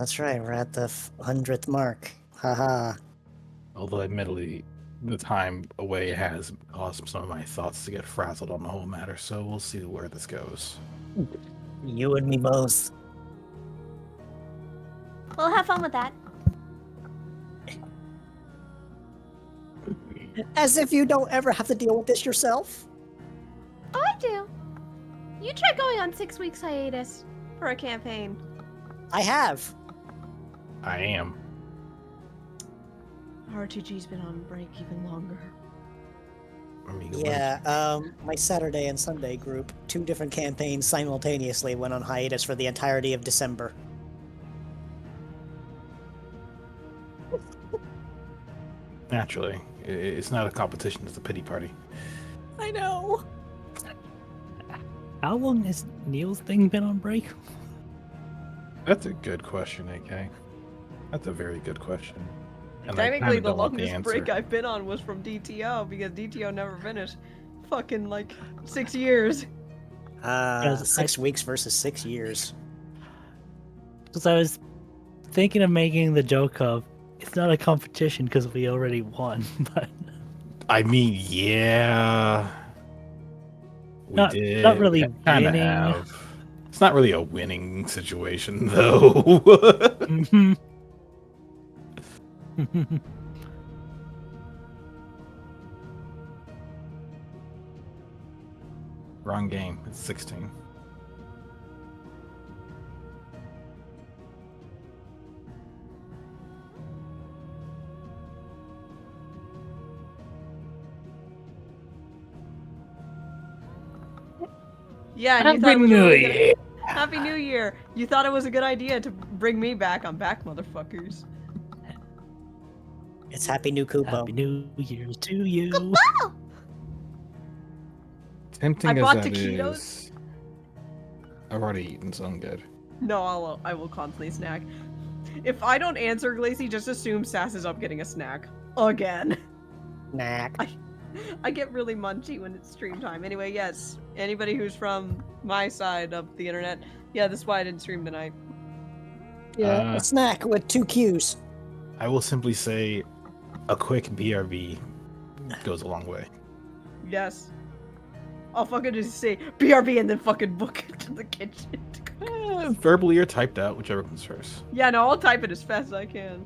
That's right, we're at the 100th mark. Haha. Although, admittedly, the time away has caused some of my thoughts to get frazzled on the whole matter, so we'll see where this goes. You and me both. Well, have fun with that. As if you don't ever have to deal with this yourself. Oh, I do. You tried going on 6 weeks hiatus for a campaign. I have. I am. RTG's been on break even longer. I mean, Yeah, my Saturday and Sunday group, 2 different campaigns simultaneously went on hiatus for the entirety of December. Naturally, it's not a competition; it's a pity party. I know. How long has Neil's thing been on break? That's a good question, AK. That's a very good question. And I Technically, kinda the don't want longest break answer. I've been on was from DTO because DTO never finished. Fucking like 6 years. Yes, 6 weeks versus 6 years. Because I was thinking of making the joke of it's not a competition because we already won, but I mean, yeah, we Not- did. not really Kind of winning. have. It's not really a winning situation, though. Mhm. Wrong game. It's 16. Yeah, and you thought it Happy was a New really good- Year! Happy New Year! You thought it was a good idea to bring me back. I'm back, motherfuckers. It's Happy New Kupo. Happy New Year to you. Tempting I as brought that taquitos. is, I've already eaten, so I'm good. No, I will constantly snack. If I don't answer, Glacy, just assume Sass is up getting a snack. Again. Knack. I get really munchy when it's stream time. Anyway, yes. Anybody who's from my side of the internet, yeah, this is why I didn't stream tonight. Yeah, a snack with 2 Qs. I will simply say a quick BRB goes a long way. Yes. I'll fucking just say BRB and then fucking book it to the kitchen. Verbally or typed out, whichever comes first. Yeah, no, I'll type it as fast as I can.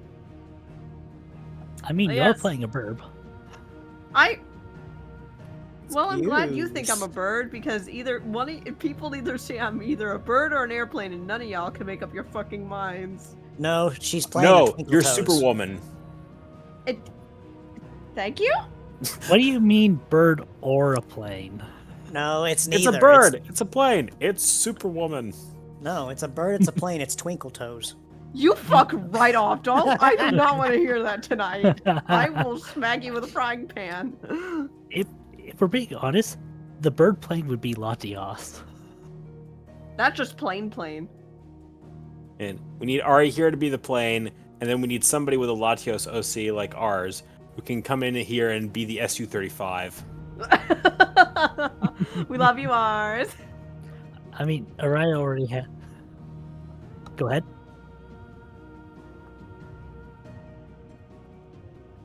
I mean, you're Yes. playing a burb. Well, I'm glad you think I'm a Excuse. bird because people either say I'm either a bird or an airplane, and none of y'all can make up your fucking minds. No, she's playing a No, Twinkle you're Toes. Superwoman. Thank you. What do you mean, bird or a plane? No, it's It's neither. a bird. It's a plane. It's Superwoman. No, it's a bird, it's a plane, it's Twinkle Toes. You fuck right off, don't. I do not want to hear that tonight. I will smack you with a frying pan. If we're being honest, the bird plane would be Latios. That's just plain. And we need Ari here to be the plane, and then we need somebody with a Latios OC like ours who can come in here and be the Su-35. We love you, Mars. I mean, Araya already had. Go ahead.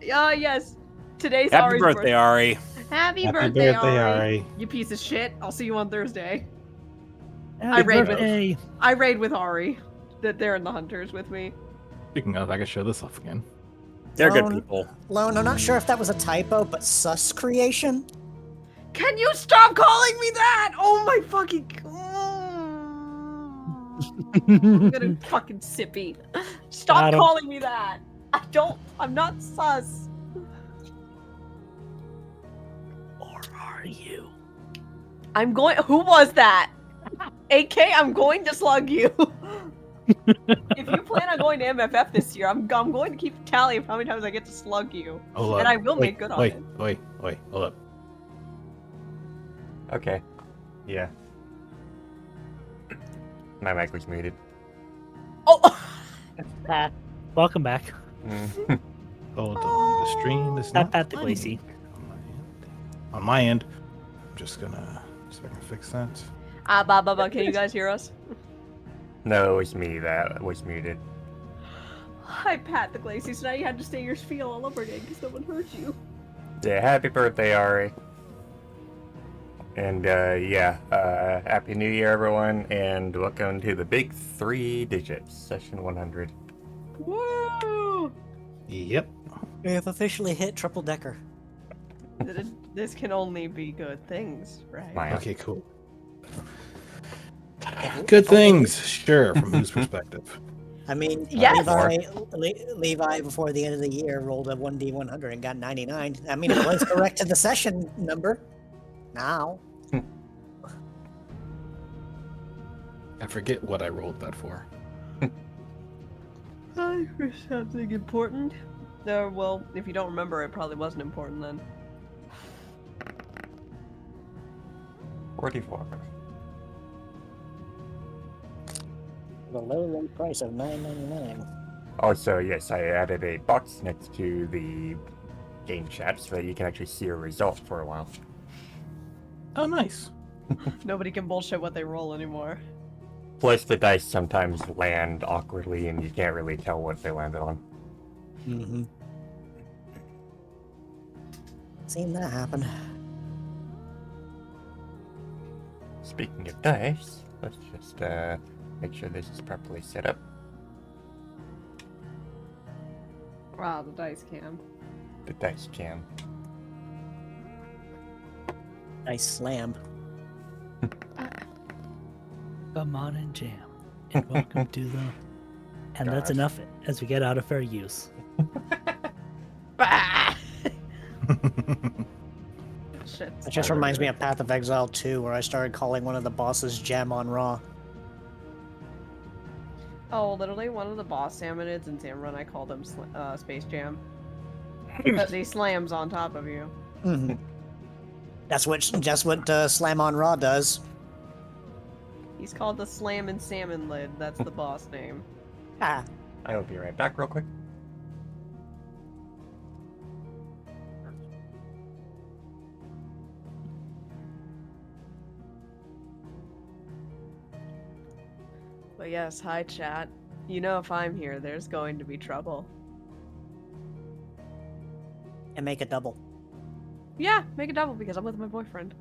Yes. Today's Happy Ari's birthday, Ari. Happy Happy birthday, birthday, Ari. Ari. You piece of shit. I'll see you on Thursday. Happy raid with- birthday. I raid with Ari. That they're in the hunters with me. Speaking of, I can show this off again. They're good Lone- people. Lone, I'm not sure if that was a typo, but sus creation? Can you stop calling me that? Oh my fucking. I'm gonna fucking sippy. Stop Got him. calling me that. I'm not sus. Or are you? Who was that? AK, I'm going to slug you. If you plan on going to MFF this year, I'm going to keep a tally of how many times I get to slug you. Hold up. And I will Wait, make good on wait, it. Wait, hold up. Okay. Yeah. My mic was muted. Oh! Welcome back. Hold on. The stream is not Pat the playing Glacy. on my end. I'm just gonna see if I can fix that. Can you guys hear us? No, it was me that was muted. Hi, Pat the Glacy. So now you had to say your spiel all over again because no one heard you. Yeah, happy birthday, Ari. And happy New Year, everyone, and welcome to the Big 3 Digits, Session 100. Woo! Yep. We have officially hit triple decker. This can only be good things, right? Fine. Okay, cool. Good things, sure. From whose perspective? I mean, Yes. Levi before the end of the year rolled a 1d100 and got 99. I mean, it was correct to the session number. Now. I forget what I rolled that for. For something important. Well, if you don't remember, it probably wasn't important then. 44. The low price of $9.99. Also, yes, I added a box next to the game chat so that you can actually see a result for a while. Oh, nice. Nobody can bullshit what they roll anymore. Plus, the dice sometimes land awkwardly, and you can't really tell what they landed on. Mm-hmm. Seen that happen. Speaking of dice, let's just make sure this is properly set up. Wow, the dice cam. The dice cam. Nice slam. Come on and jam. And welcome to the... And that's Gosh. enough as we get out of fair use. Bah! Shit. It just reminds me of Path of Exile 2, where I started calling one of the bosses Jam on Raw. Oh, literally, one of the boss salmonids in Salmon, I called him Space Jam. Because he slams on top of you. Mm-hmm. That's what Slam on Raw does. He's called the Slam and Salmon Lid. That's the boss name. Ah, I will be right back real quick. But yes, hi chat. You know if I'm here, there's going to be trouble. and make a double. Yeah, make a double because I'm with my boyfriend.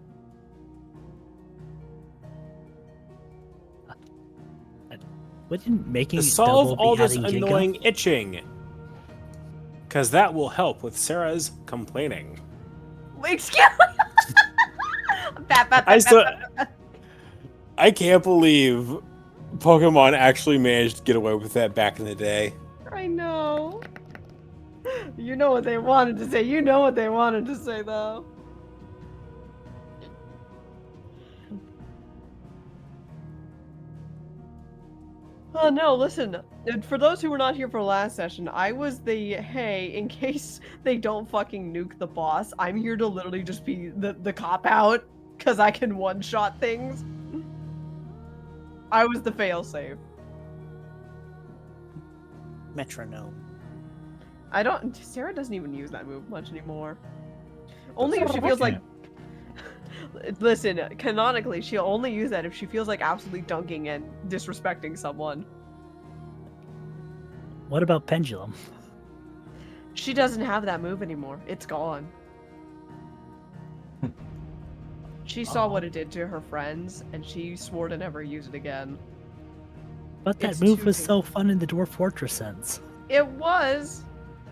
Wouldn't making To it solve double all be this adding Jingo? annoying itching. Because that will help with Sarah's complaining. Excuse me! I can't believe Pokemon actually managed to get away with that back in the day. I know. You know what they wanted to say. You know what they wanted to say, though. Oh no, listen. For those who were not here for last session, I was the, hey, in case they don't fucking nuke the boss, I'm here to literally just be the cop-out, because I can one-shot things. I was the failsafe. Metronome. I don't. Sarah doesn't even use that move much anymore. Only if she feels like. Listen, canonically, she'll only use that if she feels like absolutely dunking and disrespecting someone. What about Pendulum? She doesn't have that move anymore. It's gone. She saw what it did to her friends, and she swore to never use it again. But that It's move too was so dangerous. fun in the Dwarf Fortress sense. It was,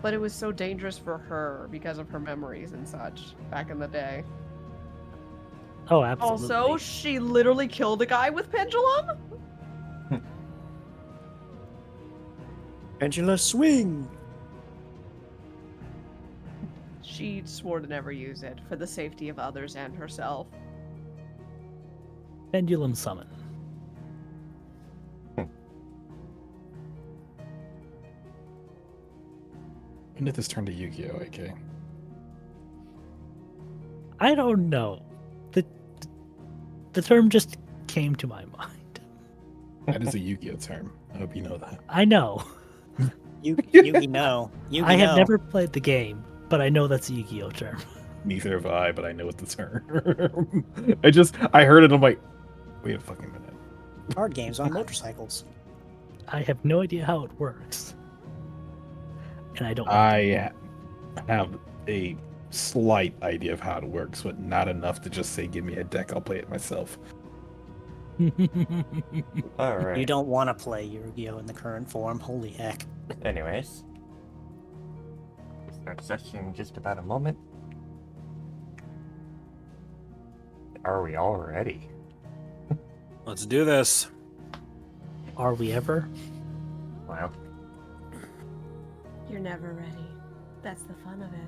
but it was so dangerous for her because of her memories and such back in the day. Oh, absolutely. Also, she literally killed a guy with Pendulum? Pendulum swing! She swore to never use it for the safety of others and herself. Pendulum Summon. When did this turn to Yu-Gi-Oh, AK? I don't know. The term just came to my mind. That is a Yu-Gi-Oh term. I hope you know that. I know. Yugi no. Yugi I have no. never played the game, but I know that's a Yu-Gi-Oh term. Neither have I, but I know it's the term. I heard it, I'm like, wait a fucking minute. Card games on motorcycles. I have no idea how it works. and I don't. I have a slight idea of how it works, but not enough to just say, give me a deck, I'll play it myself. All right. You don't want to play Yu-Gi-Oh in the current form. Holy heck. Anyways, start session in just about a moment. Are we all ready? Let's do this. Are we ever? Wow. You're never ready. That's the fun of it.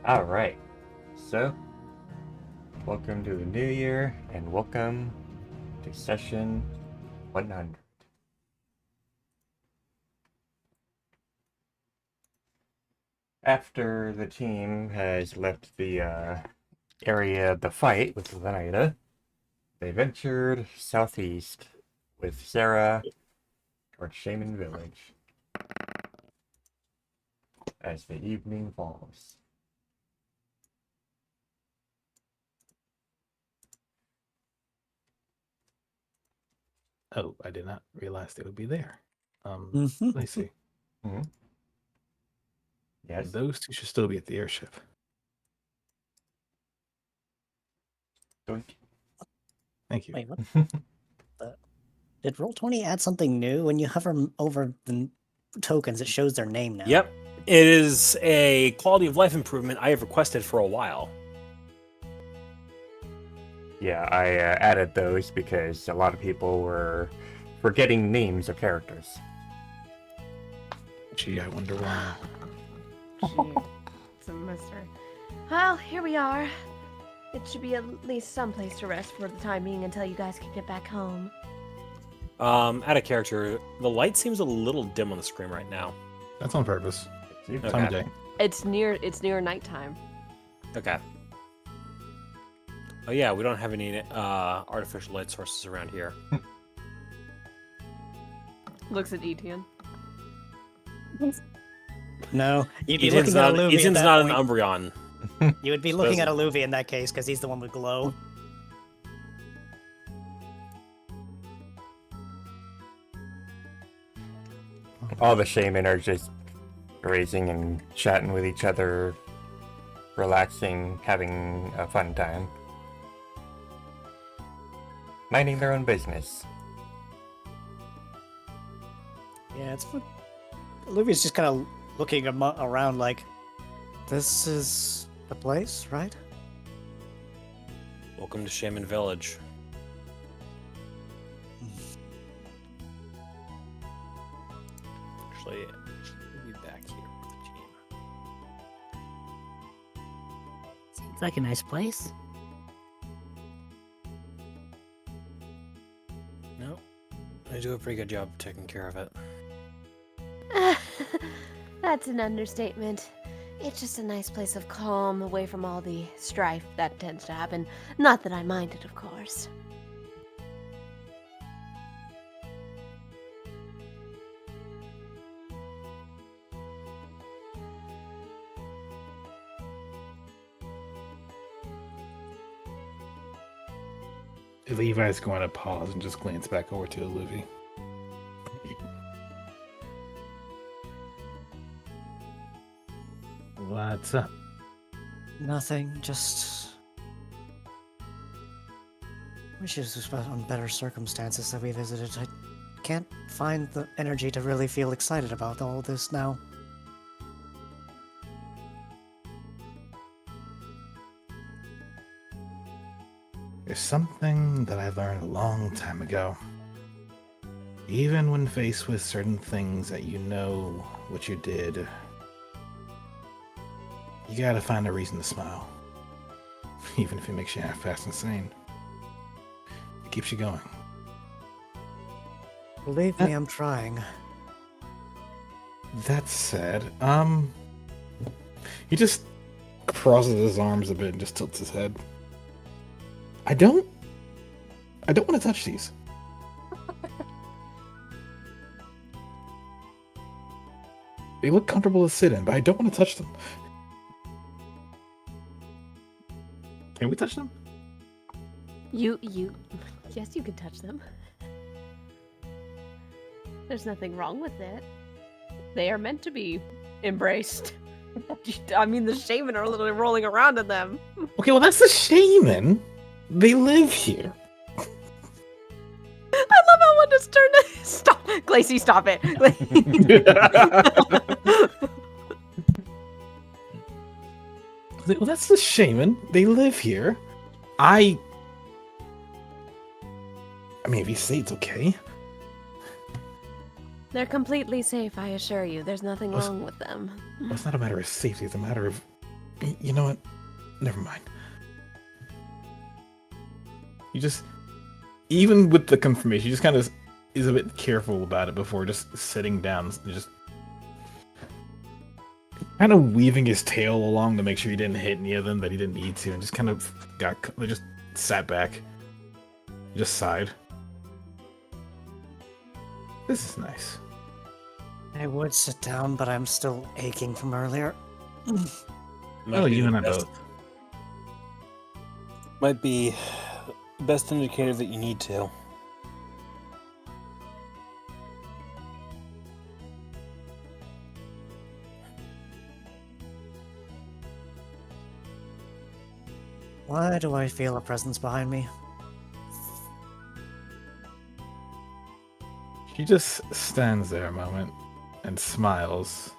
All right. So, welcome to the new year, and welcome to session 100. After the team has left the area of the fight with Leonida, they ventured southeast with Sarah towards Shaman Village as the evening falls. Oh, I did not realize they would be there. Mhm. Let me see. Yes. Those two should still be at the airship. Doink. Thank you. Wait, what? Did Roll20 add something new? When you hover over the tokens, it shows their name now. Yep. It is a quality of life improvement I have requested for a while. Yeah, I added those because a lot of people were forgetting names of characters. Gee, I wonder why. Gee, it's a mystery. Well, here we are. It should be at least some place to rest for the time being until you guys can get back home. Out of character, the light seems a little dim on the screen right now. That's on purpose. See? Okay. Time of day. It's near nighttime. Okay. Oh yeah, we don't have any artificial light sources around here. Looks at Etienne. No, you'd be Eten's looking at not, Alluvi at Eten's that not an point. Umbreon. You would be looking at Alluvi in that case, because he's the one with glow. All the shaman are just raising and chatting with each other, relaxing, having a fun time. Minding their own business. Yeah, it's fun. Alluvi's just kind of looking around like, this is the place, right? Welcome to Shaman Village. Actually, we'll be back here with the team. Seems like a nice place. No, I do a pretty good job of taking care of it. That's an understatement. It's just a nice place of calm, away from all the strife that tends to happen. Not that I mind it, of course. Levi's going to pause and just glance back over to Alluvi. What's up? Nothing, just wishes this was on better circumstances that we visited. I can't find the energy to really feel excited about all this now. There's something that I learned a long time ago. Even when faced with certain things that you know what you did, you gotta find a reason to smile. Even if it makes you half-assed insane. It keeps you going. Believe me, I'm trying. That said, he just crosses his arms a bit and just tilts his head. I don't want to touch these. They look comfortable to sit in, but I don't want to touch them. Can we touch them? Yes, you can touch them. There's nothing wrong with it. They are meant to be embraced. I mean, the shaman are literally rolling around in them. Okay, well, that's the shaman. They live here. I love how one just turned to stop. Glacy, stop it. Well, that's the shaman. They live here. I mean, if you say it's okay. They're completely safe, I assure you. There's nothing Well, wrong with them. Well, it's not a matter of safety. It's a matter of... You know what? Never mind. You just... Even with the confirmation, you just kind of is a bit careful about it before just sitting down and just... kind of weaving his tail along to make sure he didn't hit any of them that he didn't need to, and just kind of just sat back. Just sighed. This is nice. I would sit down, but I'm still aching from earlier. Might Oh, be you the and I best- both. Might be the best indicator that you need to. Why do I feel a presence behind me? She just stands there a moment and smiles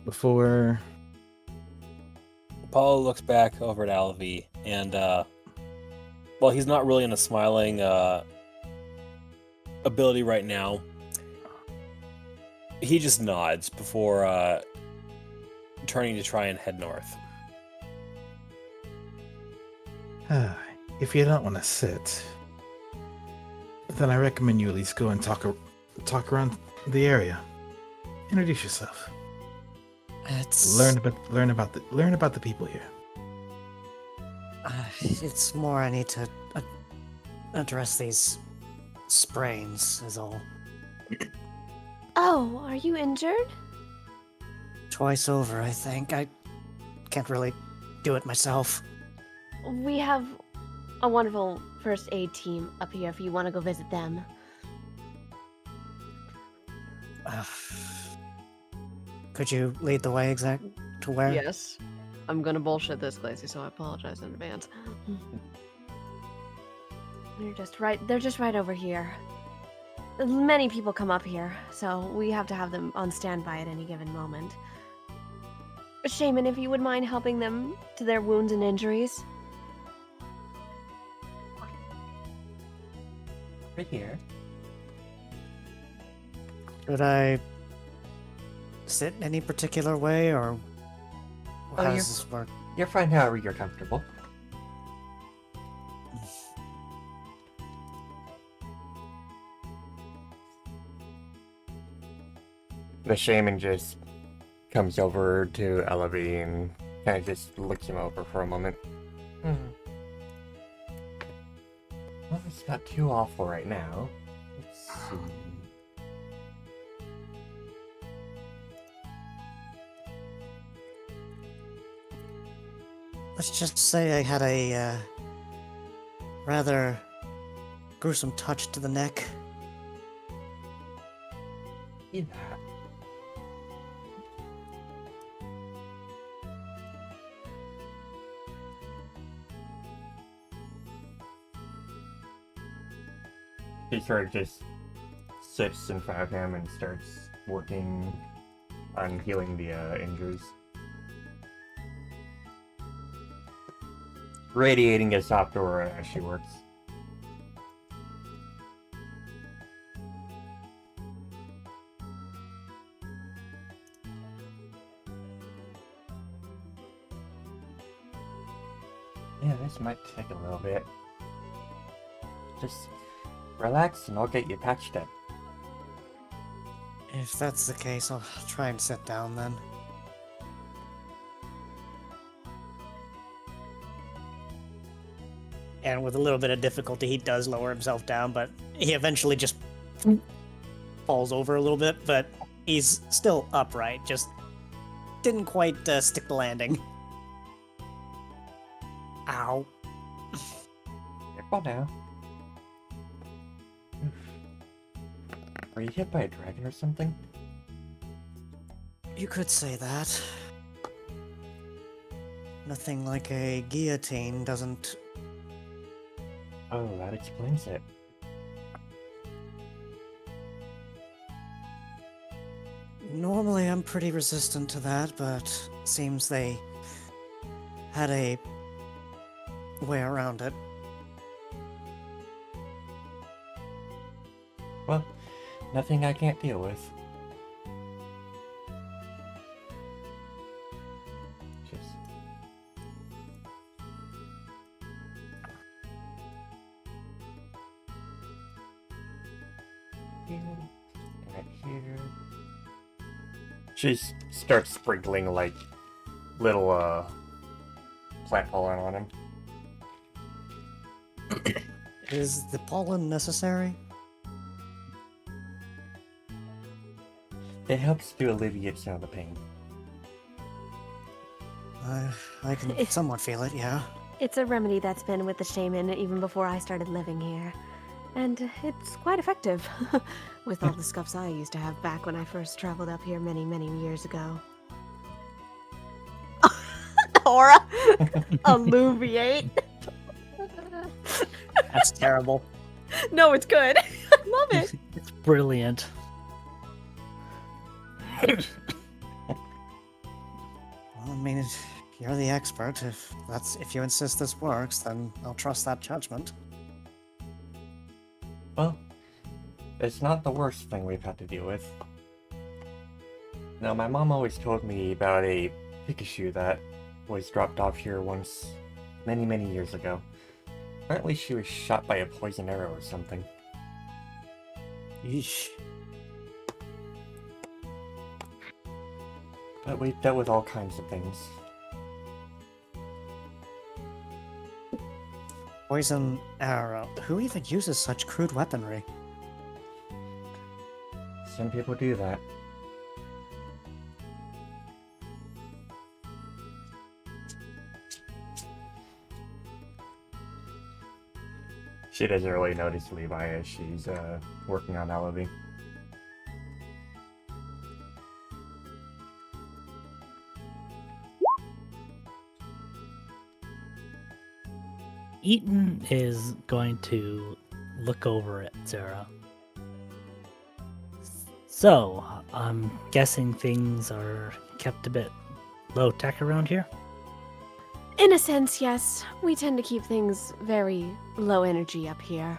before... Apollo looks back over at Alvi, and well, he's not really in a smiling ability right now. He just nods before turning to try and head north. If you don't want to sit, then I recommend you at least go and talk around the area. Introduce yourself. It's Learn about the people here. it's more I need to address these sprains is all. Oh, are you injured? Twice over, I think. I can't really do it myself. We have a wonderful first aid team up here if you want to go visit them. Could you lead the way exact to where? Yes. I'm gonna bullshit this, Glacy, so I apologize in advance. They're just right over here. Many people come up here, so we have to have them on standby at any given moment. Shaman, if you would mind helping them to their wounds and injuries. Right here. Should I sit in any particular way, or how you're- does this work? You're fine however you're comfortable. The shaman just comes over to Ellaby and kind of just looks him over for a moment. Well, it's not too awful right now. Let's see. Let's just say I had a rather gruesome touch to the neck. See that. He sort of just sits in front of him and starts working on healing the injuries. Radiating a soft aura as she works. Yeah, this might take a little bit. Just relax and I'll get you patched up. If that's the case, I'll try and sit down then. And with a little bit of difficulty, he does lower himself down, but he eventually just falls over a little bit, but he's still upright. Just didn't quite stick the landing. Ow. Careful now. Are you hit by a dragon or something? You could say that. Nothing like a guillotine doesn't. Oh, that explains it. Normally, I'm pretty resistant to that, but seems they had a way around it. Well, nothing I can't deal with. Just... Here, and right here. She starts sprinkling, like, little, plant pollen on him. Is the pollen necessary? It helps to alleviate some of the pain. I can somewhat feel it, yeah. It's a remedy that's been with the shaman even before I started living here. And it's quite effective, with all the scuffs I used to have back when I first traveled up here many, many years ago. Aura! Alleviate. That's terrible. No, it's good. I love it. It's brilliant. Well, I mean, you're the expert. If you insist this works, then I'll trust that judgment. Well, it's not the worst thing we've had to deal with. Now, my mom always told me about a Pikachu that was dropped off here once, many, many years ago. Apparently she was shot by a poison arrow or something. Yeesh. But we've dealt with all kinds of things. Poison arrow. Who even uses such crude weaponry? Some people do that. She doesn't really notice Levi as she's working on Alavi. Eaton is going to look over at Sarah. So, I'm guessing things are kept a bit low tech around here? In a sense, yes. We tend to keep things very low energy up here.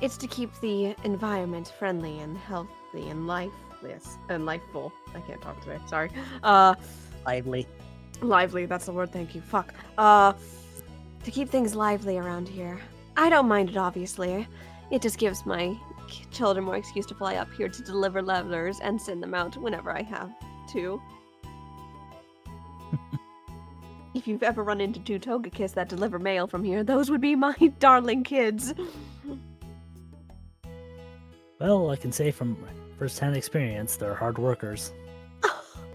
It's to keep the environment friendly and healthy and lifeless and lifeful. I can't talk today. Sorry. Lively. Lively, that's the word, thank you. Fuck. To keep things lively around here. I don't mind it, obviously. It just gives my children more excuse to fly up here to deliver levelers and send them out whenever I have to. If you've ever run into two Togekiss that deliver mail from here, those would be my darling kids. Well, I can say from first-hand experience, they're hard workers.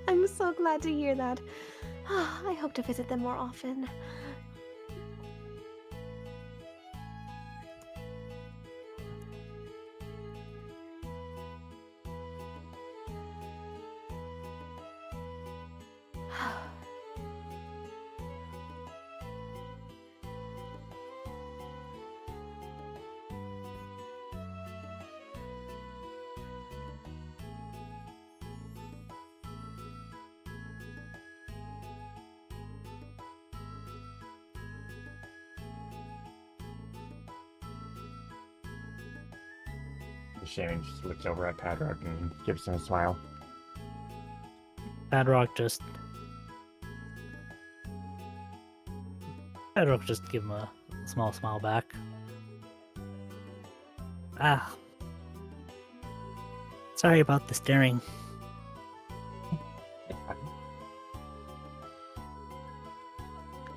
I'm so glad to hear that. I hope to visit them more often. The shaman just looks over at Padrock and gives him a smile. Padrock just give him a small smile back. Ah. Sorry about the staring.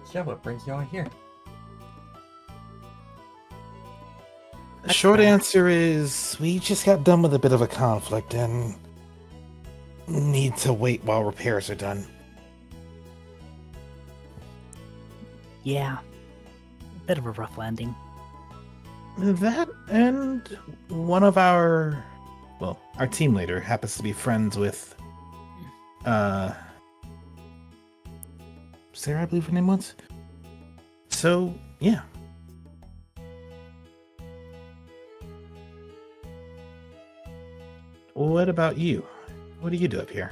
So what brings y'all here? The short answer is we just got done with a bit of a conflict and need to wait while repairs are done. Yeah. Bit of a rough landing. That and one of our team leader happens to be friends with Sarah, I believe her name was. So, yeah. What about you? What do you do up here?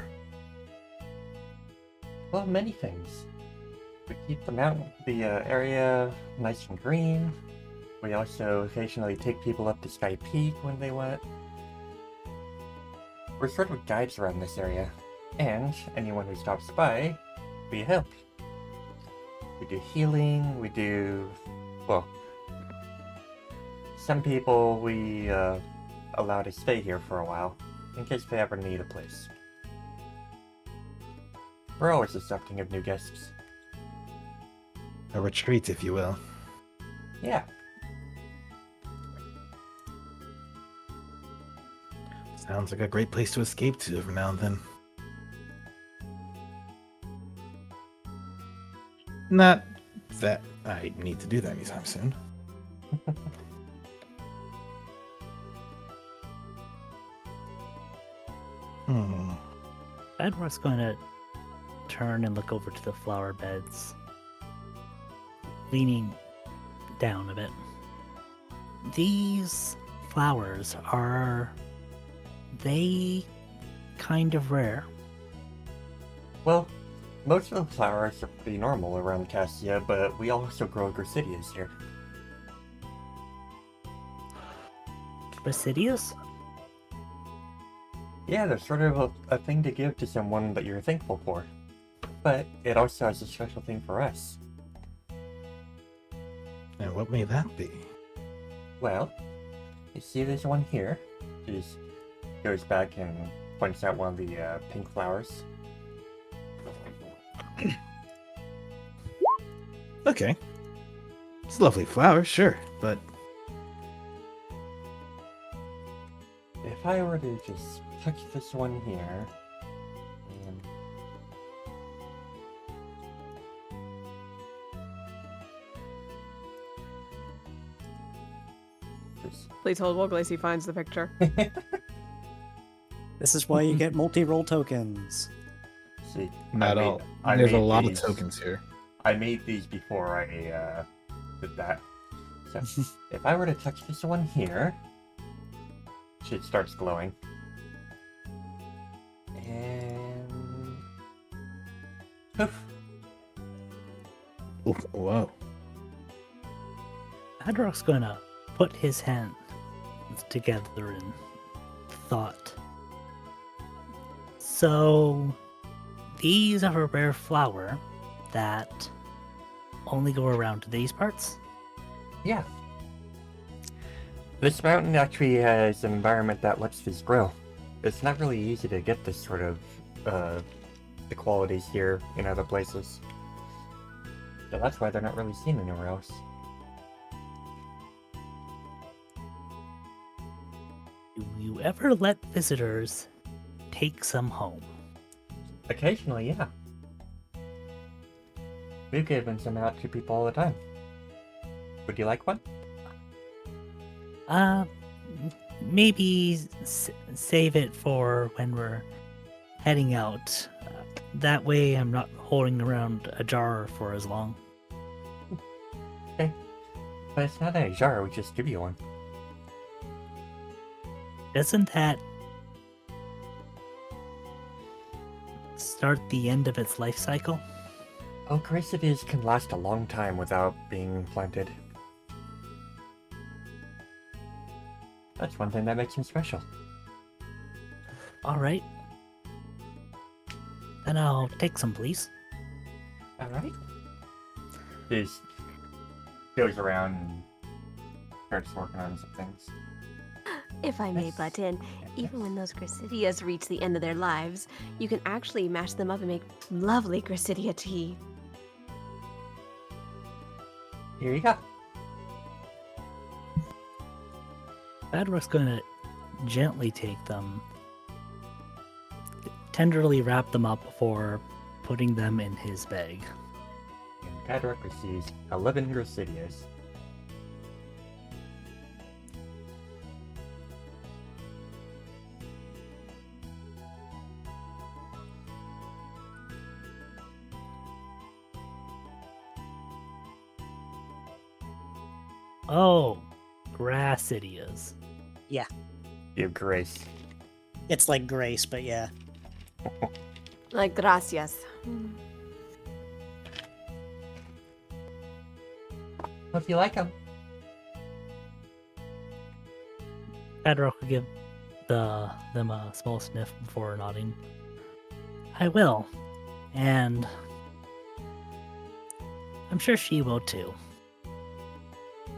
Well, many things. We keep the area nice and green. We also occasionally take people up to Sky Peak when they want. We're sort of guides around this area, and anyone who stops by, we help. We do healing, we do... well, some people we allow to stay here for a while, in case they ever need a place. We're always accepting of new guests. A retreat, if you will. Yeah. Sounds like a great place to escape to every now and then. Not that I need to do that anytime soon. Edward's going to turn and look over to the flower beds, leaning down a bit. These flowers, are they kind of rare? Well, most of the flowers are pretty normal around Cassia, but we also grow Gracidias here. Basidius? Yeah, they're sort of a thing to give to someone that you're thankful for. But it also has a special thing for us. And what may that be? Well, you see this one here? She just goes back and points out one of the pink flowers. Okay. It's a lovely flower, sure, but If I were to just touch this one here, and just Please hold while Glacy finds the picture. This is why you get multi-roll tokens. see, not I all. made- I There's a made lot these- of tokens here. I made these before I did that. So if I were to touch this one here, it starts glowing. And poof. Ooh, whoa. Adrock's going to put his hands together in thought. So, these are a rare flower that only go around these parts? Yeah. This mountain actually has an environment that lets this grow. It's not really easy to get this sort of the qualities here in other places. So that's why they're not really seen anywhere else. Do you ever let visitors take some home? Occasionally, yeah. We've given some out to people all the time. Would you like one? Maybe save it for when we're heading out. That way I'm not holding around a jar for as long. Okay. But it's not in a jar, we just give you one. Doesn't that start the end of its life cycle? Oh, Gracidias can last a long time without being planted. That's one thing that makes them special. Alright. Then I'll take some, please. Alright. Just goes around and starts working on some things. If I may Yes. butt in, even when those Gracidias reach the end of their lives, you can actually mash them up and make lovely Gracidia tea. Here you go. Badrock's gonna gently take them, tenderly wrap them up before putting them in his bag. And Padrock receives 11 Gracidias. Oh, Gracidias. You have Grace. It's like Grace, but yeah. Like, gracias. Hope you like them. Badrock will give them a small sniff before nodding. I will. And I'm sure she will too.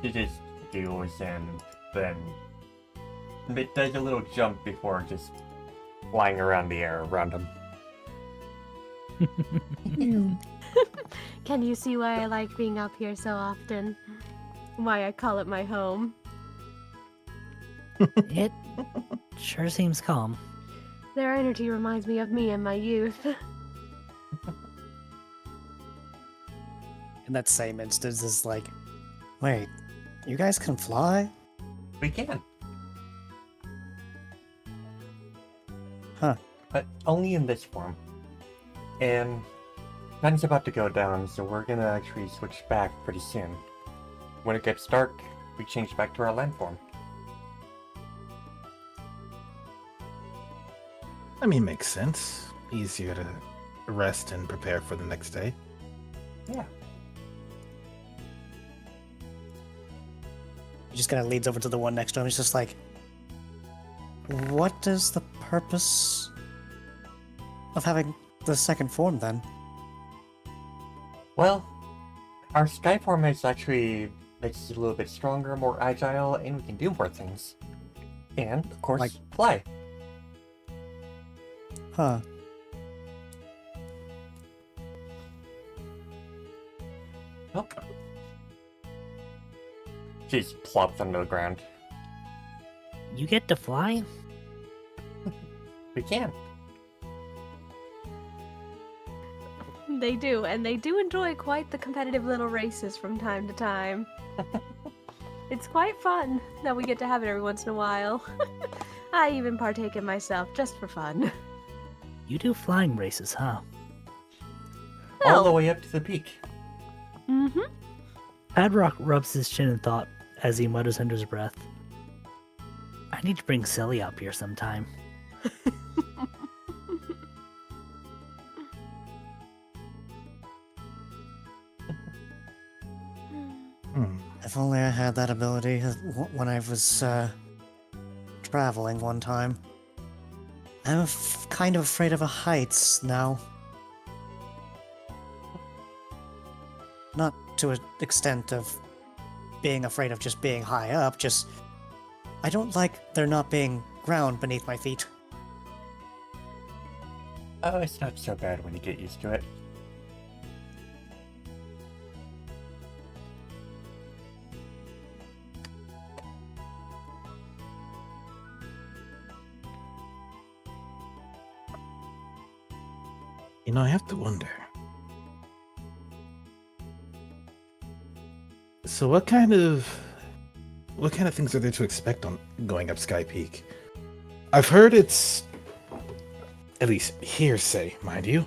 She just giggles and then it does a little jump before just flying around the air around him. Can you see why I like being up here so often? Why I call it my home? It sure seems calm. Their energy reminds me of me in my youth. In that same instance, is like, wait, you guys can fly? We can. Huh. But only in this form. And sun's about to go down, so we're gonna actually switch back pretty soon. When it gets dark, we change back to our land form. I mean, makes sense. Easier to rest and prepare for the next day. Yeah. He just kind of leads over to the one next to him. He's just like, what is the purpose of having the second form then? Well, our sky form is actually makes us a little bit stronger, more agile, and we can do more things. And, of course, Like- fly. Huh. Oh. She's plopped onto the ground. You get to fly? We can. They do, and they do enjoy quite the competitive little races from time to time. It's quite fun that we get to have it every once in a while. I even partake in myself just for fun. You do flying races, huh? All the way up to the peak. Mm-hmm. Padrock rubs his chin in thought as he mutters under his breath. I need to bring Selly up here sometime. Hmm. If only I had that ability when I was traveling one time. I'm kind of afraid of heights now. Not to an extent of being afraid of just being high up, just I don't like there not being ground beneath my feet. Oh, it's not so bad when you get used to it. You know, I have to wonder. So what kind of things are there to expect on going up Sky Peak? I've heard it's, at least hearsay, mind you,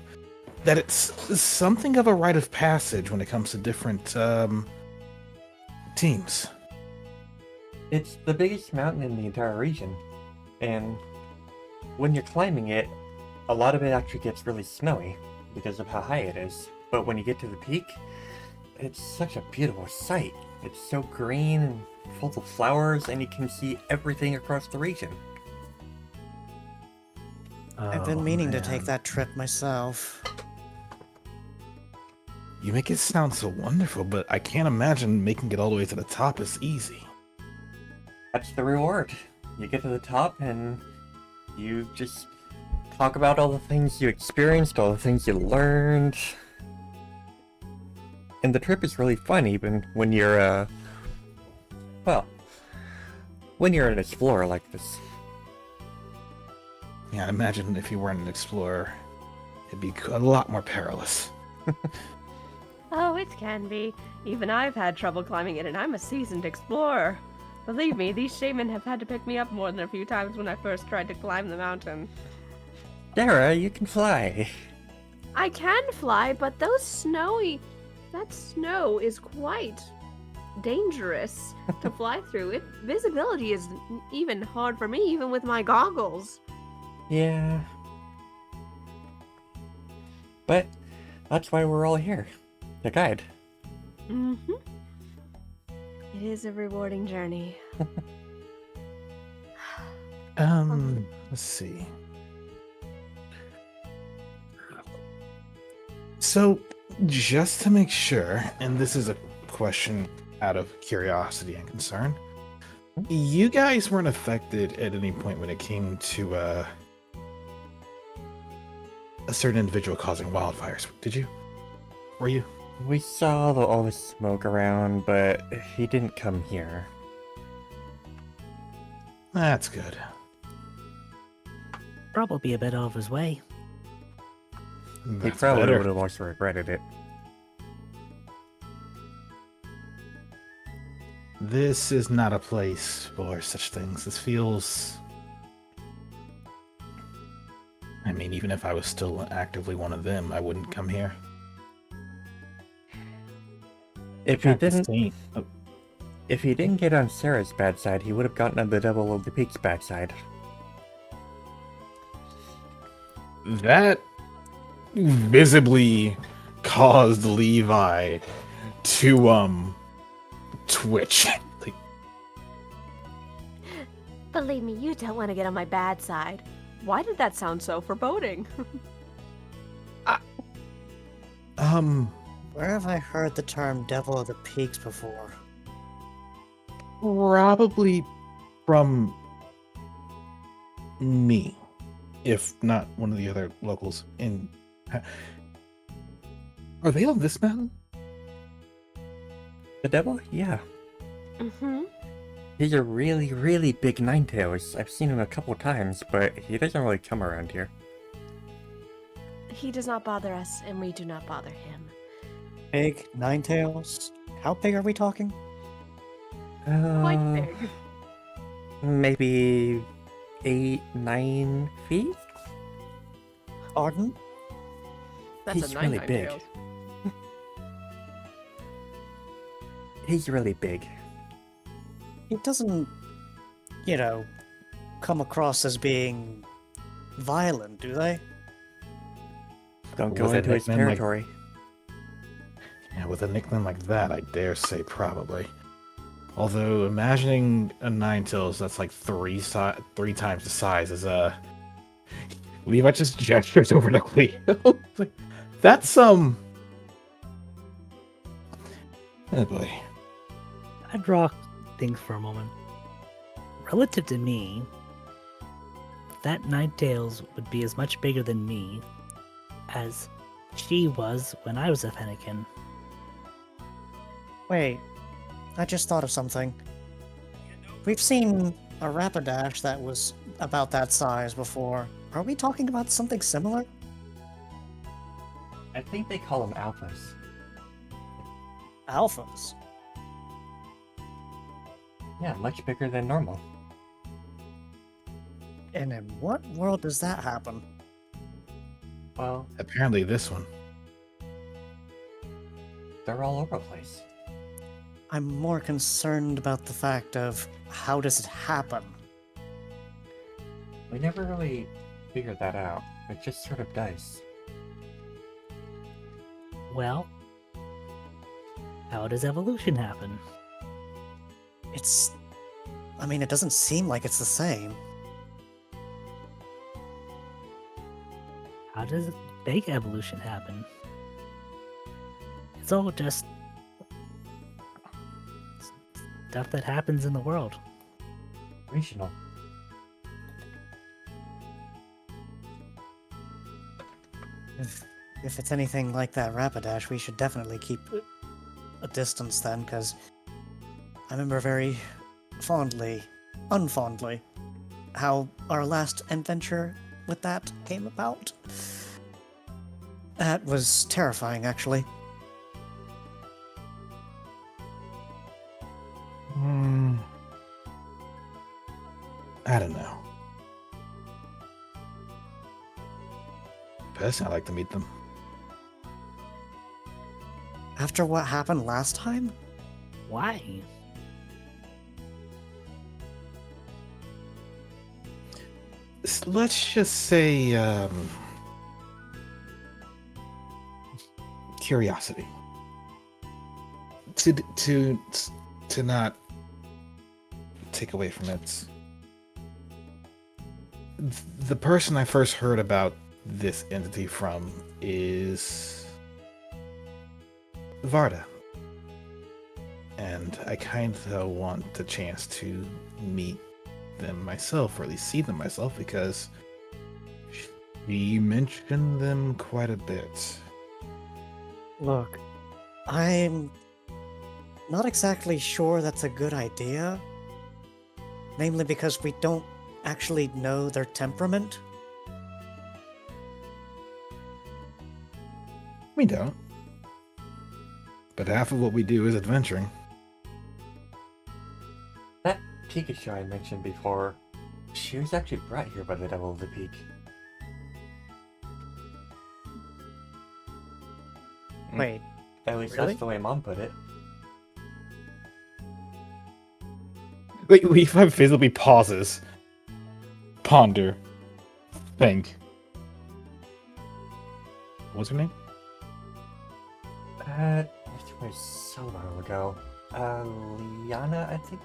that it's something of a rite of passage when it comes to different teams. It's the biggest mountain in the entire region, and when you're climbing it, a lot of it actually gets really snowy because of how high it is. But when you get to the peak, it's such a beautiful sight. It's so green and full of flowers, and you can see everything across the region. I've been Oh, meaning to man. take that trip myself. You make it sound so wonderful, but I can't imagine making it all the way to the top is easy. That's the reward. You get to the top, and you just talk about all the things you experienced, all the things you learned. And the trip is really fun, even when you're, well, when you're an explorer like this. Yeah, imagine if you weren't an explorer. It'd be a lot more perilous. Oh, it can be. Even I've had trouble climbing it, and I'm a seasoned explorer. Believe me, these shaman have had to pick me up more than a few times when I first tried to climb the mountain. Sarah, you can fly. I can fly, but that snow is quite dangerous to fly through. Visibility is even hard for me, even with my goggles. Yeah. But that's why we're all here. To guide. Mm-hmm. It is a rewarding journey. Let's see. So, just to make sure, and this is a question out of curiosity and concern, you guys weren't affected at any point when it came to a certain individual causing wildfires, did you? Were you? We saw all the smoke around, but he didn't come here. That's good. Probably a bit out of his way. He That's probably better. would have also regretted it. This is not a place for such things. This feels... I mean, even if I was still actively one of them, I wouldn't come here. If he didn't, Oh, if he didn't get on Sarah's bad side, he would have gotten on the Devil of the Peak's bad side. that visibly caused Levi to twitch. Like, Believe me, you don't want to get on my bad side. Why did that sound so foreboding? Where have I heard the term Devil of the Peaks before? probably from me, if not one of the other locals in. Are they on this mountain? The Devil? Yeah. Mm-hmm. He's a really, really big Ninetales. I've seen him a couple times, but he doesn't really come around here. He does not bother us, and we do not bother him. Big Ninetales? How big are we talking? Quite big. Maybe 8-9 feet? Pardon? That's He's a really nine big. He's really big. It doesn't, come across as being violent, do they? Don't With go a into his nickname like- territory. Yeah, with a nickname like that, I dare say probably. Although imagining a Ninetales that's like three times the size is Levi just gestures over to Cleo. Like, that's Oh boy. I'd draw things for a moment. Relative to me, that Ninetales would be as much bigger than me as she was when I was a Fennekin. Wait, I just thought of something. We've seen a Rapidash that was about that size before. Are we talking about something similar? I think they call them alphas. Alphas? Yeah, much bigger than normal. And in what world does that happen? Well, Apparently this one. they're all over the place. I'm more concerned about the fact of how does it happen? We never really figured that out. It just sort of does. Well, how does evolution happen? It doesn't seem like it's the same. How does big evolution happen? It's all just stuff that happens in the world. Regional. If it's anything like that Rapidash, we should definitely keep a distance then, because I remember very fondly unfondly how our last adventure with that came about. That was terrifying, actually. I don't know. Personally, I'd like to meet them. After what happened last time? Why? Let's just say, curiosity. To not take away from it. The person I first heard about this entity from is Varda. And I kind of want the chance to meet them myself, or at least see them myself, because she mentioned them quite a bit. Look, I'm not exactly sure that's a good idea. Namely because we don't actually know their temperament. We don't. But half of what we do is adventuring. That Pikachu I mentioned before, she was actually brought here by the Devil of the Peak. Wait, At least Really? that's the way Mom put it. Wait, we have visibly pauses. Ponder. Think. What's her name? This was so long ago. Liana, I think?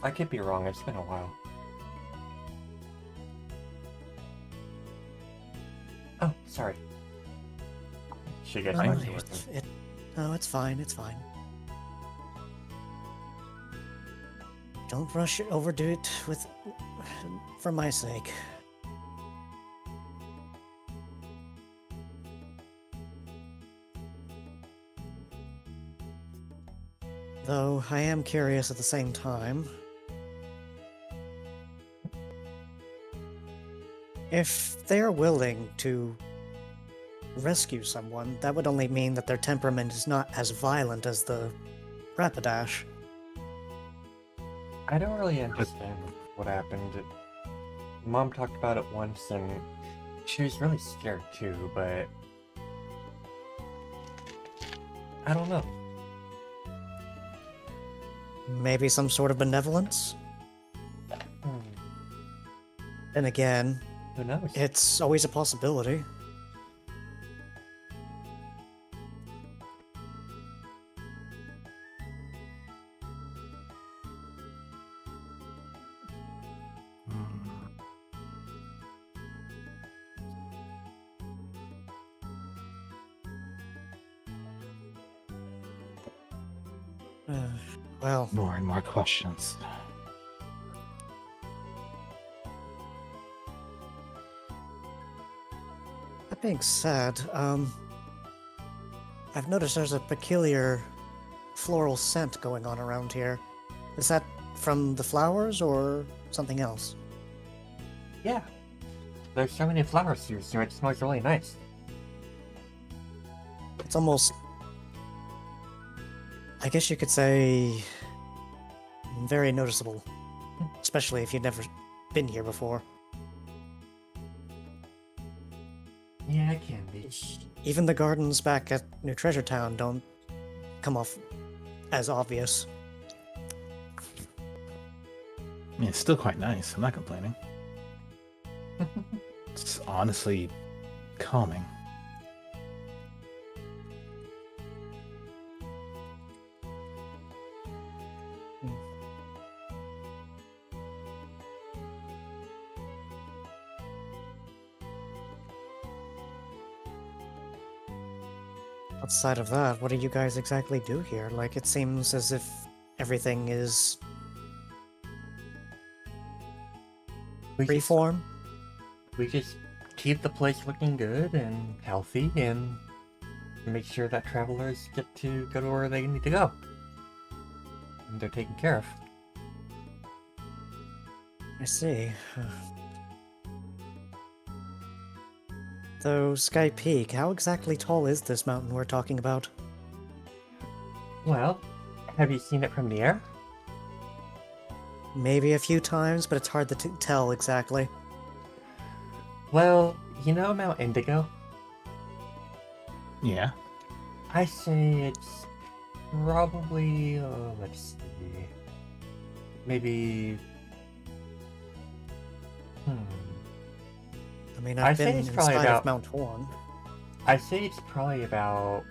I could be wrong, it's been a while. Oh, sorry. She gets no, mic to working. no, it's fine, it's fine. Don't rush it, overdo it for my sake. Though I am curious at the same time. If they are willing to rescue someone, that would only mean that their temperament is not as violent as the Rapidash. I don't really understand what happened. Mom talked about it once and she was really scared too, but I don't know. Maybe some sort of benevolence? Then again, Who knows? it's always a possibility. Well, More and more questions. that being said, I've noticed there's a peculiar floral scent going on around here. Is that from the flowers or something else? Yeah. There's so many flowers here, so it smells really nice. It's almost, I guess you could say, very noticeable. Especially if you've never been here before. Yeah, it can be. Even the gardens back at New Treasure Town don't come off as obvious. I mean, it's still quite nice. I'm not complaining. It's honestly calming. Outside of that, what do you guys exactly do here? Like, it seems as if everything is We just, freeform. we just keep the place looking good and healthy, and make sure that travelers get to go to where they need to go. And they're taken care of. I see. Though, Sky Peak, how exactly tall is this mountain we're talking about? Well, have you seen it from the air? Maybe a few times, but it's hard to tell exactly. Well, you know Mount Indigo? Yeah. I say it's probably, let's see, maybe, I mean, I'd I've say been it's probably inside about- of Mount Horn. I say it's probably about,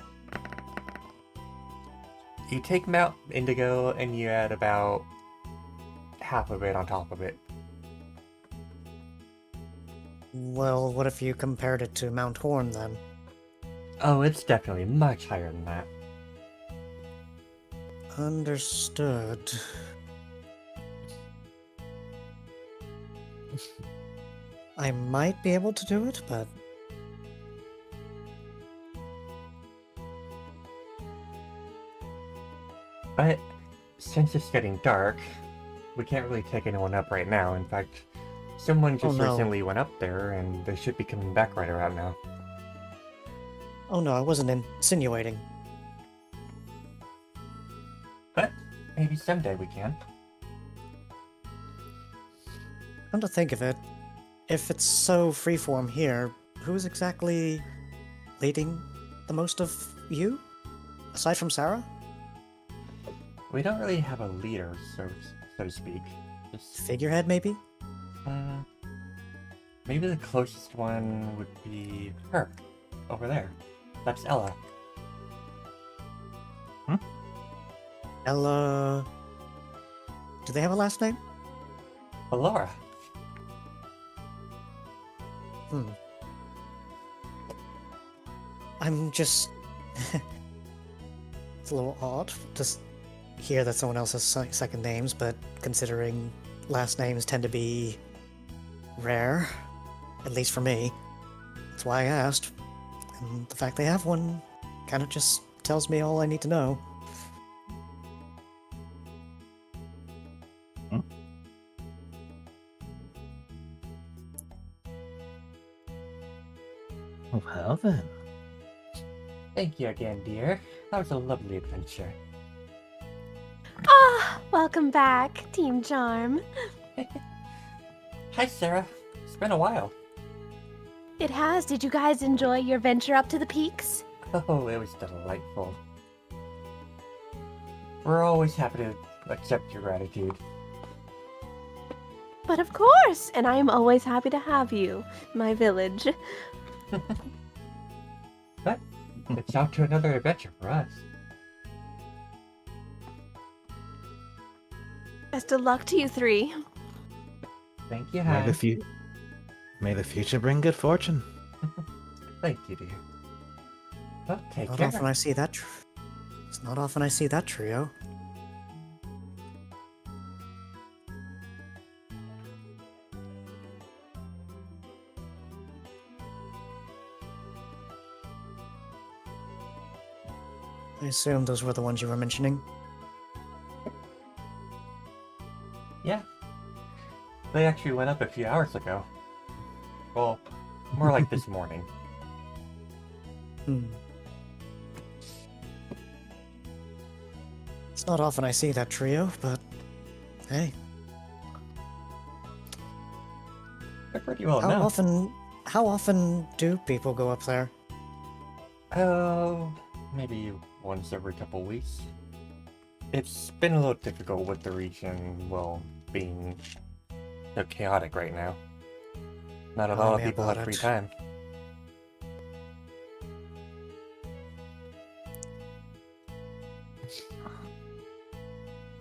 you take Mount Indigo and you add about half of it on top of it. Well, what if you compared it to Mount Horn then? Oh, it's definitely much higher than that. Understood. I might be able to do it, but But since it's getting dark, we can't really take anyone up right now. In fact, someone just no. recently went up there and they should be coming back right around now. oh no, I wasn't insinuating. But maybe someday we can. Come to think of it, if it's so freeform here, who's exactly leading the most of you? Aside from Sarah? We don't really have a leader, so to speak. Just, Figurehead, maybe? maybe the closest one would be her, over there. That's Ella. Ella... Do they have a last name? Laura. I'm just... It's a little odd to hear that someone else has second names, but considering last names tend to be rare, at least for me, that's why I asked. And the fact they have one kind of just tells me all I need to know. Well then. Thank you again, dear. That was a lovely adventure. Ah, welcome back, Team Charm. Hi, Sarah. It's been a while. It has. Did you guys enjoy your venture up to the peaks? Oh, it was delightful. We're always happy to accept your gratitude. But of course, and I am always happy to have you, my village. But it's out to another adventure for us. Best of luck to you three. Thank you, May Han. May the future bring good fortune. Thank you, dear. Well, take Not care. often I see that. It's not often I see that trio. I assume those were the ones you were mentioning. Yeah. They actually went up a few hours ago. Well, more like this morning. It's not often I see that trio, but hey, They're pretty well how known. often do people go up there? Oh, maybe once every couple weeks. It's been a little difficult with the region, well, being so chaotic right now. Not a Tell lot of me people about have free it. time.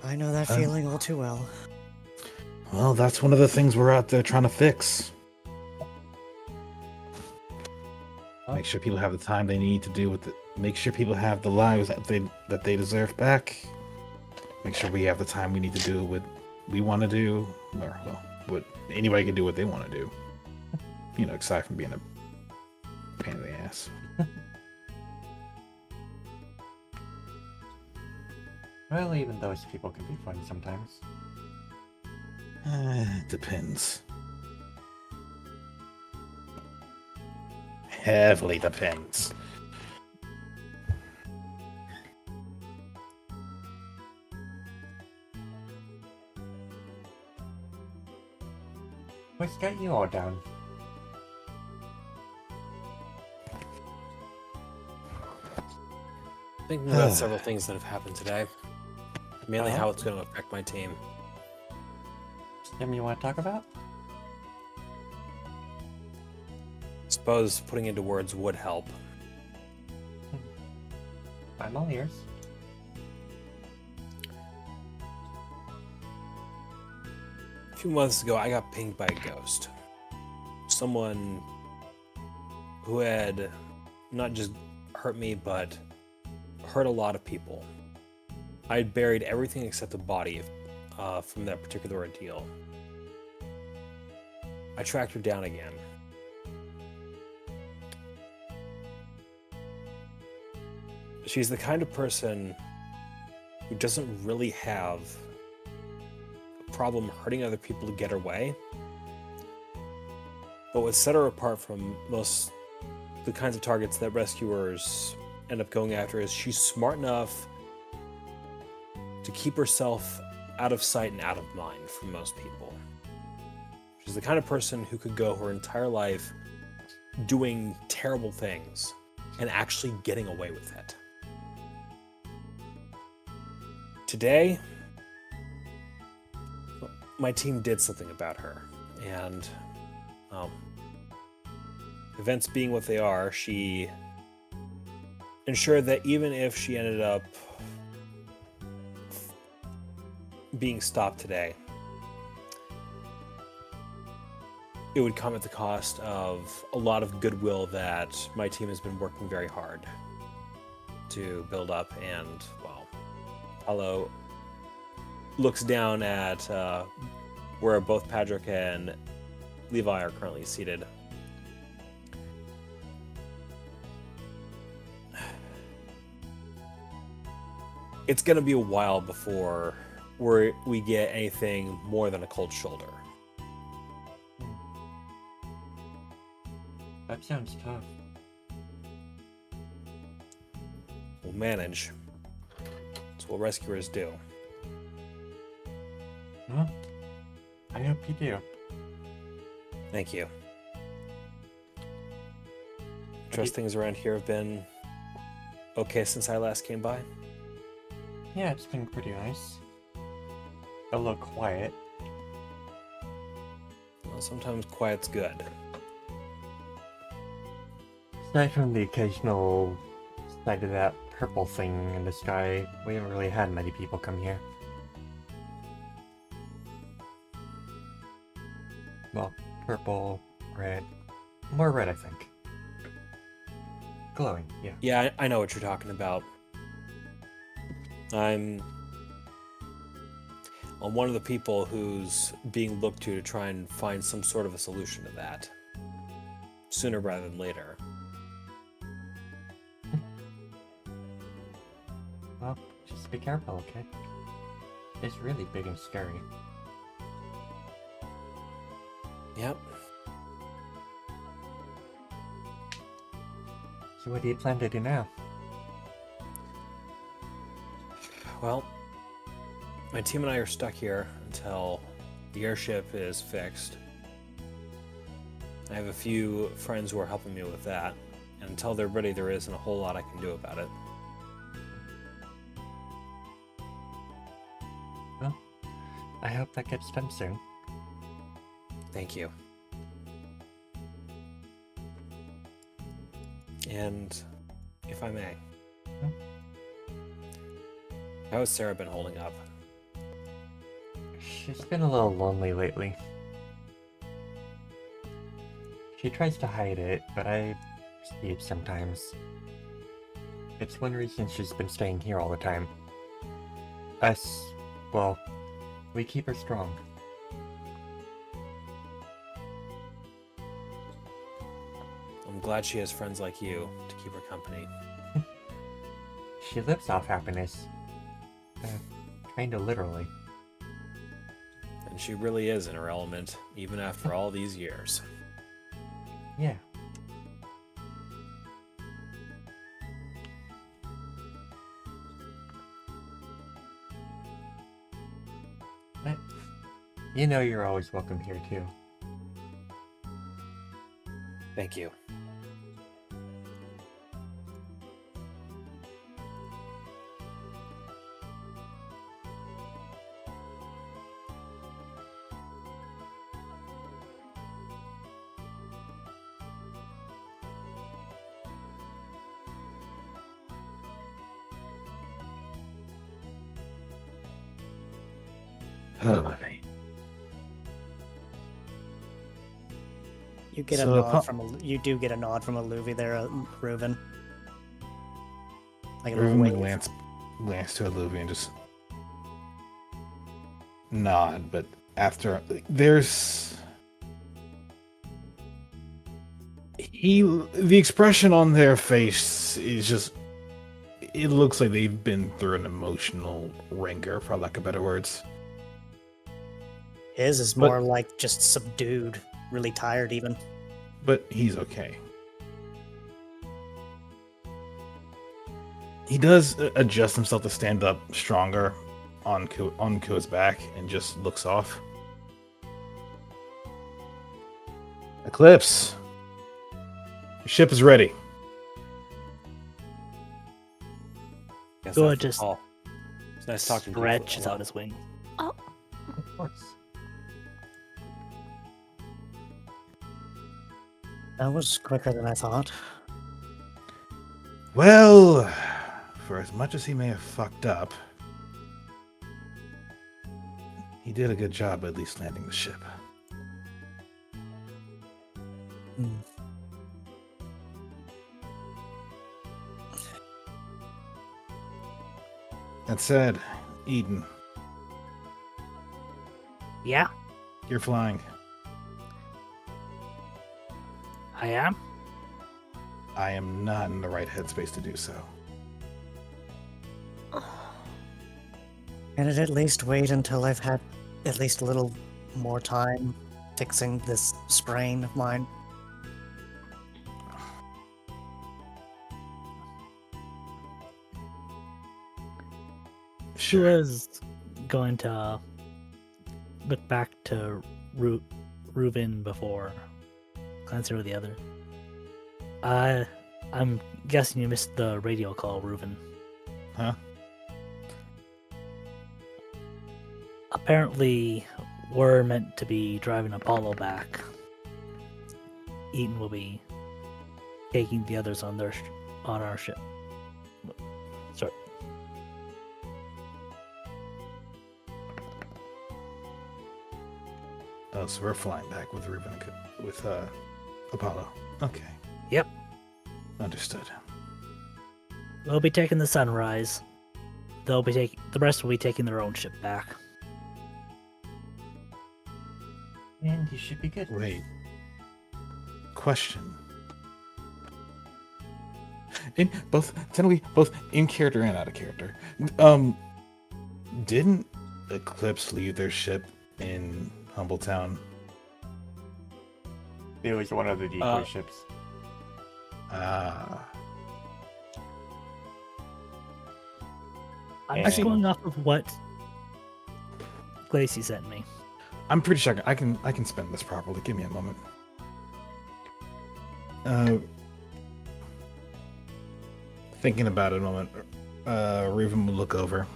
I know that feeling all too well. Well, that's one of the things we're out there trying to fix. Make sure people have the time they need to do with it. Make sure people have the lives that they deserve back. Make sure we have the time we need to do what we want to do, or well, what anybody can do what they want to do. You know, aside from being a pain in the ass. Well, even those people can be fun sometimes. Depends. Heavily depends. What's got you all down? Thinking about several things that have happened today. Mainly Uh-huh. how it's going to affect my team. Something you want to talk about? Suppose putting into words would help. I'm all ears. A few months ago, I got pinged by a ghost. Someone who had not just hurt me, but hurt a lot of people. I had buried everything except the body from that particular ordeal. I tracked her down again. She's the kind of person who doesn't really have a problem hurting other people to get her way. But what set her apart from most the kinds of targets that rescuers end up going after is she's smart enough to keep herself out of sight and out of mind from most people. She's the kind of person who could go her entire life doing terrible things and actually getting away with it. Today, my team did something about her, and events being what they are, she ensured that even if she ended up being stopped today, it would come at the cost of a lot of goodwill that my team has been working very hard to build up. And, well, Paulo looks down at where both Patrick and Levi are currently seated. It's going to be a while before we get anything more than a cold shoulder. That sounds tough. We'll manage. That's what rescuers do. Well, I hope you do. Thank you. Trust things around here have been okay since I last came by. Yeah, it's been pretty nice. A little quiet. Well, sometimes quiet's good. Aside from the occasional sight of that purple thing in the sky, we haven't really had many people come here. Well, purple, red. More red, I think. Glowing, yeah. Yeah, I know what you're talking about. I'm one of the people who's being looked to try and find some sort of a solution to that. Sooner rather than later. Well, just be careful, okay? It's really big and scary. Yep. So what do you plan to do now? Well, my team and I are stuck here until the airship is fixed. I have a few friends who are helping me with that, and until they're ready, there isn't a whole lot I can do about it. Well, I hope that gets done soon. Thank you. And if I may, how has Sarah been holding up? She's been a little lonely lately. She tries to hide it, but I see it sometimes. It's one reason she's been staying here all the time. Well, we keep her strong. I'm glad she has friends like you to keep her company. She lives off happiness. Kinda literally. And she really is in her element, even after all these years. Yeah. But you know you're always welcome here too. Thank you. You get So a upon- nod from you do get a nod from Aluvi there, Reuven. Like a little Reuven wave. glance to Aluvi and just nod, but after there's the expression on their face is just, it looks like they've been through an emotional wringer, for lack of better words. His is But- more like just subdued, really tired even. But he's okay. He does adjust himself to stand up stronger on Ko's back and just looks off. Eclipse, your ship is ready. Guess Go that's the just call. It's nice talking to you. for a Stretches while. out his wings. Of course. That was quicker than I thought. Well, for as much as he may have fucked up, he did a good job at least landing the ship. Hmm. That said, Eden, Yeah, you're flying. I am. I am not in the right headspace to do so. Can it at least wait until I've had at least a little more time fixing this sprain of mine? She was going to look back to Reuven before glancing over the other. I'm guessing you missed the radio call, Reuven. Huh? Apparently, we're meant to be driving Apollo back. Eaton will be taking the others on on our ship. Sorry. Oh, so we're flying back with Reuben with Apollo. Okay. Yep. Understood. We'll be taking the Sunrise. They'll be taking the rest will be taking their own ship back. And you should be good. Wait. Question. In both technically both in character and out of character. Didn't Eclipse leave their ship in Humbletown? It was one of the decoy ships. Ah. I'm Actually- just going off of what Glacy sent me. I'm pretty sure I can spend this properly. Give me a moment. Thinking about it a moment, Raven will look over.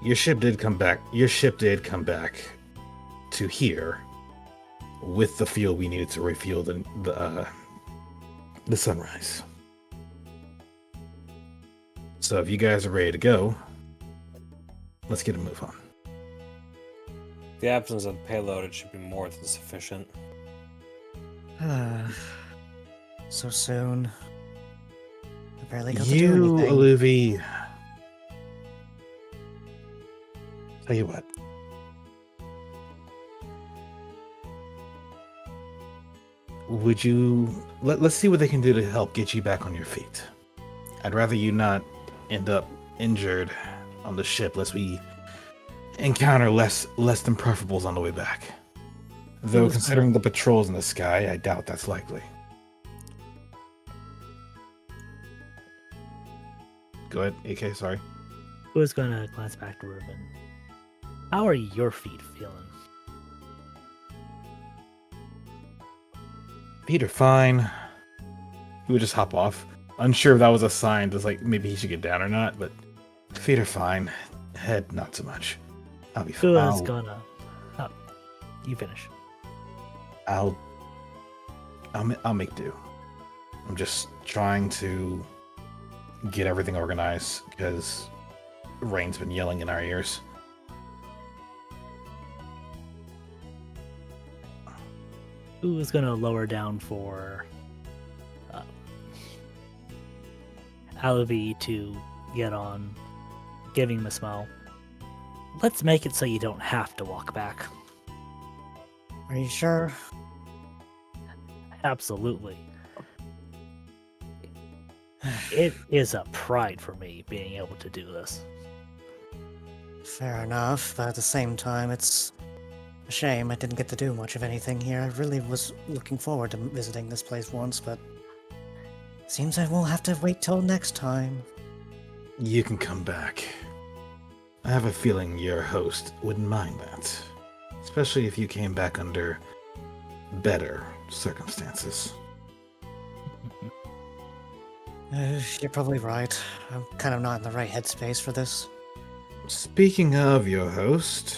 Your ship did come back. Your ship did come back to here with the fuel we needed to refuel the Sunrise. So if you guys are ready to go, let's get a move on. The absence of payload, it should be more than sufficient. So soon. I barely got to You, do anything. Aluvi. Tell you what. Would you let's see what they can do to help get you back on your feet. I'd rather you not end up injured on the ship lest we encounter less than preferables on the way back. Though was considering the patrols in the sky, I doubt that's likely. Go ahead, AK, sorry. Who's gonna glance back to Reuben? How are your feet feeling? Feet are fine. He would just hop off. Unsure if that was a sign to like maybe he should get down or not, but feet are fine. Head not so much. I'll be fine. Who is gonna? Oh, you finish. I'll make do. I'm just trying to get everything organized because Rain's been yelling in our ears. Who is gonna lower down for Alavi to get on, giving him a smile. Let's make it so you don't have to walk back. Are you sure? Absolutely. It is a pride for me being able to do this. Fair enough, but at the same time, it's a shame I didn't get to do much of anything here. I really was looking forward to visiting this place once, but seems I will have to wait till next time. You can come back. I have a feeling your host wouldn't mind that. Especially if you came back under better circumstances. You're probably right. I'm kind of not in the right headspace for this. Speaking of your host,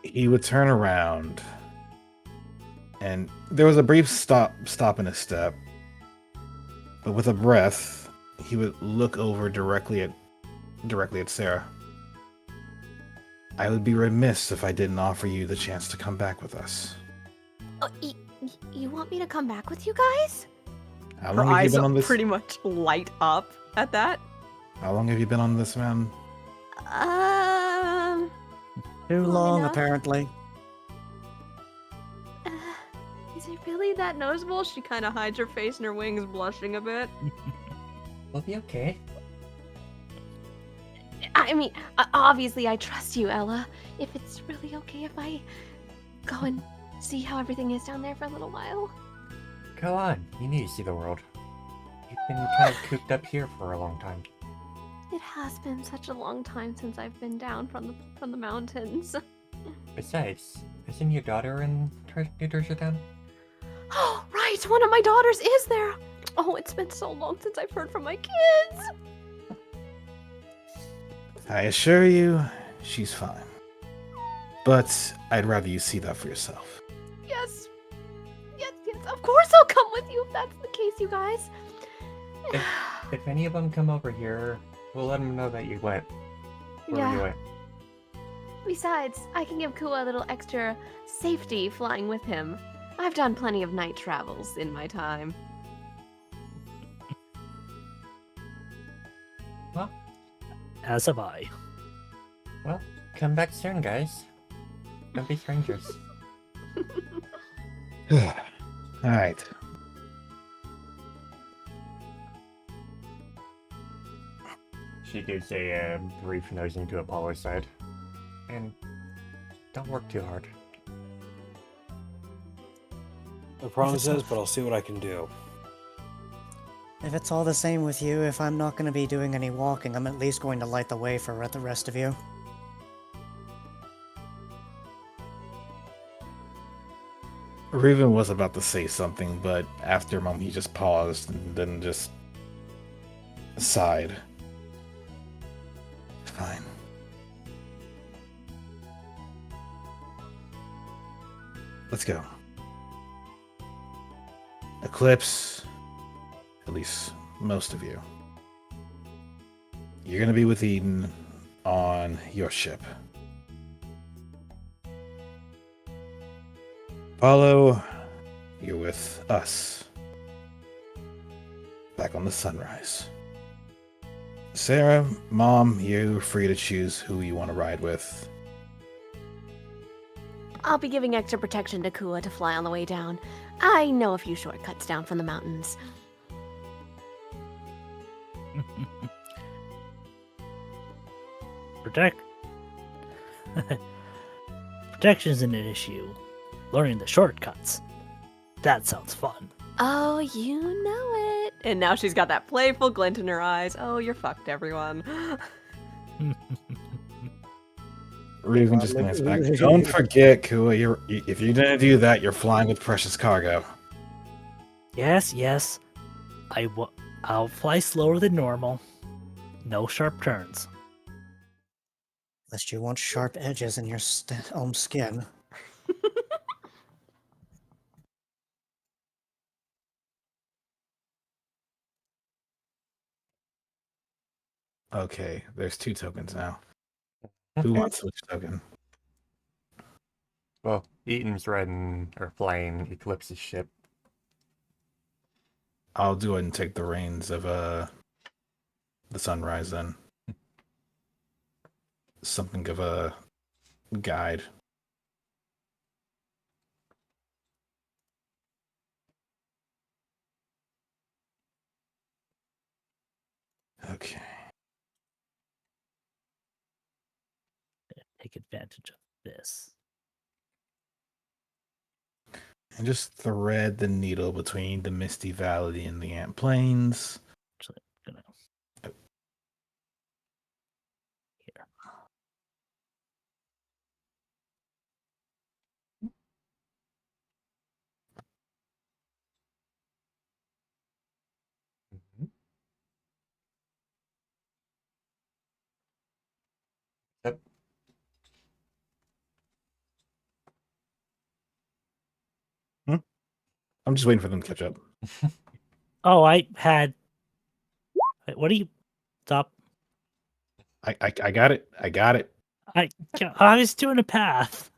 he would turn around, and there was a brief stop in his step, but with a breath, he would look over directly at Sarah. I would be remiss if I didn't offer you the chance to come back with us. Oh, you want me to come back with you guys? How Her long have you eyes been on this? pretty much light up at that. How long have you been on this mountain? Too Long long, enough? apparently. Is it really that noticeable? She kind of hides her face in her wings, blushing a bit. We'll be okay. I mean, obviously I trust you, Ella. If it's really okay if I go and see how everything is down there for a little while. Go on. You need to see the world. You've been kind of cooped up here for a long time. It has been such a long time since I've been down from the mountains. Besides, isn't your daughter in New Treasure Town? Oh, right! One of my daughters is there! Oh, it's been so long since I've heard from my kids! I assure you, she's fine. But I'd rather you see that for yourself. Yes! Yes, of course I'll come with you if that's the case, you guys! If any of them come over here, we'll let them know that you went. Where you went. Besides, I can give Kua a little extra safety flying with him. I've done plenty of night travels in my time. Well, As have I. well, come back soon, guys. Don't be strangers. Alright. She gives a brief nosing to Apollo's side. And don't work too hard. No promises, but I'll see what I can do. If it's all the same with you, if I'm not going to be doing any walking, I'm at least going to light the way for the rest of you. Raven was about to say something, but after a moment he just paused and then just sighed. Fine. Let's go. Eclipse, at least most of you. You're gonna be with Eden on your ship. Apollo, you're with us. Back on the Sunrise. Sarah, Mom, you're free to choose who you want to ride with. I'll be giving extra protection to Kua to fly on the way down. I know a few shortcuts down from the mountains. Protect. Protection isn't an issue. Learning the shortcuts. That sounds fun. Oh, you know it. And now she's got that playful glint in her eyes. Oh, you're fucked, everyone. Raven just glanced back. Don't forget, Kua, if you're gonna do that, you're flying with precious cargo. Yes. I'll fly slower than normal. No sharp turns. Lest you want sharp edges in your own skin. Okay, there's 2 tokens now. Who wants which token? Well, Eaton's riding or flying Eclipse's ship. I'll do it and take the reins of the sunrise then. Something of a guide. Okay. Take advantage of this. And just thread the needle between the Misty Valley and the Ant Plains. Actually, I'm gonna. Here. Mhm. Yep. I'm just waiting for them to catch up. Oh, I had. Wait, what do you? Stop. I got it. I got it. I was doing a path.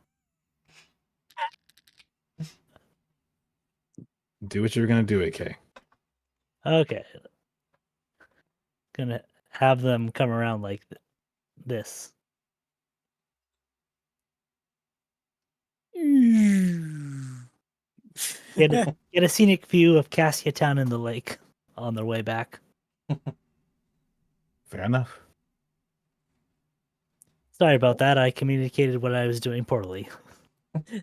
Do what you're gonna do, AK. Okay. Gonna have them come around like this. Get a scenic view of Cassia Town and the lake on their way back. Fair enough. Sorry about that. I communicated what I was doing poorly.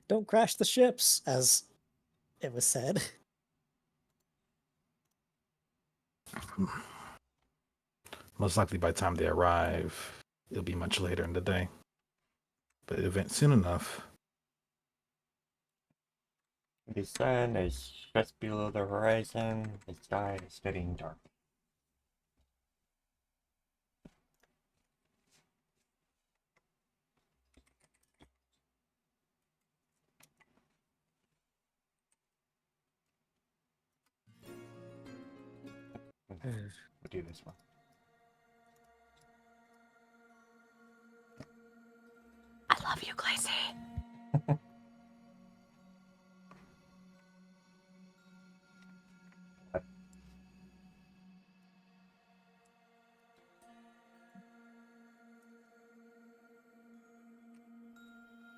Don't crash the ships, as it was said. Most likely by the time they arrive, it'll be much later in the day. But event soon enough. The sun is just below the horizon. The sky is getting dark. We'll do this one. I love you, Glacy.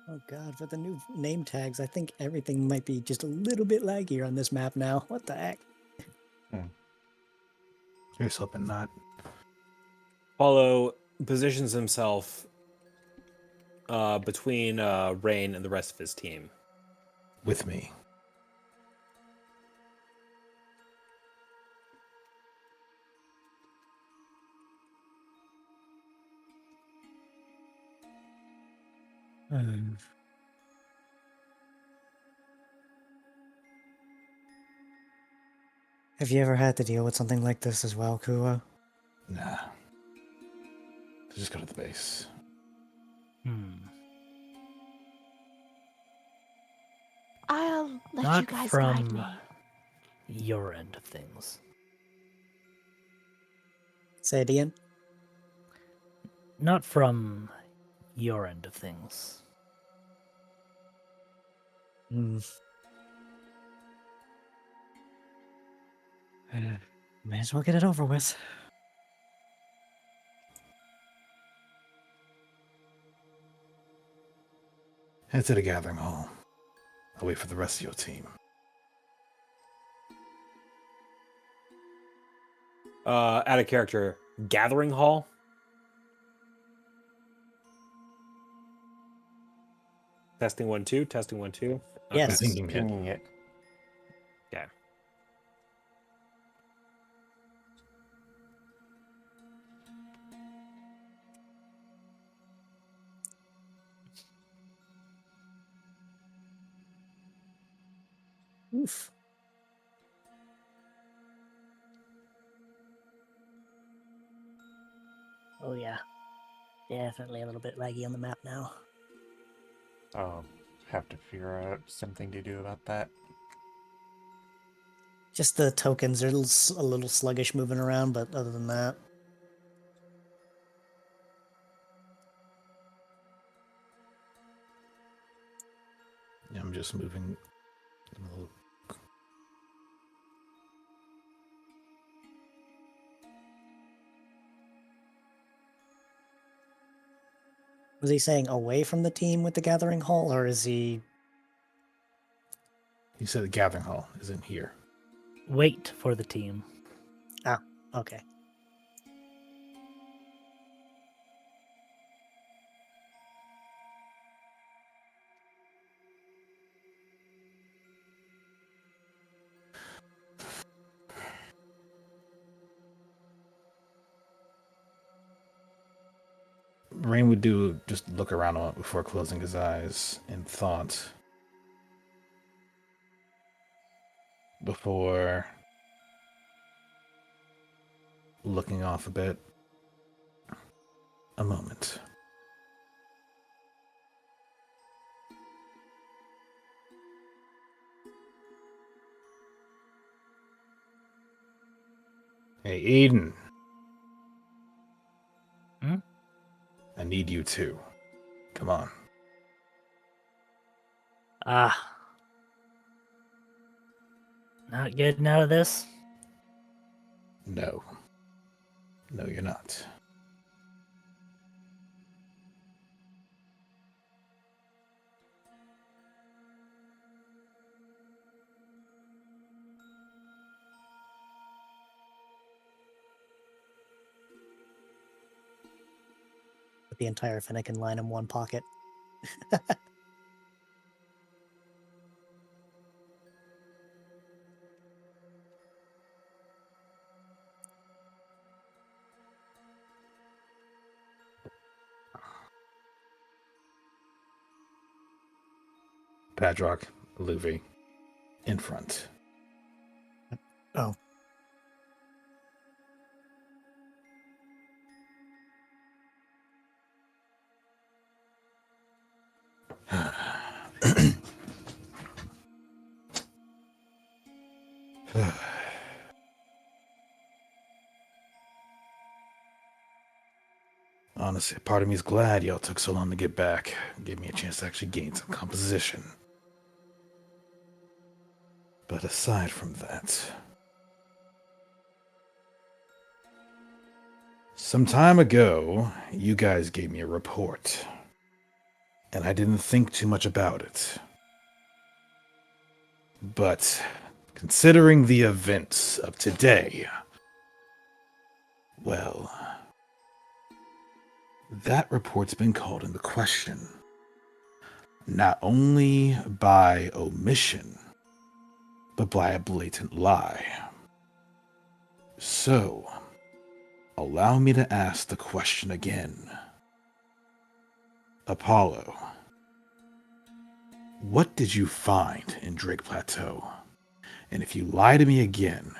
Oh god, with the new name tags, I think everything might be just a little bit laggier on this map now. What the heck? Here's hoping not. Paulo positions himself between Rain and the rest of his team. With me. Have you ever had to deal with something like this as well, Kua? Nah. Just go to the base. I'll let Not you guys from guide me. your end of things. Say it again. Not from your end of things. May as well get it over with. Head to the gathering hall. I'll wait for the rest of your team. Out of character. Gathering hall. Testing 1 2. Testing 1 2. Yes. Thinking it. Pinging it. Okay. Oof. Oh yeah, definitely a little bit laggy on the map now. I'll have to figure out something to do about that. Just the tokens are a little sluggish moving around, but other than that. Yeah, I'm just moving. A little. Was he saying away from the team with the gathering hall, or is he... He said the gathering hall isn't here. Wait for the team. Okay. Rain would do just look around on it before closing his eyes in thought. Before looking off a bit. A moment. Hey, Eden. Hmm? I need you too. Come on. Ah. Not getting out of this? No. No, you're not. Put the entire Finnegan line in one pocket. Padrock, Luvi, in front. Oh. Honestly, part of me is glad y'all took so long to get back. Gave me a chance to actually gain some composition. But aside from that, some time ago, you guys gave me a report, and I didn't think too much about it. But considering the events of today, well, that report's been called into question. Not only by omission, but by a blatant lie. So, allow me to ask the question again. Apollo, what did you find in Drake Plateau? And if you lie to me again,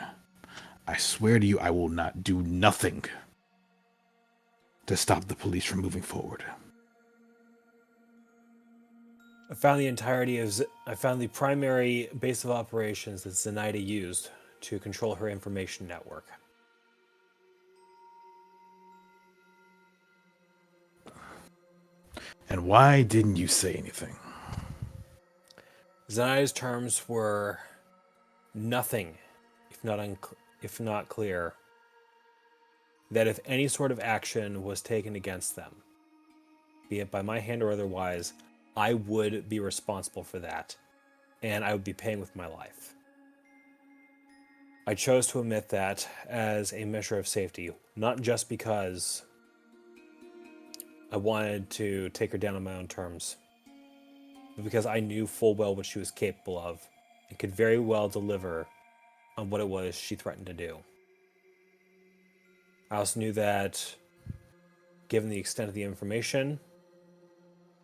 I swear to you I will not do nothing to stop the police from moving forward. I found the primary base of operations that Zenaida used to control her information network. And why didn't you say anything? Zenaida's terms were nothing, if not clear, that if any sort of action was taken against them, be it by my hand or otherwise, I would be responsible for that, and I would be paying with my life. I chose to omit that as a measure of safety, not just because I wanted to take her down on my own terms, but because I knew full well what she was capable of and could very well deliver on what it was she threatened to do. I also knew that, given the extent of the information,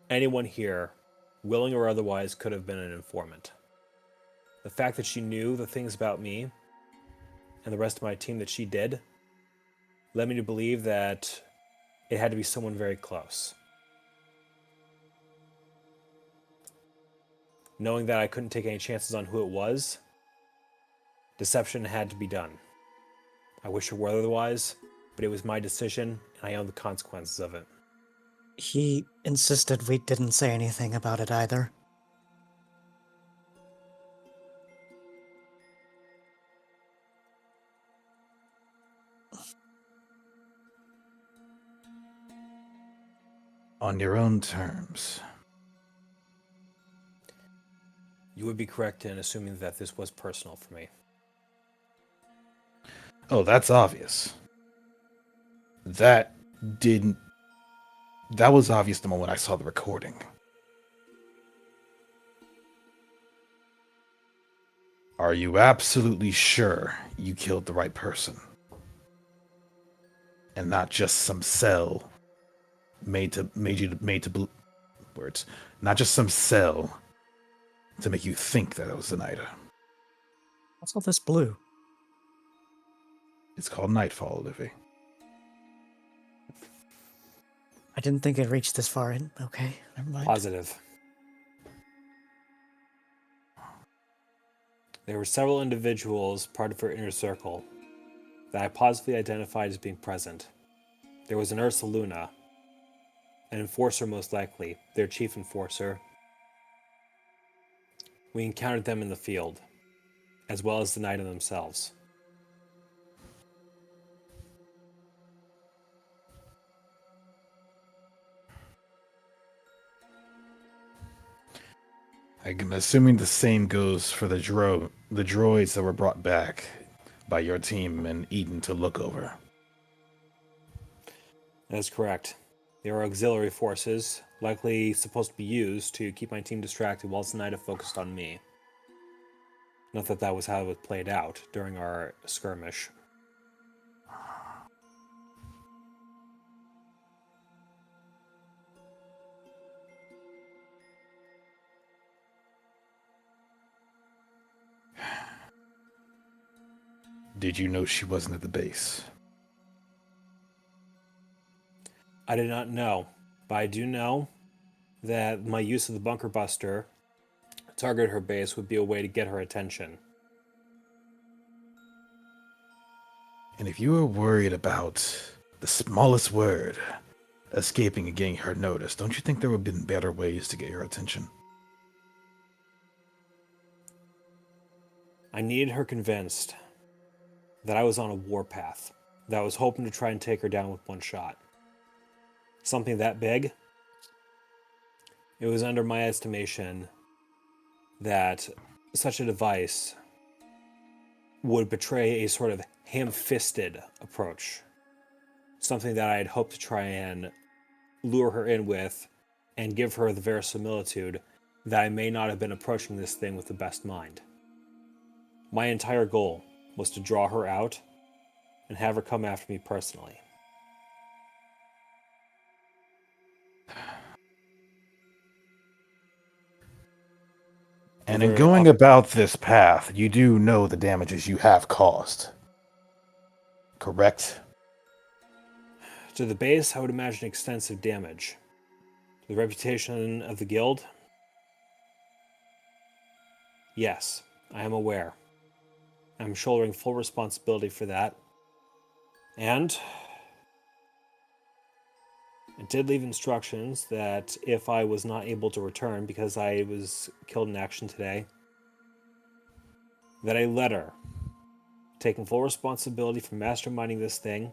anyone here, willing or otherwise, could have been an informant. The fact that she knew the things about me and the rest of my team that she did led me to believe that it had to be someone very close. Knowing that I couldn't take any chances on who it was, deception had to be done. I wish it were otherwise, but it was my decision, and I own the consequences of it. He insisted we didn't say anything about it either. On your own terms. You would be correct in assuming that this was personal for me. Oh, that's obvious. That was obvious the moment I saw the recording. Are you absolutely sure you killed the right person? And not just some cell not just some cell to make you think that it was Zenaida. What's all this blue? It's called Nightfall, Livy. I didn't think it reached this far in. Okay, never mind. Positive. There were several individuals, part of her inner circle, that I positively identified as being present. There was an Ursa Luna, an enforcer most likely, their chief enforcer. We encountered them in the field, as well as the Zenaida themselves. I'm assuming the same goes for the droids that were brought back by your team and Eden to look over. That is correct. They are auxiliary forces, likely supposed to be used to keep my team distracted while Zenaida focused on me. Not that that was how it played out during our skirmish. Did you know she wasn't at the base? I did not know, but I do know that my use of the bunker buster to target her base would be a way to get her attention. And if you were worried about the smallest word escaping and getting her noticed, don't you think there would have been better ways to get your attention? I needed her convinced that I was on a warpath, that I was hoping to try and take her down with one shot. Something that big? It was under my estimation that such a device would betray a sort of ham-fisted approach. Something that I had hoped to try and lure her in with and give her the verisimilitude that I may not have been approaching this thing with the best mind. My entire goal was to draw her out and have her come after me personally. And in going about this path, you do know the damages you have caused. Correct? To the base, I would imagine extensive damage. To the reputation of the guild? Yes, I am aware. I'm shouldering full responsibility for that. And I did leave instructions that if I was not able to return because I was killed in action today, that a letter taking full responsibility for masterminding this thing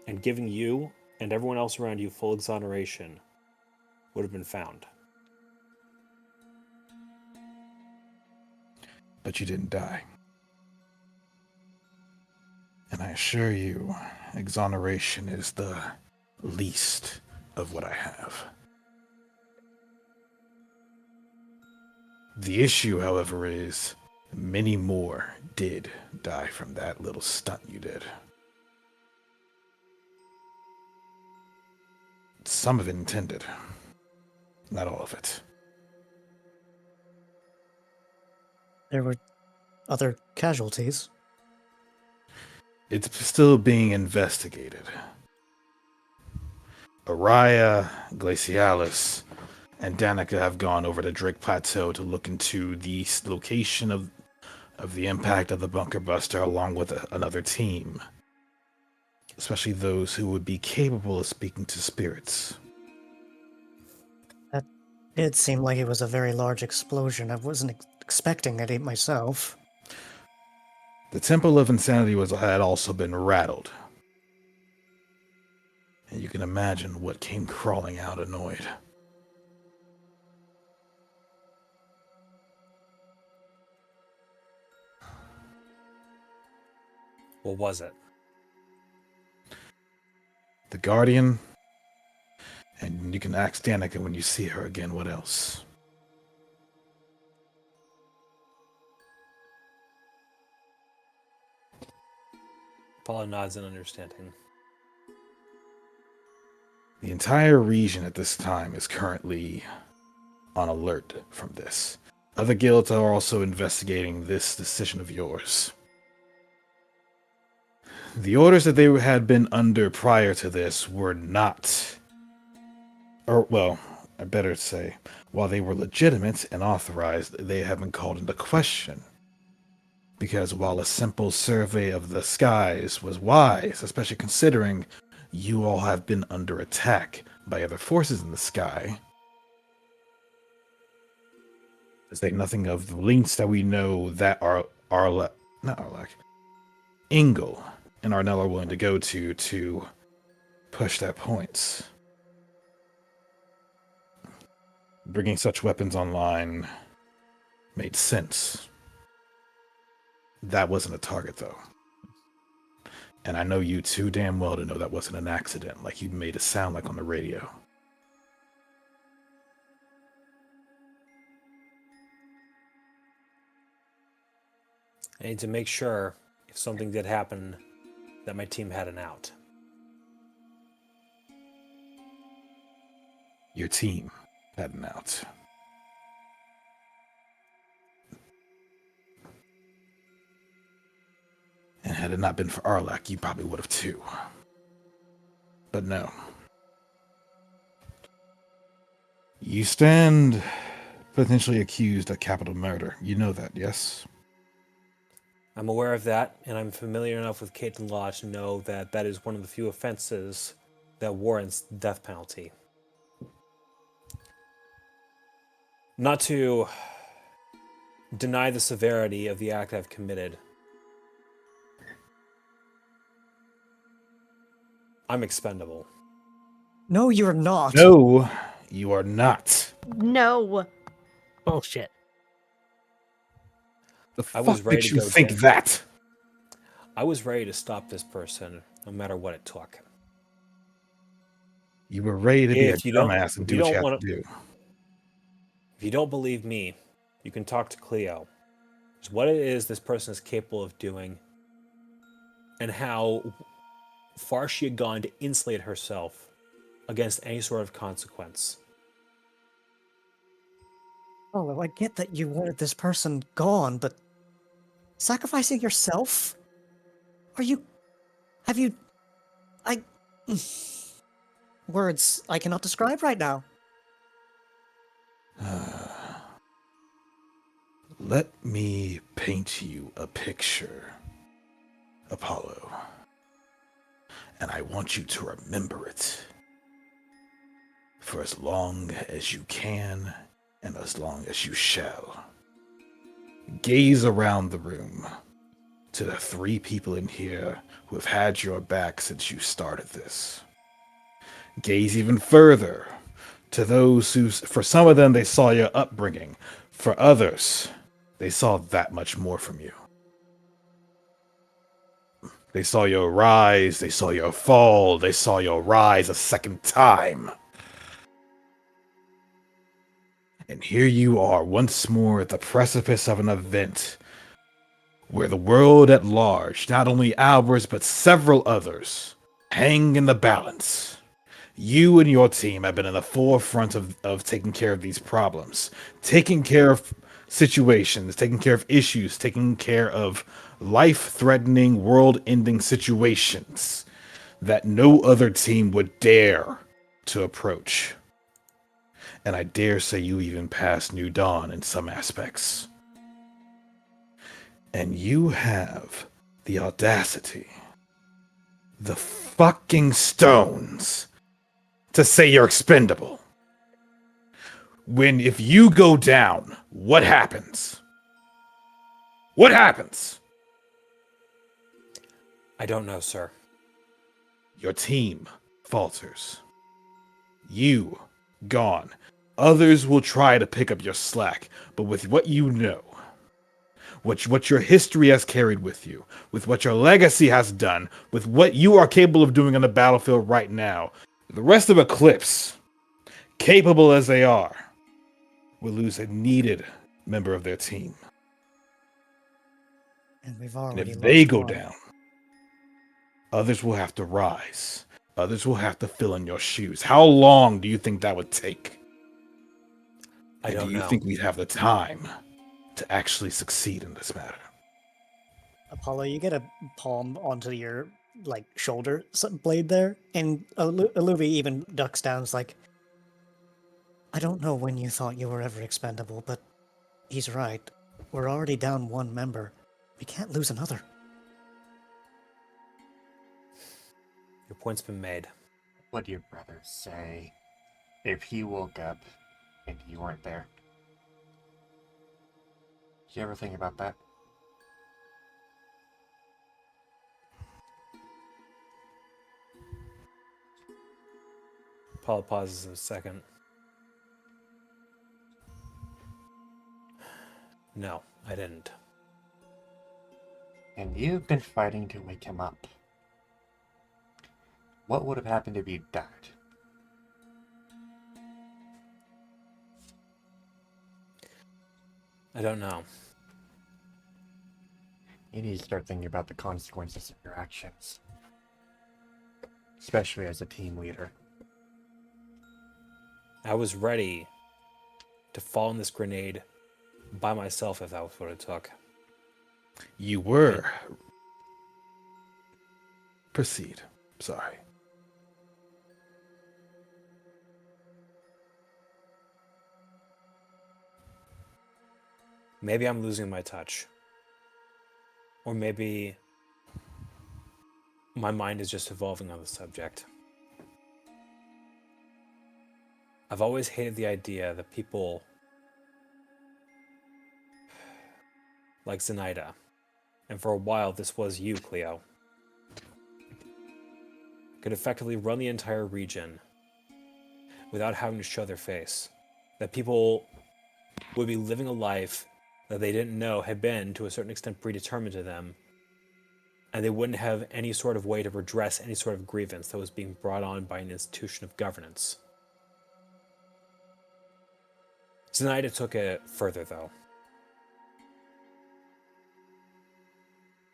and giving you and everyone else around you full exoneration would have been found. But you didn't die. And I assure you, exoneration is the least of what I have. The issue, however, is many more did die from that little stunt you did. Some of it intended, not all of it. There were other casualties. It's still being investigated. Araya, Glacialis, and Danica have gone over to Drake Plateau to look into the location of the impact of the bunker buster along with another team. Especially those who would be capable of speaking to spirits. That did seem like it was a very large explosion. I wasn't expecting it myself. The Temple of Insanity had also been rattled. And you can imagine what came crawling out annoyed. What was it? The Guardian, and you can ask Danica when you see her again what else. Paula nods in understanding. The entire region at this time is currently on alert from this. Other guilds are also investigating this decision of yours. The orders that they had been under prior to this were not, or well, I better say, while they were legitimate and authorized, they have been called into question. Because while a simple survey of the skies was wise, especially considering you all have been under attack by other forces in the sky, to say nothing of the links that we know that Ingle and Arnell are willing to go to push that point. Bringing such weapons online made sense. That wasn't a target, though. And I know you too damn well to know that wasn't an accident, like you made it sound like on the radio. I need to make sure, if something did happen, that my team had an out. Your team had an out. And had it not been for Arlak, you probably would have too. But no. You stand potentially accused of capital murder. You know that, yes? I'm aware of that, and I'm familiar enough with Caitlin Law to know that that is one of the few offenses that warrants death penalty. Not to deny the severity of the act I've committed, I'm expendable. No, you're not. No, you are not. No. Bullshit. The I was fuck ready did to you go think down. that? I was ready to stop this person, no matter what it took. You were ready to be a If you don't- dumbass and if do you what you don't have to do. If you don't believe me, you can talk to Cleo. It's what it is this person is capable of doing, and how far she had gone to insulate herself against any sort of consequence. Oh, I get that you wanted this person gone, but sacrificing yourself? Have you, words I cannot describe right now. Let me paint you a picture, Apollo. And I want you to remember it for as long as you can and as long as you shall. Gaze around the room to the 3 people in here who have had your back since you started this. Gaze even further to those who, for some of them, they saw your upbringing. For others, they saw that much more from you. They saw your rise, they saw your fall, they saw your rise a second time. And here you are once more at the precipice of an event where the world at large, not only ours but several others, hang in the balance. You and your team have been in the forefront of taking care of these problems, taking care of situations, taking care of issues, taking care of life-threatening, world-ending situations that no other team would dare to approach. And I dare say you even passed New Dawn in some aspects. And you have the audacity, the fucking stones, to say you're expendable. When if you go down, what happens? What happens? I don't know, sir. Your team falters. You gone. Others will try to pick up your slack, but with what you know, what your history has carried with you, with what your legacy has done, with what you are capable of doing on the battlefield right now, the rest of Eclipse, capable as they are, will lose a needed member of their team. And we've And already if they lost go one. down, others will have to rise. Others will have to fill in your shoes. How long do you think that would take? I And don't do you know. think we'd have the time to actually succeed in this matter? Apollo, you get a palm onto your like shoulder blade there, and Aluvi even ducks down. Is like, I don't know when you thought you were ever expendable, but he's right. We're already down one member. We can't lose another. Your point's been made. What do your brother say if he woke up and you weren't there? Did you ever think about that? Paul pauses a second. No, I didn't. And you've been fighting to wake him up. What would have happened if you died? I don't know. You need to start thinking about the consequences of your actions. Especially as a team leader. I was ready to fall in this grenade by myself if that was what it took. You were. Proceed. Sorry. Maybe I'm losing my touch. Or maybe my mind is just evolving on the subject. I've always hated the idea that people like Zenaida, and for a while this was you, Cleo, could effectively run the entire region without having to show their face. That people would be living a life that they didn't know had been, to a certain extent, predetermined to them, and they wouldn't have any sort of way to redress any sort of grievance that was being brought on by an institution of governance. Zenaida took it further, though.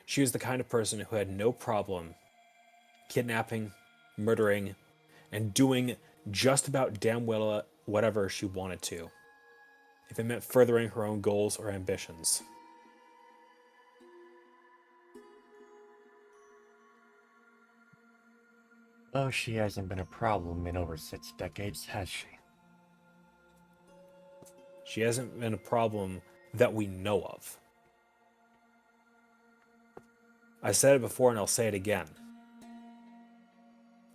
She was the kind of person who had no problem kidnapping, murdering, and doing just about damn well whatever she wanted to, if it meant furthering her own goals or ambitions. Oh, she hasn't been a problem in over 6 decades, has she? She hasn't been a problem that we know of. I said it before and I'll say it again.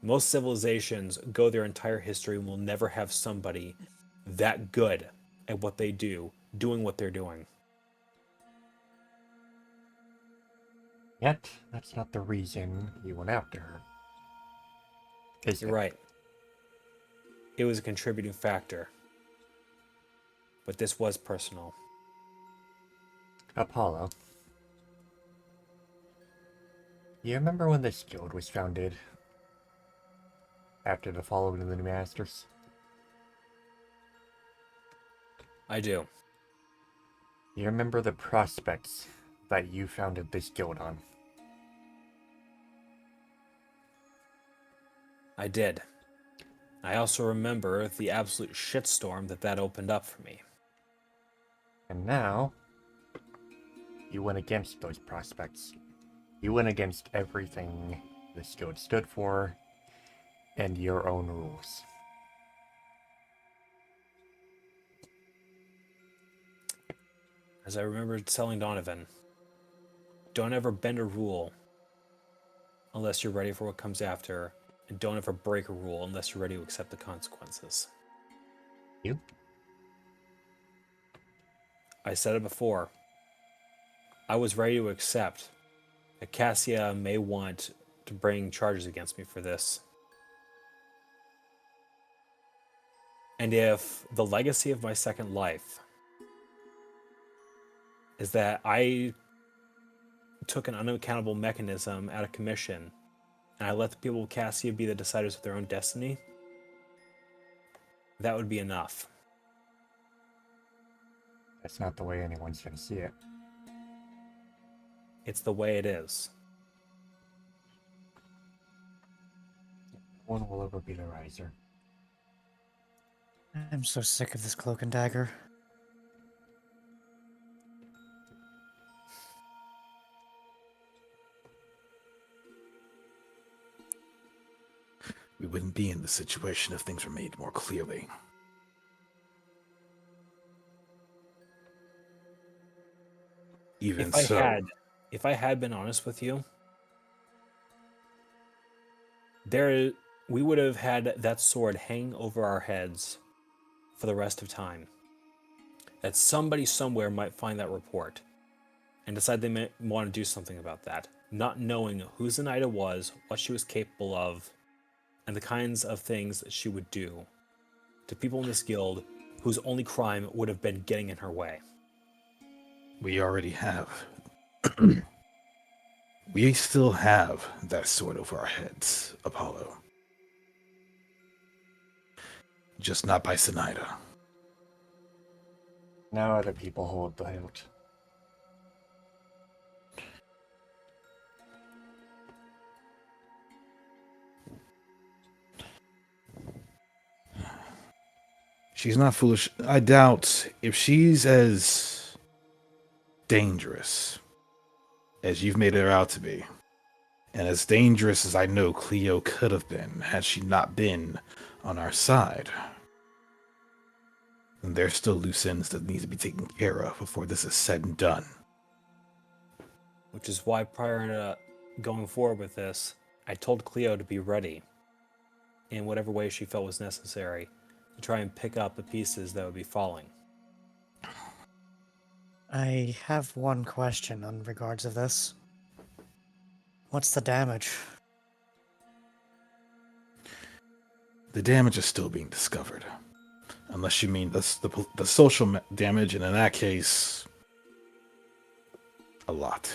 Most civilizations go their entire history and will never have somebody that good at what they do, doing what they're doing. Yet, that's not the reason you went after her. Is You're it? right. It was a contributing factor. But this was personal. Apollo. You remember when this guild was founded? After the following of the new masters? I do. You remember the prospects that you founded this guild on? I did. I also remember the absolute shitstorm that opened up for me. And now, you went against those prospects. You went against everything this guild stood for, and your own rules. As I remember telling Donovan, don't ever bend a rule unless you're ready for what comes after, and don't ever break a rule unless you're ready to accept the consequences. You? I said it before. I was ready to accept that Cassia may want to bring charges against me for this. And if the legacy of my second life is that I took an unaccountable mechanism out of commission and I let the people of Cassia be the deciders of their own destiny, that would be enough. That's not the way anyone's gonna see it. It's the way it is. No one will ever be the riser. I'm so sick of this cloak and dagger. We wouldn't be in this situation if things were made more clearly. Even so, If I had been honest with you, we would have had that sword hang over our heads for the rest of time. That somebody somewhere might find that report and decide they might want to do something about that, not knowing who Zenaida was, what she was capable of, and the kinds of things that she would do to people in this guild whose only crime would have been getting in her way. we already have. We still have that sword over our heads, Apollo. Just not by Zenaida. Now other people hold the hilt. She's not foolish. I doubt if she's as dangerous as you've made her out to be, and as dangerous as I know Cleo could have been had she not been on our side. And there's still loose ends that need to be taken care of before this is said and done. Which is why prior to going forward with this, I told Cleo to be ready in whatever way she felt was necessary to try and pick up the pieces that would be falling. I have one question on regards of this. What's the damage? The damage is still being discovered. Unless you mean the social damage, and in that case, a lot.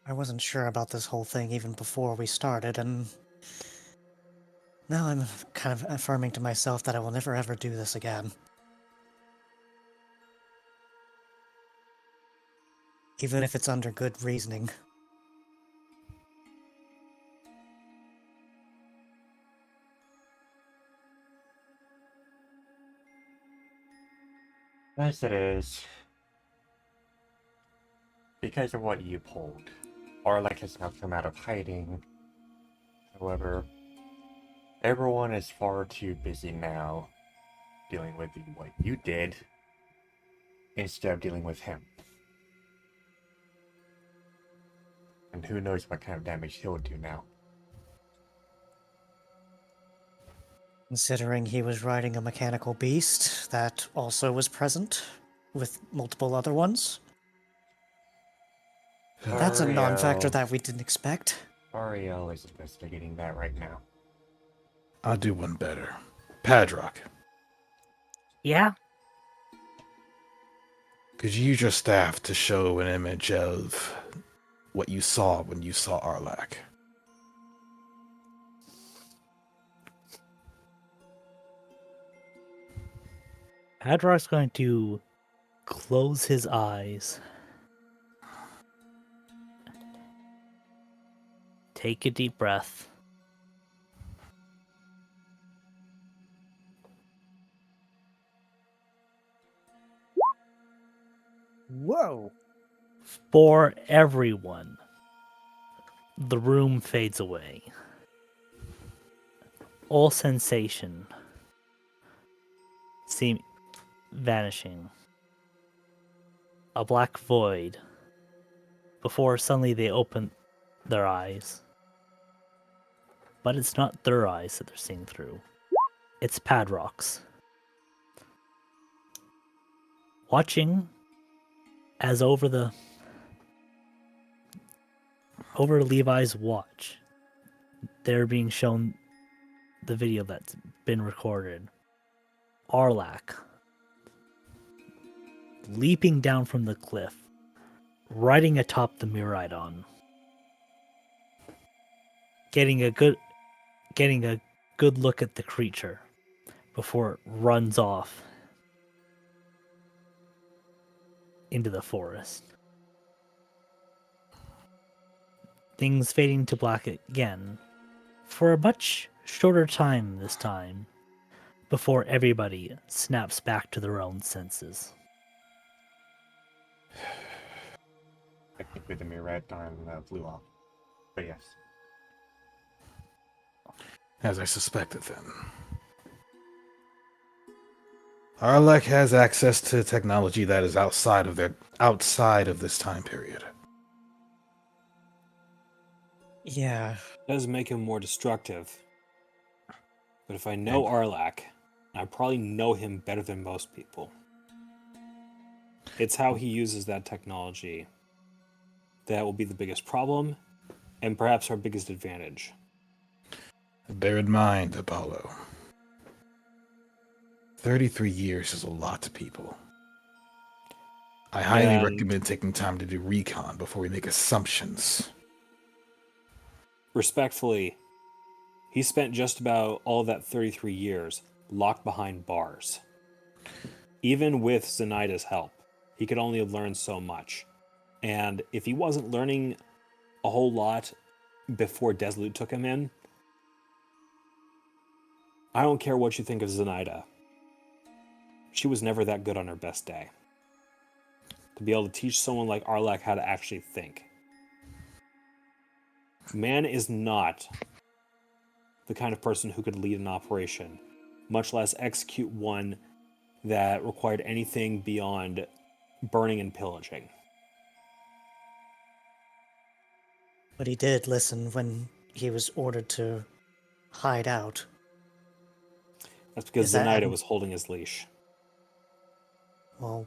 I wasn't sure about this whole thing even before we started, and now I'm kind of affirming to myself that I will never ever do this again. Even if it's under good reasoning. As it is, because of what you pulled, Arlek has now come out of hiding. However, everyone is far too busy now dealing with what you did instead of dealing with him. And who knows what kind of damage he'll do now. Considering he was riding a mechanical beast that also was present with multiple other ones. That's a non-factor that we didn't expect. Ariel is investigating that right now. I'll do one better. Padrock, Yeah? Could you use your staff to show an image of what you saw when you saw Arlak? Hadrock's going to close his eyes. Take a deep breath. Whoa! For everyone, the room fades away. All sensation seem vanishing. A black void before suddenly they open their eyes. But it's not their eyes that they're seeing through. It's Padrock's. Watching as over Levi's watch, they're being shown the video that's been recorded. Arlak leaping down from the cliff, riding atop the Miraidon, getting a good look at the creature before it runs off into the forest. Things fading to black again for a much shorter time this time before everybody snaps back to their own senses. Technically, the Miraidon flew off. But yes. As I suspected then. Arlek has access to technology that is outside of this time period. Yeah. Does make him more destructive. But if I know Arlak, I probably know him better than most people. It's how he uses that technology that will be the biggest problem, and perhaps our biggest advantage. Bear in mind, Apollo, 33 years is a lot to people. I highly And- recommend taking time to do recon before we make assumptions. Respectfully, he spent just about all of that 33 years locked behind bars. Even with Zenaida's help, he could only learn so much. And if he wasn't learning a whole lot before Desloot took him in, I don't care what you think of Zenaida. She was never that good on her best day. To be able to teach someone like Arlak how to actually think. Man is not the kind of person who could lead an operation, much less execute one that required anything beyond burning and pillaging. But he did listen when he was ordered to hide out. That's because Is that- Zenaida was holding his leash. Well,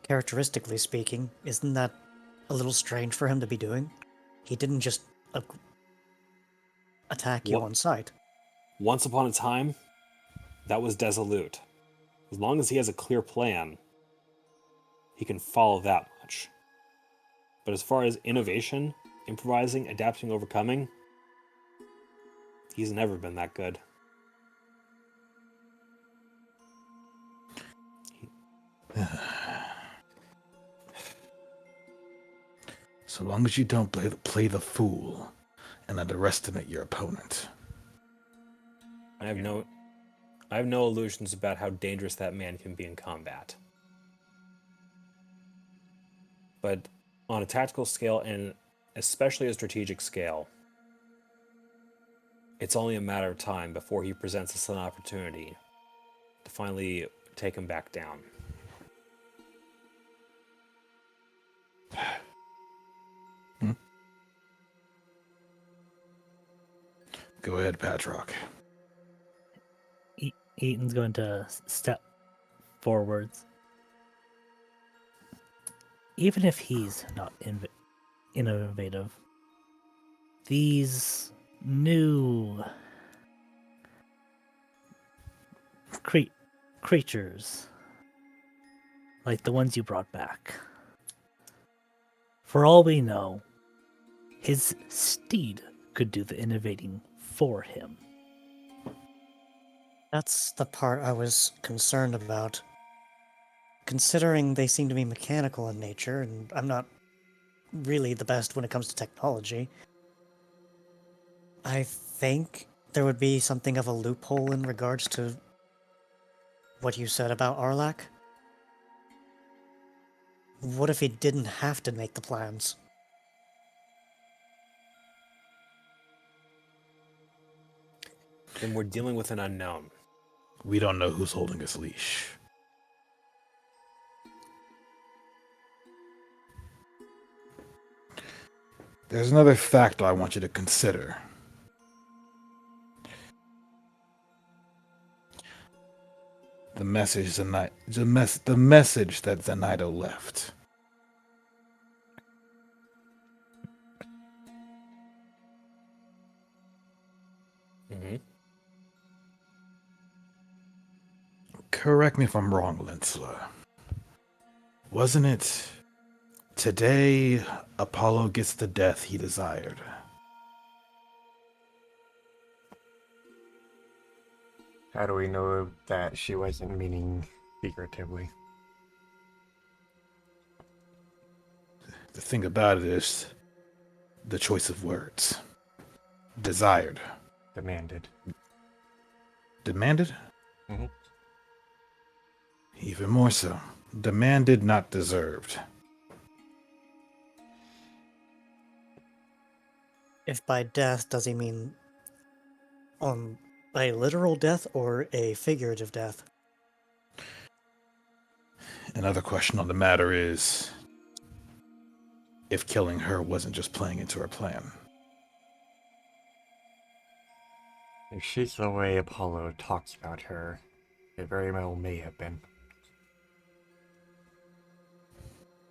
characteristically speaking, isn't that a little strange for him to be doing? He didn't just attack you What- on sight. Once upon a time, that was Desaloot. As long as he has a clear plan, he can follow that much. But as far as innovation, improvising, adapting, overcoming, he's never been that good. So long as you don't play the fool and underestimate your opponent. I have no illusions about how dangerous that man can be in combat. But on a tactical scale and especially a strategic scale, it's only a matter of time before he presents us an opportunity to finally take him back down. Go ahead, Patrock. Eaton's going to step forwards. Even if he's not innovative, these new creatures like the ones you brought back. For all we know, his steed could do the innovating for him. That's the part I was concerned about. Considering they seem to be mechanical in nature, and I'm not really the best when it comes to technology, I think there would be something of a loophole in regards to what you said about Arlak. What if he didn't have to make the plans? Then we're dealing with an unknown. We don't know who's holding his leash. There's another factor I want you to consider. The message the message that Zenaido left. Mm-hmm. Correct me if I'm wrong, Linsler. Wasn't it today Apollo gets the death he desired? How do we know that she wasn't meaning figuratively? The thing about it is the choice of words. Desired. Demanded. Demanded? Mhm. Even more so. Demanded, not deserved. If by death, does he mean a literal death or a figurative death? Another question on the matter is if killing her wasn't just playing into her plan. If she's the way Apollo talks about her, it very well may have been.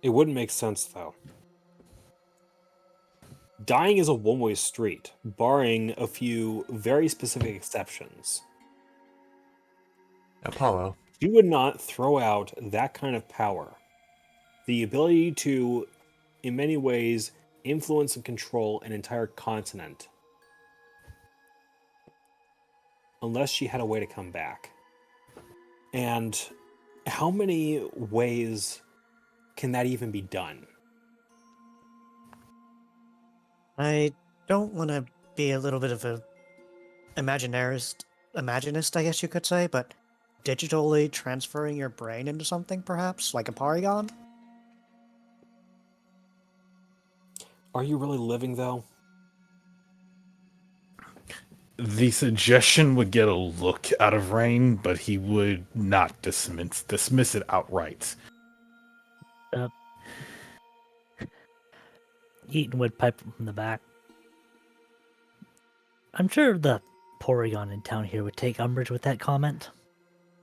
It wouldn't make sense, though. Dying is a one-way street, barring a few very specific exceptions. Apollo, You would not throw out that kind of power. The ability to, in many ways, influence and control an entire continent. Unless she had a way to come back. And how many ways can that even be done? I don't want to be a little bit of a imaginist, I guess you could say, but digitally transferring your brain into something, perhaps, like a Porygon? Are you really living, though? The suggestion would get a look out of Rain, but he would not dismiss it outright. Eaton would pipe from the back. I'm sure the Porygon in town here would take umbrage with that comment.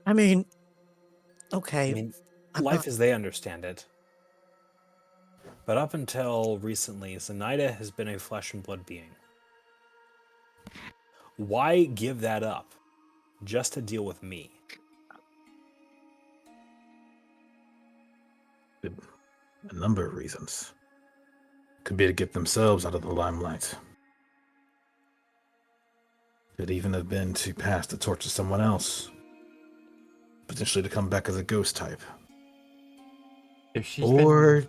I mean, okay. I mean, I'm life not- as they understand it. But up until recently, Zenaida has been a flesh and blood being. Why give that up just to deal with me? A number of reasons. Could be to get themselves out of the limelight. Could even have been to pass the torch to someone else. Potentially to come back as a ghost type. if she's Or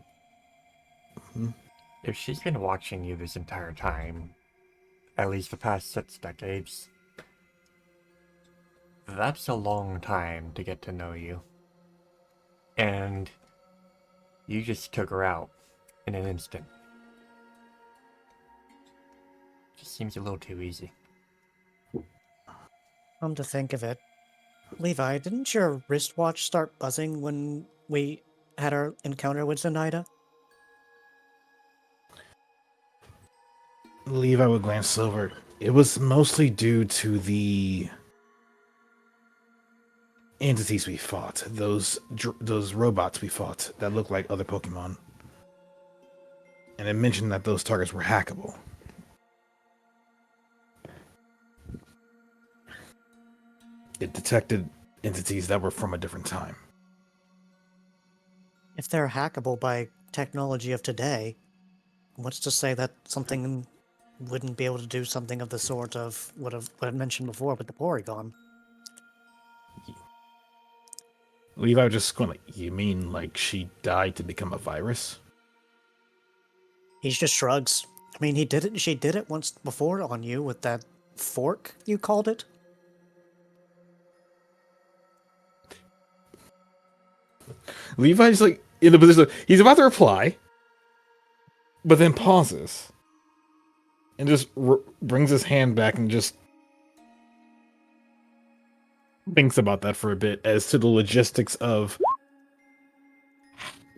if she's been watching you this entire time, at least the past 6 decades, that's a long time to get to know you. And you just took her out in an instant. Just seems a little too easy. Come to think of it, Levi, didn't your wristwatch start buzzing when we had our encounter with Zenaida? Levi would glance over. It was mostly due to the entities we fought. Those robots we fought that looked like other Pokemon. And it mentioned that those targets were hackable. It detected entities that were from a different time. If they're hackable by technology of today, what's to say that something wouldn't be able to do something of the sort of what I mentioned before with the Porygon? Levi was just going like, you mean like she died to become a virus? He just shrugs. I mean, he did it. She did it once before on you with that fork you called it. Levi's like in the position he's about to reply, but then pauses and just brings his hand back and just thinks about that for a bit as to the logistics of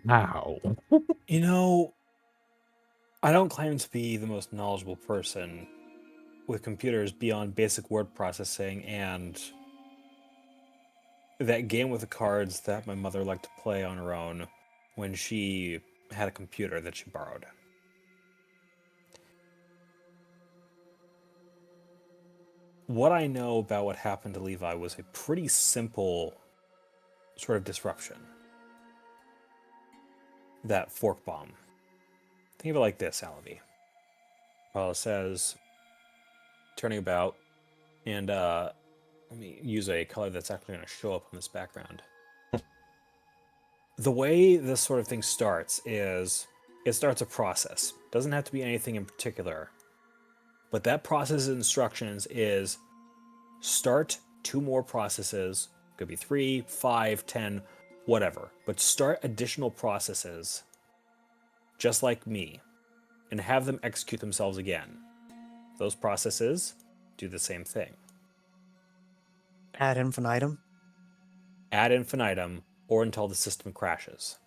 how. You know, I don't claim to be the most knowledgeable person with computers beyond basic word processing and that game with the cards that my mother liked to play on her own when she had a computer that she borrowed. What I know about what happened to Levi was a pretty simple sort of disruption. That fork bomb. Think of it like this, Alavi. Paula says, turning about, and let me use a color that's actually going to show up on this background. The way this sort of thing starts is it starts a process. Doesn't have to be anything in particular. But that process of instructions is start 2 more processes. Could be 3, 5, 10, whatever. But start additional processes, just like me, and have them execute themselves again. Those processes do the same thing. Ad infinitum. Ad infinitum, or until the system crashes.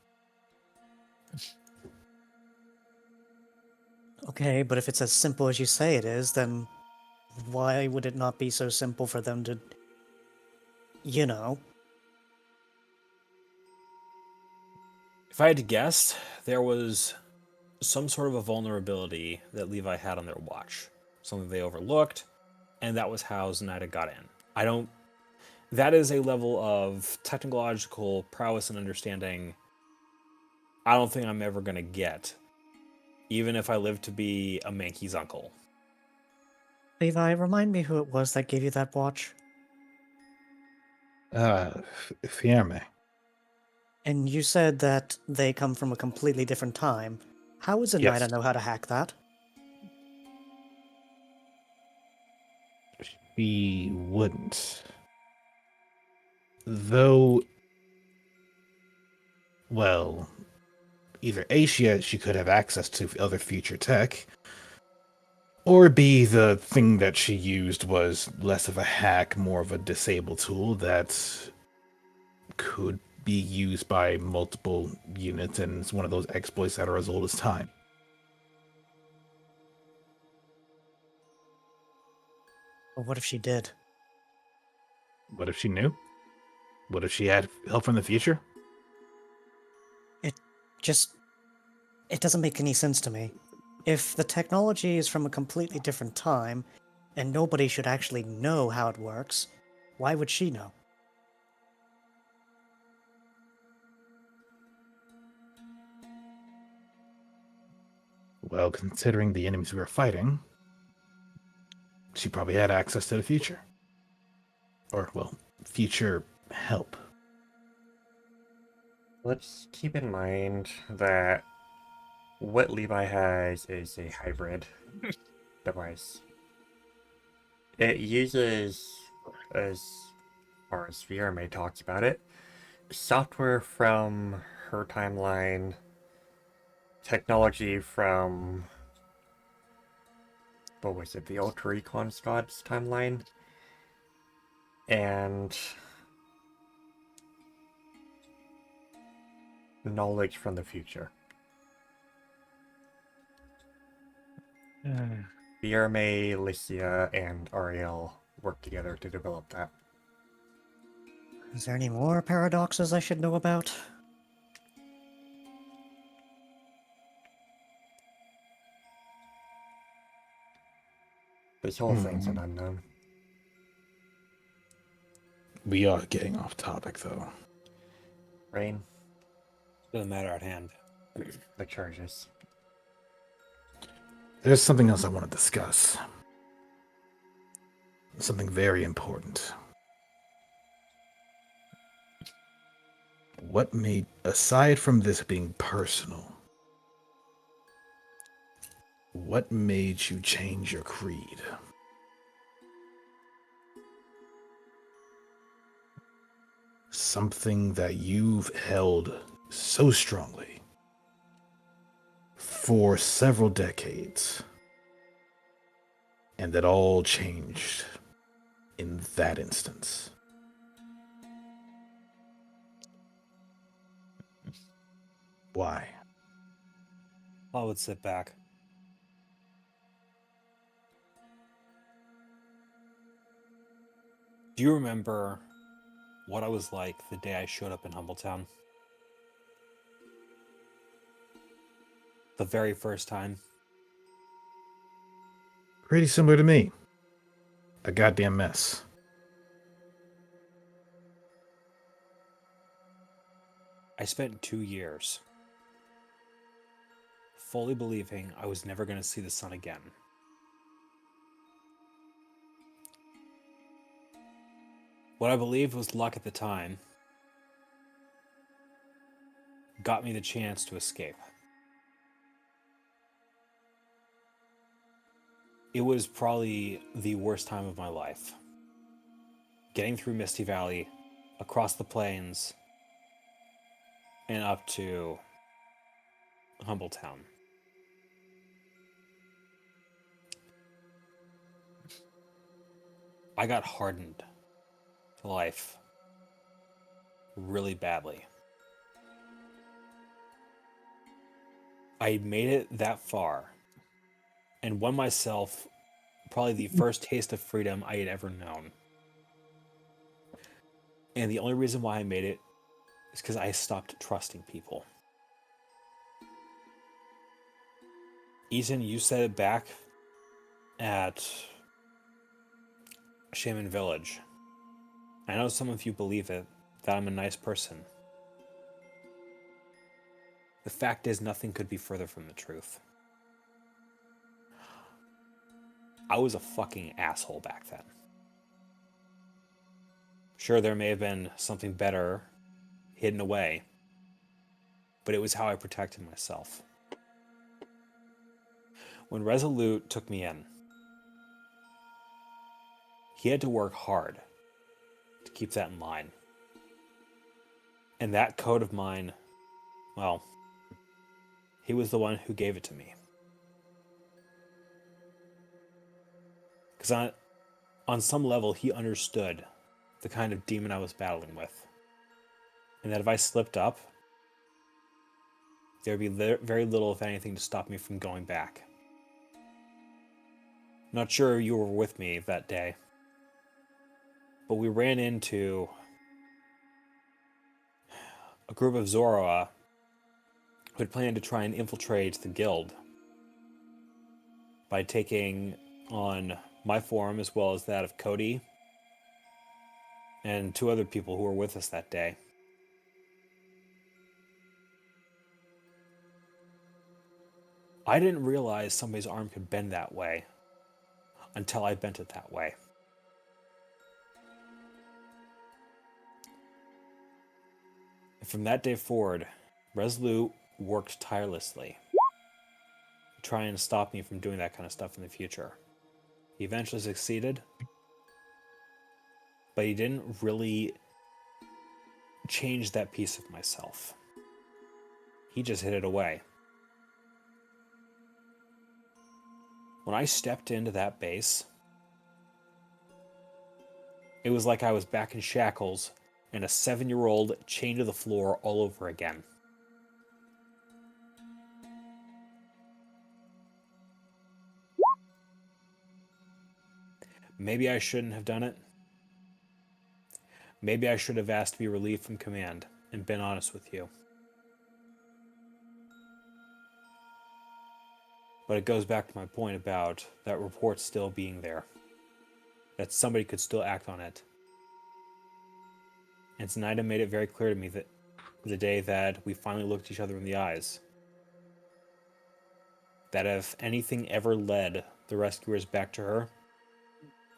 Okay, but if it's as simple as you say it is, then why would it not be so simple for them to, you know? If I had to guess, there was some sort of a vulnerability that Levi had on their watch. Something they overlooked, and that was how Zenaida got in. That is a level of technological prowess and understanding I don't think I'm ever going to get, even if I live to be a Mankey's uncle. Levi, remind me who it was that gave you that watch. Fiamme. And you said that they come from a completely different time. How would Zenaida Yes. know how to hack that? She wouldn't. Though, well, either A, she could have access to other future tech, or B, the thing that she used was less of a hack, more of a disable tool that could be used by multiple units, and it's one of those exploits that are as old as time. Or what if she did? What if she knew? What if she had help from the future? It doesn't make any sense to me. If the technology is from a completely different time, and nobody should actually know how it works, why would she know? Well, considering the enemies we were fighting, she probably had access to the future. Or, well, future help. Let's keep in mind that what Levi has is a hybrid device. It uses, as far as VRMA talks about it, software from her timeline, technology from, what was it, the Ultra Recon Squad's timeline, and knowledge from the future. VRMA, Lycia, and Ariel work together to develop that. Is there any more paradoxes I should know about? This whole thing's an unknown. We are getting off topic, though. Rain? Doesn't matter at hand. The charges. There's something else I want to discuss. Something very important. What made, aside from this being personal, what made you change your creed? Something that you've held so strongly for several decades, and that all changed in that instance. Why? I would sit back. Do you remember what I was like the day I showed up in Humbletown? The very first time? Pretty similar to me. A goddamn mess. I spent 2 years fully believing I was never going to see the sun again. What I believed was luck at the time got me the chance to escape. It was probably the worst time of my life. Getting through Misty Valley, across the plains, and up to Humbletown. I got hardened to life really badly. I made it that far and won myself probably the first taste of freedom I had ever known. And the only reason why I made it is because I stopped trusting people. Ethan, you said it back at Shaman Village. I know some of you believe it, that I'm a nice person. The fact is, nothing could be further from the truth. I was a fucking asshole back then. Sure, there may have been something better hidden away, but it was how I protected myself. When Resolute took me in, he had to work hard to keep that in line. And that code of mine, well, he was the one who gave it to me. Because on some level, he understood the kind of demon I was battling with. And that if I slipped up, there would be very little, if anything, to stop me from going back. Not sure you were with me that day, but we ran into a group of Zoroa who had planned to try and infiltrate the guild by taking on my form as well as that of Cody and 2 other people who were with us that day. I didn't realize somebody's arm could bend that way until I bent it that way. And from that day forward, Resolute worked tirelessly to try and stop me from doing that kind of stuff in the future. He eventually succeeded, but he didn't really change that piece of myself. He just hid it away. When I stepped into that base, it was like I was back in shackles and a 7-year-old chained to the floor all over again. Maybe I shouldn't have done it. Maybe I should have asked to be relieved from command and been honest with you. But it goes back to my point about that report still being there. That somebody could still act on it. And tonight I made it very clear to me that the day that we finally looked each other in the eyes. That if anything ever led the rescuers back to her,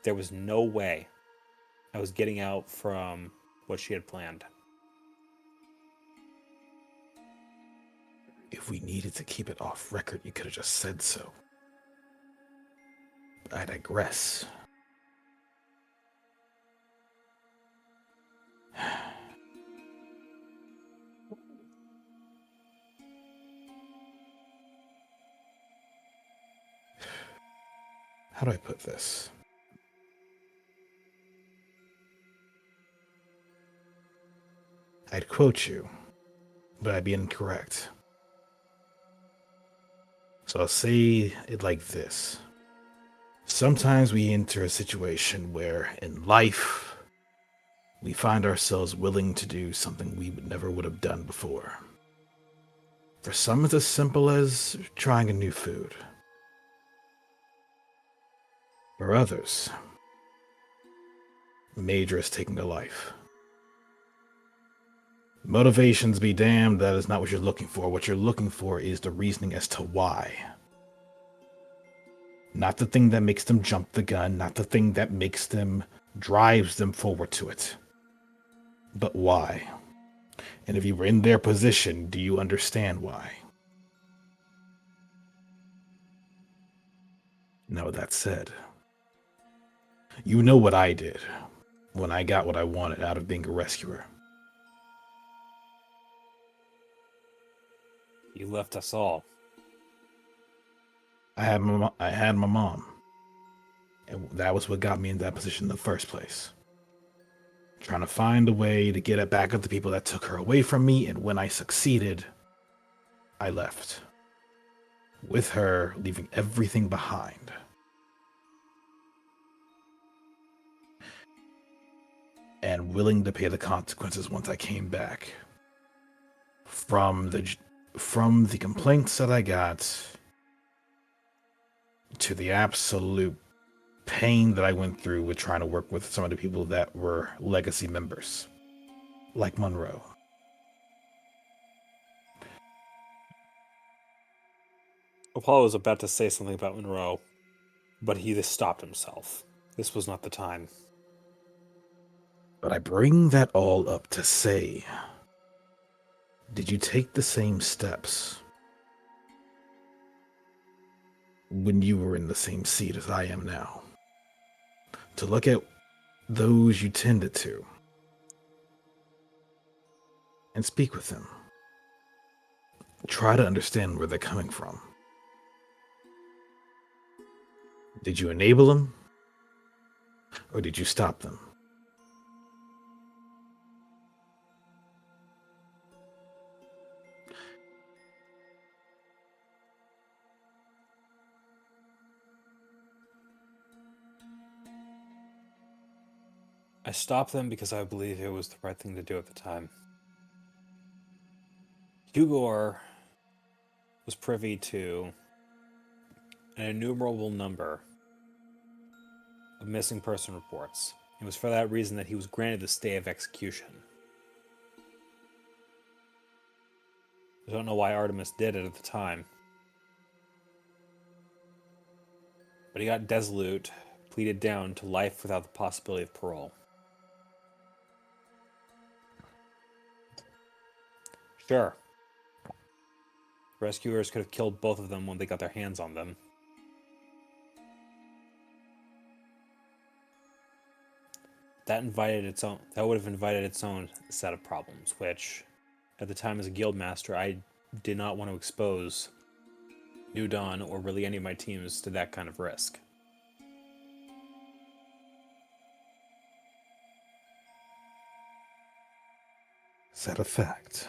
there was no way I was getting out from what she had planned. If we needed to keep it off record, you could have just said so. I digress. How do I put this? I'd quote you, but I'd be incorrect. So I'll say it like this. Sometimes we enter a situation where in life we find ourselves willing to do something we never would have done before. For some, it's as simple as trying a new food. For others, major is taking a life. Motivations be damned, that is not what you're looking for. What you're looking for is the reasoning as to why. Not the thing that makes them jump the gun, not the thing that makes them, drives them forward to it. But why? And if you were in their position, do you understand why? Now, with that said, you know what I did when I got what I wanted out of being a rescuer. You left us all. I had my mom. And that was what got me in that position in the first place. Trying to find a way to get it back at the people that took her away from me, and when I succeeded, I left. With her, leaving everything behind. And willing to pay the consequences once I came back. From the complaints that I got to the absolute pain that I went through with trying to work with some of the people that were legacy members, like Monroe. Apollo was about to say something about Monroe, but he just stopped himself. This was not the time. But I bring that all up to say, did you take the same steps when you were in the same seat as I am now? To look at those you tended to and speak with them. Try to understand where they're coming from. Did you enable them? Or did you stop them? I stopped them because I believe it was the right thing to do at the time. Hugor was privy to an innumerable number of missing person reports. It was for that reason that he was granted the stay of execution. I don't know why Artemis did it at the time. But he got desolate, pleaded down to life without the possibility of parole. Sure. Rescuers could have killed both of them when they got their hands on them. That would have invited its own set of problems, which, at the time as a guild master, I did not want to expose New Dawn or really any of my teams to that kind of risk. Is that a fact?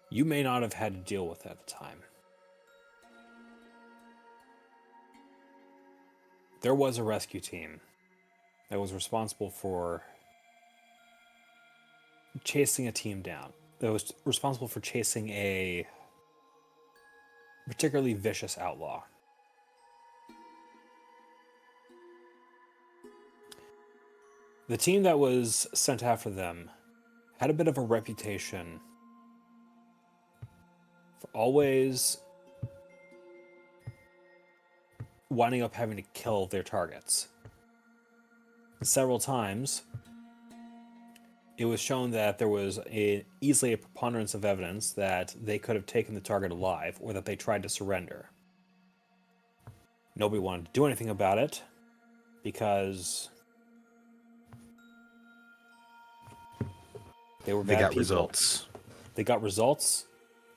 You may not have had to deal with it at the time. There was a rescue team that was responsible for chasing a team down. That was responsible for chasing a particularly vicious outlaw. The team that was sent after them had a bit of a reputation for always winding up having to kill their targets. Several times, it was shown that there was easily a preponderance of evidence that they could have taken the target alive or that they tried to surrender. Nobody wanted to do anything about it because they were They bad got people. results. They got results,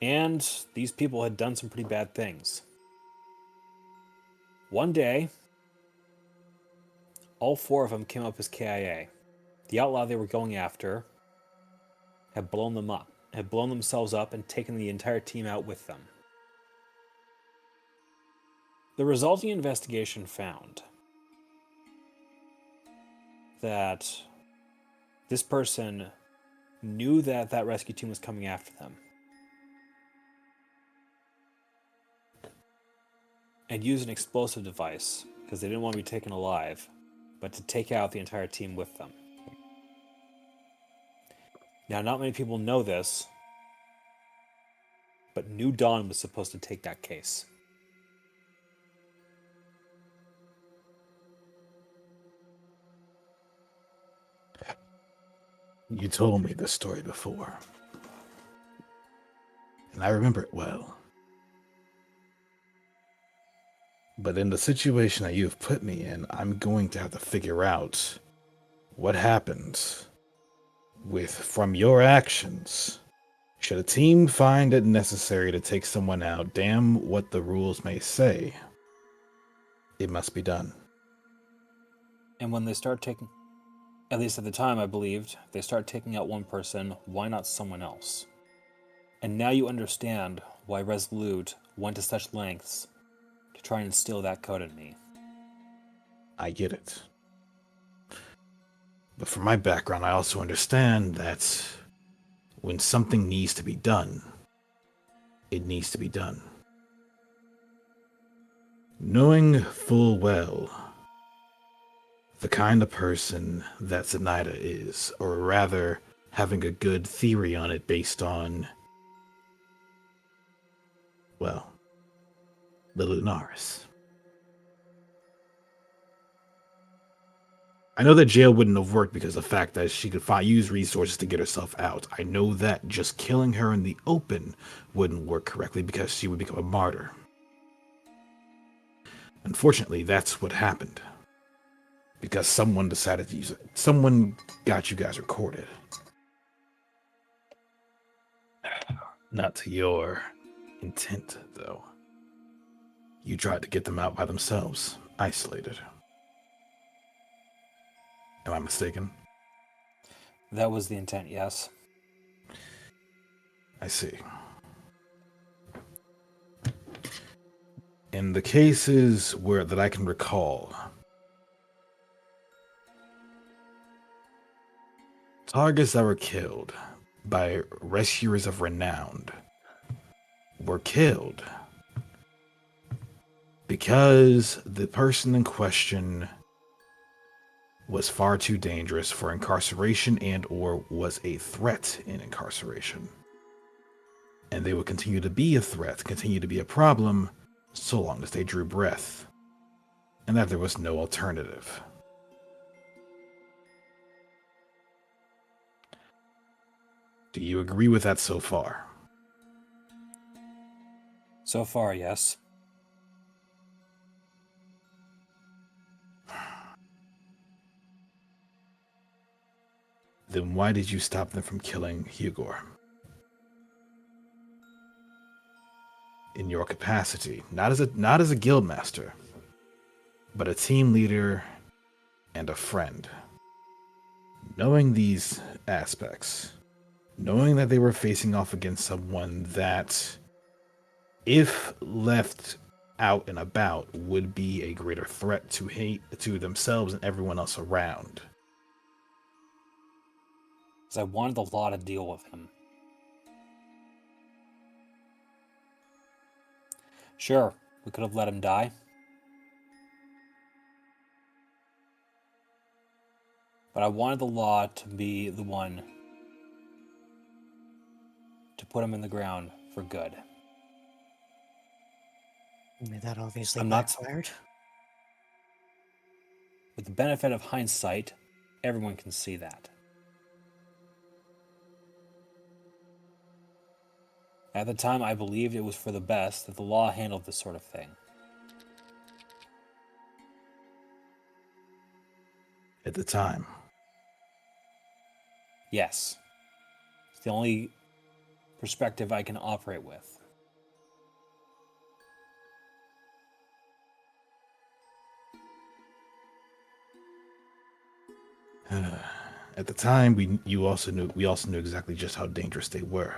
and these people had done some pretty bad things. One day, all 4 of them came up as KIA. The outlaw they were going after had blown them up, had blown themselves up and taken the entire team out with them. The resulting investigation found that this person knew that that rescue team was coming after them and used an explosive device because they didn't want to be taken alive, but to take out the entire team with them. Now, not many people know this, but New Dawn was supposed to take that case. You told me this story before, and I remember it well. But in the situation that you've put me in, I'm going to have to figure out what happened from your actions. Should a team find it necessary to take someone out, damn what the rules may say, it must be done. And when they start taking, at least at the time I believed, they start taking out one person, why not someone else? And now you understand why Resolute went to such lengths to try and instill that code in me. I get it. But from my background, I also understand that when something needs to be done, it needs to be done. Knowing full well the kind of person that Zenaida is, or rather, having a good theory on it based on, well, the Lunaris. I know that jail wouldn't have worked because of the fact that she could use resources to get herself out. I know that just killing her in the open wouldn't work correctly because she would become a martyr. Unfortunately, that's what happened. Because someone decided to use it. Someone got you guys recorded. Not to your intent, though. You tried to get them out by themselves, isolated. Am I mistaken? That was the intent, yes. I see. In the cases that I can recall, targets that were killed by rescuers of renown were killed because the person in question was far too dangerous for incarceration and or was a threat in incarceration. And they would continue to be a threat, continue to be a problem, so long as they drew breath, and that there was no alternative. Do you agree with that so far? So far, yes. Then why did you stop them from killing Hugor? In your capacity, not as a guildmaster, but a team leader and a friend. Knowing these aspects, knowing that they were facing off against someone that, if left out and about, would be a greater threat to themselves and everyone else around. Because I wanted the law to deal with him. Sure, we could have let him die. but I wanted the law to be the one to put him in the ground for good. Only that obviously I'm not- backfired. With the benefit of hindsight, everyone can see that. At the time, I believed it was for the best that the law handled this sort of thing. At the time. Yes. It's the only perspective I can operate with. At the time, we also knew exactly just how dangerous they were.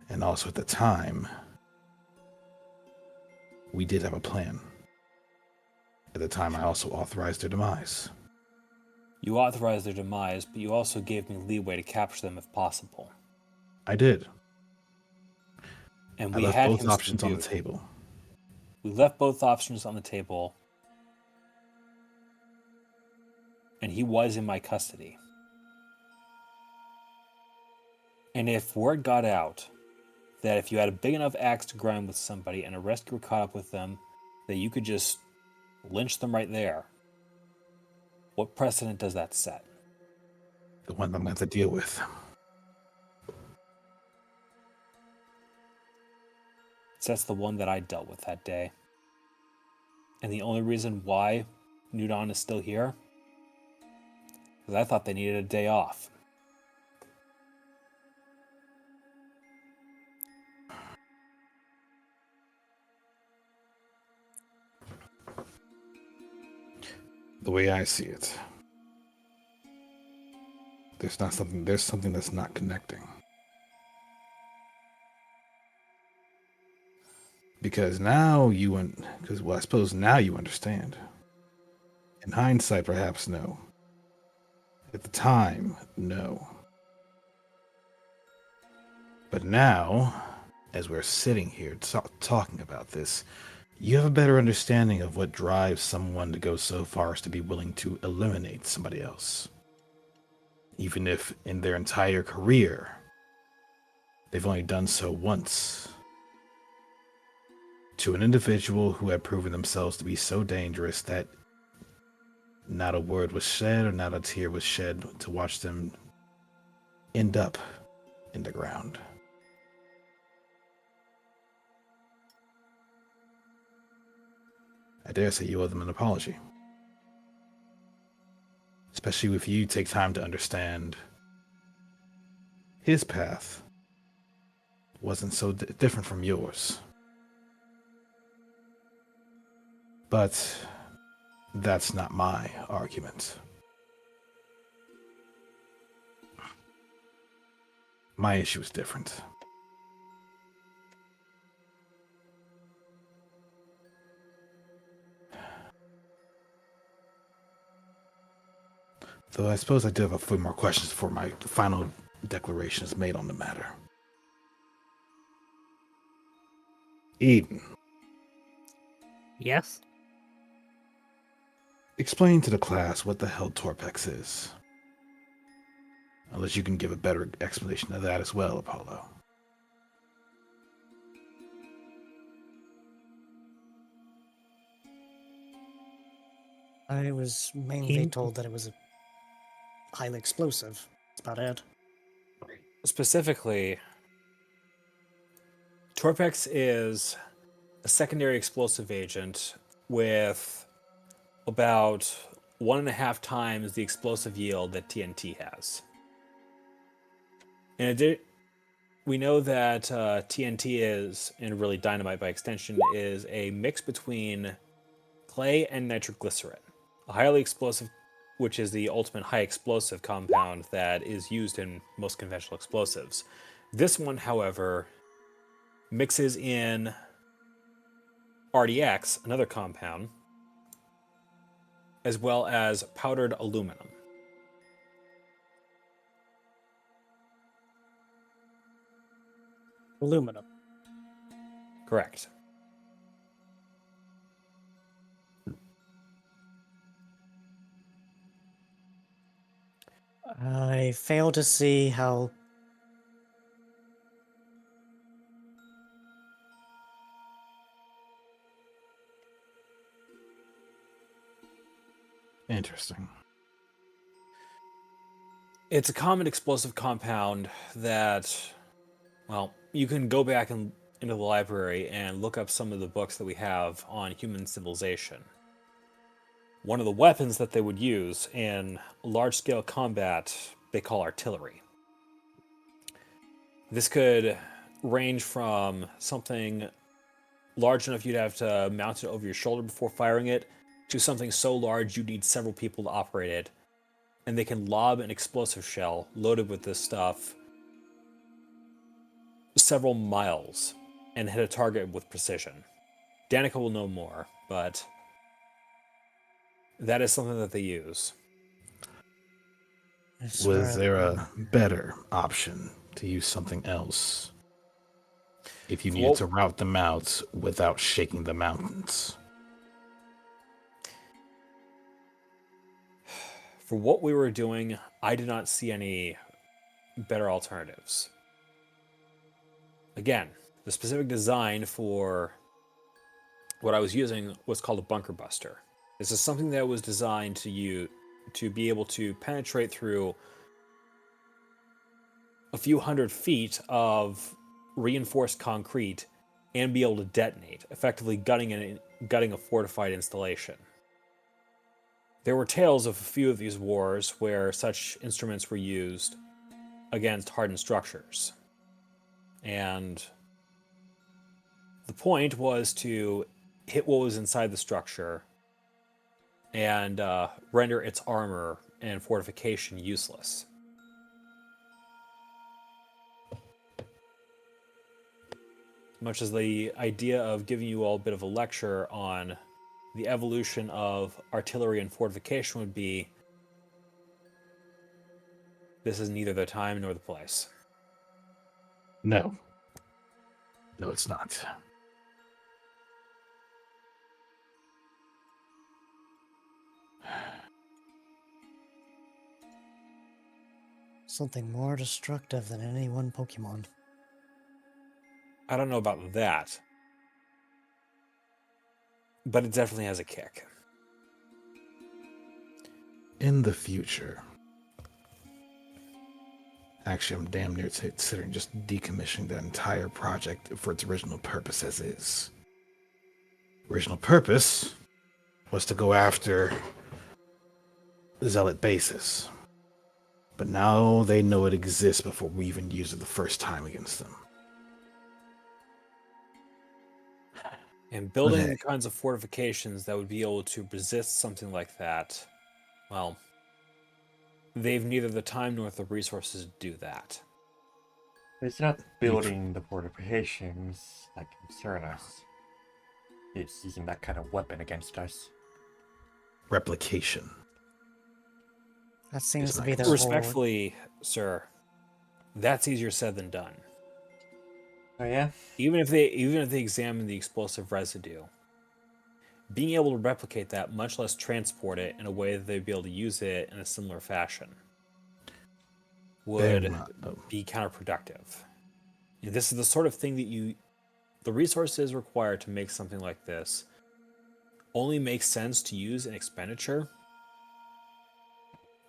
And also at the time, we did have a plan. At the time, I also authorized their demise. You authorized their demise, but you also gave me leeway to capture them if possible. I did. And I we left had both him options on the subdued. table. We left both options on the table, and he was in my custody. And if word got out that if you had a big enough axe to grind with somebody and a rescuer caught up with them, that you could just lynch them right there, what precedent does that set? The one I'm going to have to deal with. It sets the one that I dealt with that day. And the only reason why New Dawn is still here is I thought they needed a day off. The way I see it, there's something that's not connecting. Because I suppose now you understand. In hindsight, perhaps no. At the time, no. But now, as we're sitting here talking about this, you have a better understanding of what drives someone to go so far as to be willing to eliminate somebody else. Even if in their entire career, they've only done so once. To an individual who had proven themselves to be so dangerous that not a word was said or not a tear was shed to watch them end up in the ground. I dare say you owe them an apology. Especially if you take time to understand his path wasn't so different from yours. But that's not my argument. My issue is different. Though I suppose I do have a few more questions before my final declaration is made on the matter. Eden, Yes? explain to the class what the hell Torpex is. Unless you can give a better explanation of that as well, Apollo. I was mainly In- told that it was a highly explosive. That's about it. Specifically, Torpex is a secondary explosive agent with about 1.5 times the explosive yield that TNT has. And we know that TNT is, and really dynamite by extension, is a mix between clay and nitroglycerin, a highly explosive, which is the ultimate high explosive compound that is used in most conventional explosives. This one, however, mixes in RDX, another compound, as well as powdered aluminum. Aluminum. Correct. I fail to see how. Interesting. It's a common explosive compound that, well, you can go back into the library and look up some of the books that we have on human civilization. One of the weapons that they would use in large-scale combat, they call artillery. This could range from something large enough you'd have to mount it over your shoulder before firing it, to something so large you'd need several people to operate it. And they can lob an explosive shell loaded with this stuff several miles and hit a target with precision. Danica will know more, but that is something that they use. I swear Was there a better option to use something else if you needed Well- to route them out without shaking the mountains? For what we were doing, I did not see any better alternatives. Again, the specific design for what I was using was called a bunker buster. This is something that was designed to be able to penetrate through a few hundred feet of reinforced concrete and be able to detonate, effectively gutting a fortified installation. There were tales of a few of these wars where such instruments were used against hardened structures. And the point was to hit what was inside the structure and render its armor and fortification useless. Much as the idea of giving you all a bit of a lecture on the evolution of artillery and fortification would be, this is neither the time nor the place. No. No, it's not. something more destructive than any one Pokemon. I don't know about that, but it definitely has a kick. In the future. Actually, I'm damn near considering just decommissioning that entire project for its original purpose as is. Original purpose was to go after the Zealot bases. But now they know it exists before we even use it the first time against them. And building Okay. the kinds of fortifications that would be able to resist something like that, well, they've neither the time nor the resources to do that. It's not building the fortifications that concern us. It's using that kind of weapon against us. Replication. That seems It's to not be their consistent. whole. Respectfully, sir, that's easier said than done. Oh yeah? Even if they examine the explosive residue, being able to replicate that, much less transport it in a way that they'd be able to use it in a similar fashion, would be counterproductive. This is the sort of thing that the resources required to make something like this only makes sense to use in expenditure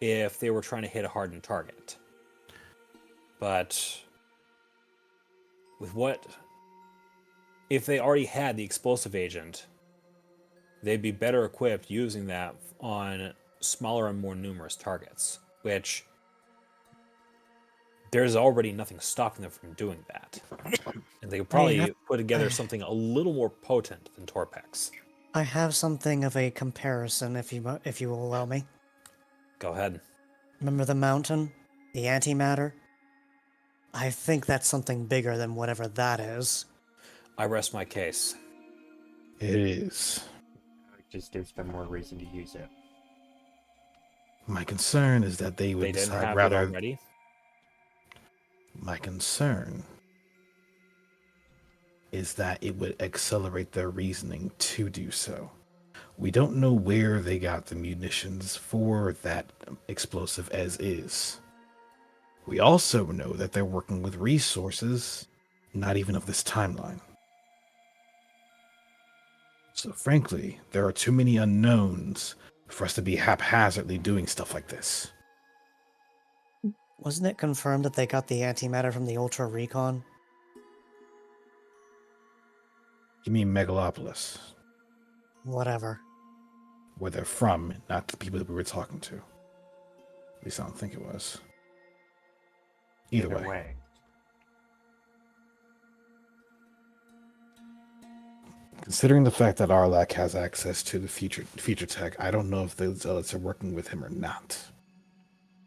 if they were trying to hit a hardened target. But if they already had the explosive agent, they'd be better equipped using that on smaller and more numerous targets, which there's already nothing stopping them from doing that. And they could probably put together something a little more potent than Torpex. I have something of a comparison, if you will allow me. Go ahead. Remember the mountain, the antimatter? I think that's something bigger than whatever that is. I rest my case. It is. It just gives them more reason to use it. My concern is that they would They didn't decide have rather. it already. My concern is that it would accelerate their reasoning to do so. We don't know where they got the munitions for that explosive as is. We also know that they're working with resources not even of this timeline. So frankly, there are too many unknowns for us to be haphazardly doing stuff like this. Wasn't it confirmed that they got the antimatter from the Ultra Recon? You mean Megalopolis, Whatever. where they're from, not the people that we were talking to. At least I don't think it was. Either way. Considering the fact that Arlak has access to the future tech, I don't know if the Zealots are working with him or not.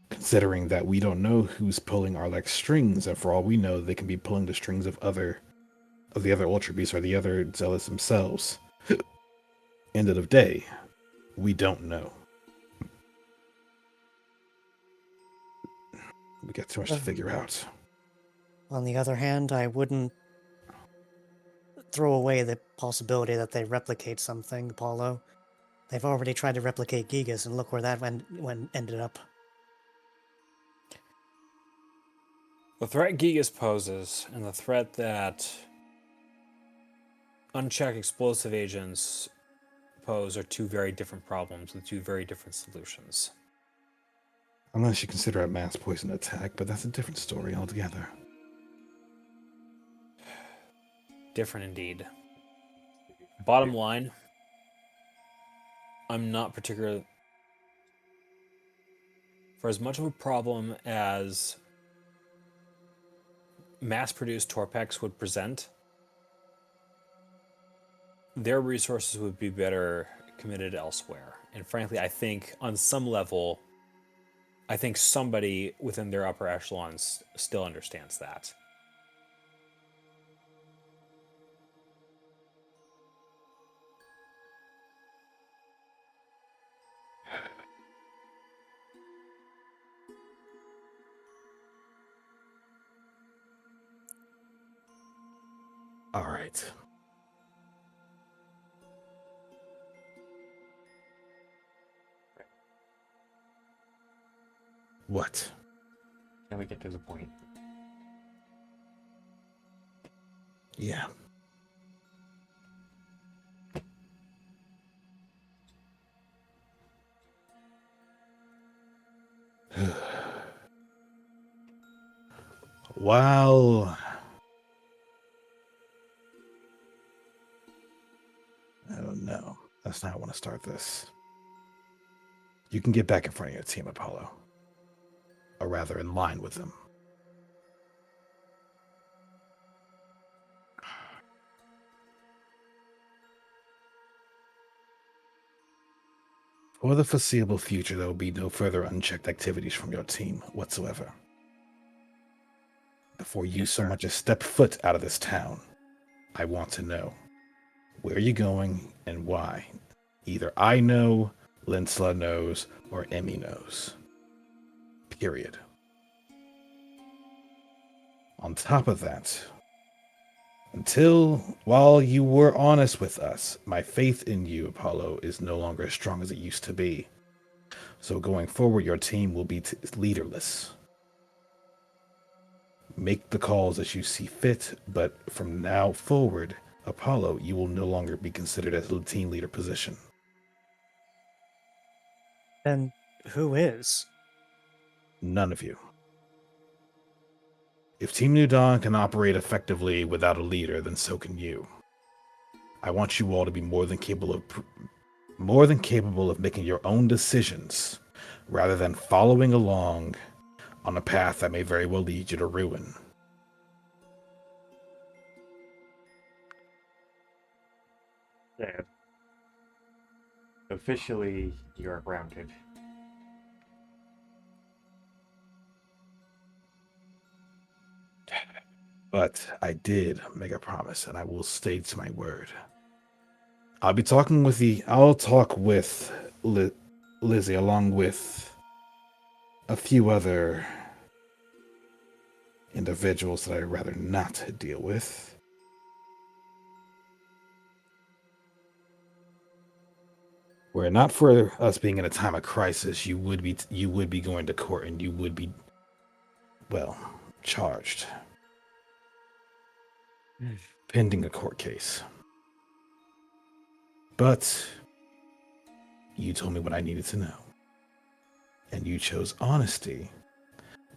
Considering that we don't know who's pulling Arlak's strings, and for all we know, they can be pulling the strings of the other Ultra Beasts or the other Zealots themselves. End of day, we don't know. We got too much to figure out. On the other hand, I wouldn't throw away the possibility that they replicate something, Apollo. They've already tried to replicate Gigas, and look where that ended up. The threat Gigas poses and the threat that unchecked explosive agents pose are two very different problems with two very different solutions. Unless you consider a mass poison attack, but that's a different story altogether. Different indeed. Bottom line, I'm not particular. For as much of a problem as mass-produced Torpex would present, their resources would be better committed elsewhere. And frankly, I think on some level, I think somebody within their upper echelons still understands that. All right. What? Can we get to the point? Yeah. Well, I don't know. That's not how I want to start this. You can get back in front of your team, Apollo. Or rather, in line with them. For the foreseeable future, there will be no further unchecked activities from your team whatsoever. Before you so much as step foot out of this town, I want to know where you're going and why. Either I know, Linsla knows, or Emmy knows. Period. On top of that, while you were honest with us, my faith in you, Apollo, is no longer as strong as it used to be. So going forward, your team will be leaderless. Make the calls as you see fit, but from now forward, Apollo, you will no longer be considered as a team leader position. And who is? None of you. If Team New Dawn can operate effectively without a leader, then so can you. I want you all to be more than capable of making your own decisions, rather than following along on a path that may very well lead you to ruin. Yeah. Officially, you are grounded. But I did make a promise, and I will stay to my word. I'll talk with Lizzie along with a few other individuals that I'd rather not deal with. Were it not for us being in a time of crisis, you would be going to court and you would be, well, charged. Pending a court case. But you told me what I needed to know. And you chose honesty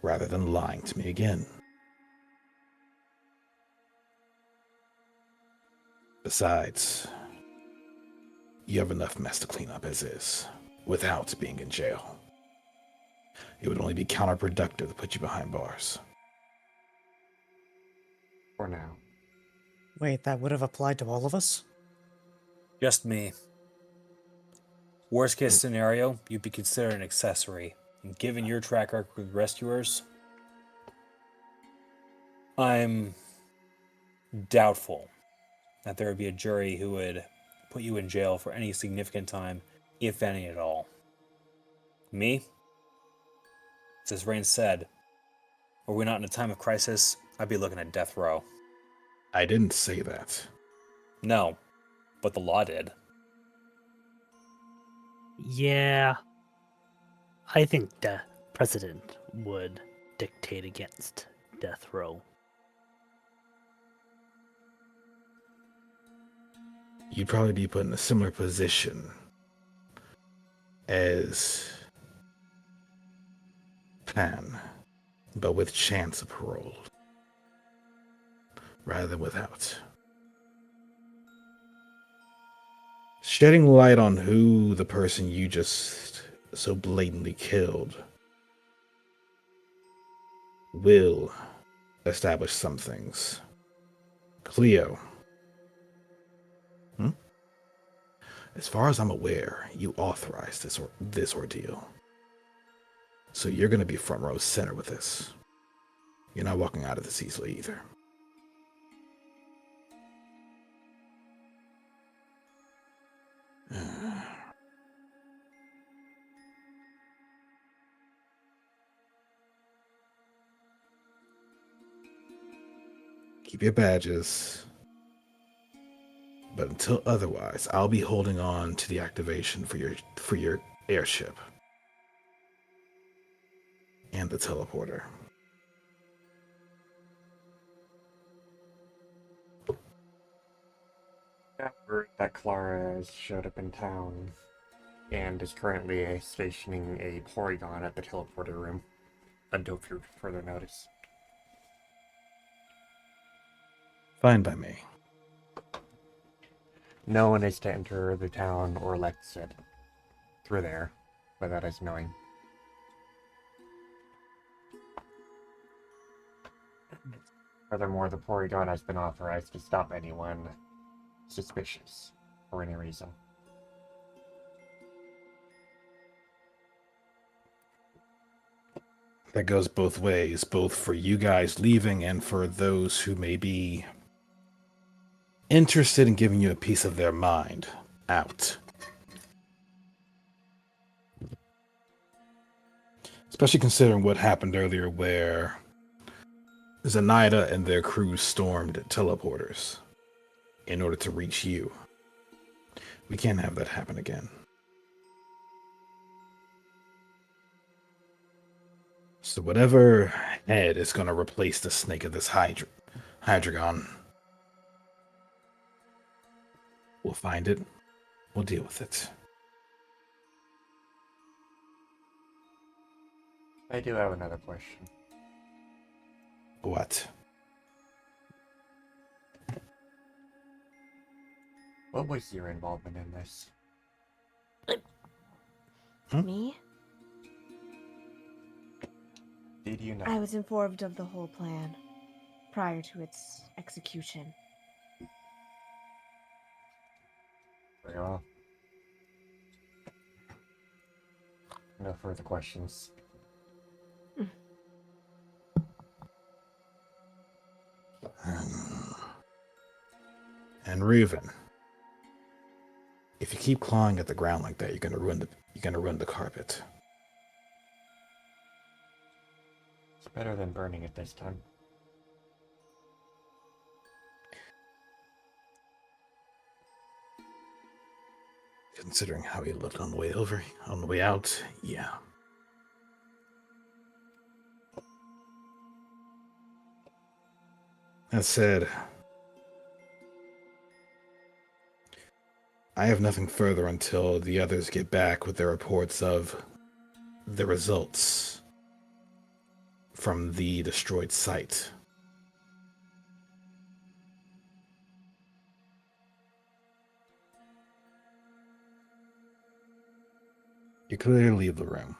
rather than lying to me again. Besides, you have enough mess to clean up as is, without being in jail. It would only be counterproductive to put you behind bars. For now. Wait, that would have applied to all of us? Just me. Worst case scenario, you'd be considered an accessory. And given your track record with rescuers, I'm doubtful that there would be a jury who would put you in jail for any significant time, if any at all. Me? As Rain said, were we not in a time of crisis, I'd be looking at death row. I didn't say that. No, but the law did. Yeah, I think the president would dictate against death row. You'd probably be put in a similar position as Pan, but with chance of parole, rather than without. Shedding light on who the person you just so blatantly killed will establish some things. Cleo. As far as I'm aware, you authorized this ordeal. So you're going to be front row center with this. You're not walking out of this easily either. Keep your badges. But until otherwise, I'll be holding on to the activation for your airship. And the teleporter. Yeah, word that Clara has showed up in town and is currently stationing a Porygon at the teleporter room until further notice. Fine by me. No one is to enter the town or exit through there without us knowing. Furthermore, the Porygon has been authorized to stop anyone suspicious for any reason. That goes both ways, both for you guys leaving and for those who may be interested in giving you a piece of their mind out. Especially considering what happened earlier where Zenaida and their crew stormed teleporters in order to reach you. We can't have that happen again. So whatever head is going to replace the snake of this Hydreigon, we'll find it. We'll deal with it. I do have another question. What? What was your involvement in this? Me? Did you know? I was informed of the whole plan prior to its execution. Very well. No further questions. And Reuven, if you keep clawing at the ground like that, you're gonna ruin the carpet. It's better than burning it this time. Considering how he looked on the way over, on the way out, yeah. That said, I have nothing further until the others get back with their reports of the results from the destroyed site. You clearly leave the room.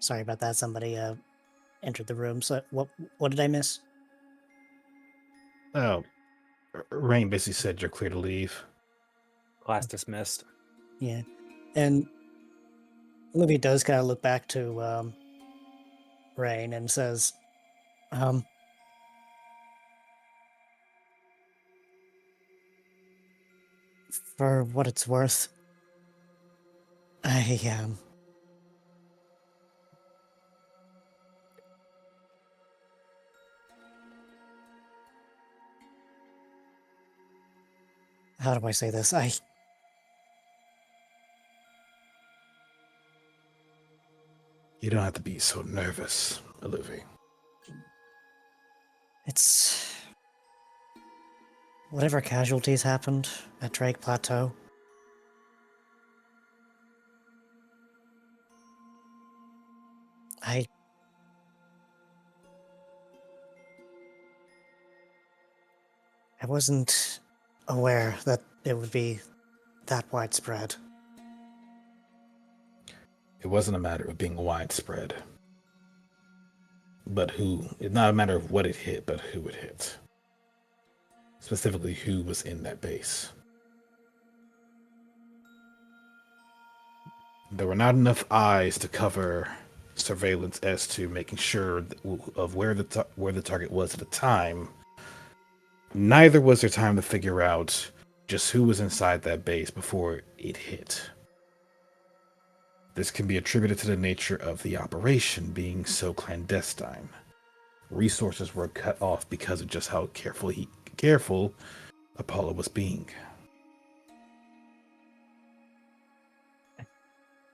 Sorry about that. Somebody entered the room. So what did I miss? Oh, Rain basically said you're clear to leave. Class dismissed. Yeah, and Olivia does kind of look back to Rain and says, "For what it's worth, I how do I say this? You don't have to be so nervous, Olivia. It's whatever casualties happened at Drake Plateau. I wasn't aware that it would be that widespread. It wasn't a matter of being widespread, but who. It's not a matter of what it hit, but who it hit. Specifically, who was in that base. There were not enough eyes to cover surveillance as to making sure of where the target was at the time. Neither was there time to figure out just who was inside that base before it hit. This can be attributed to the nature of the operation being so clandestine. Resources were cut off because of just how careful Apollo was being.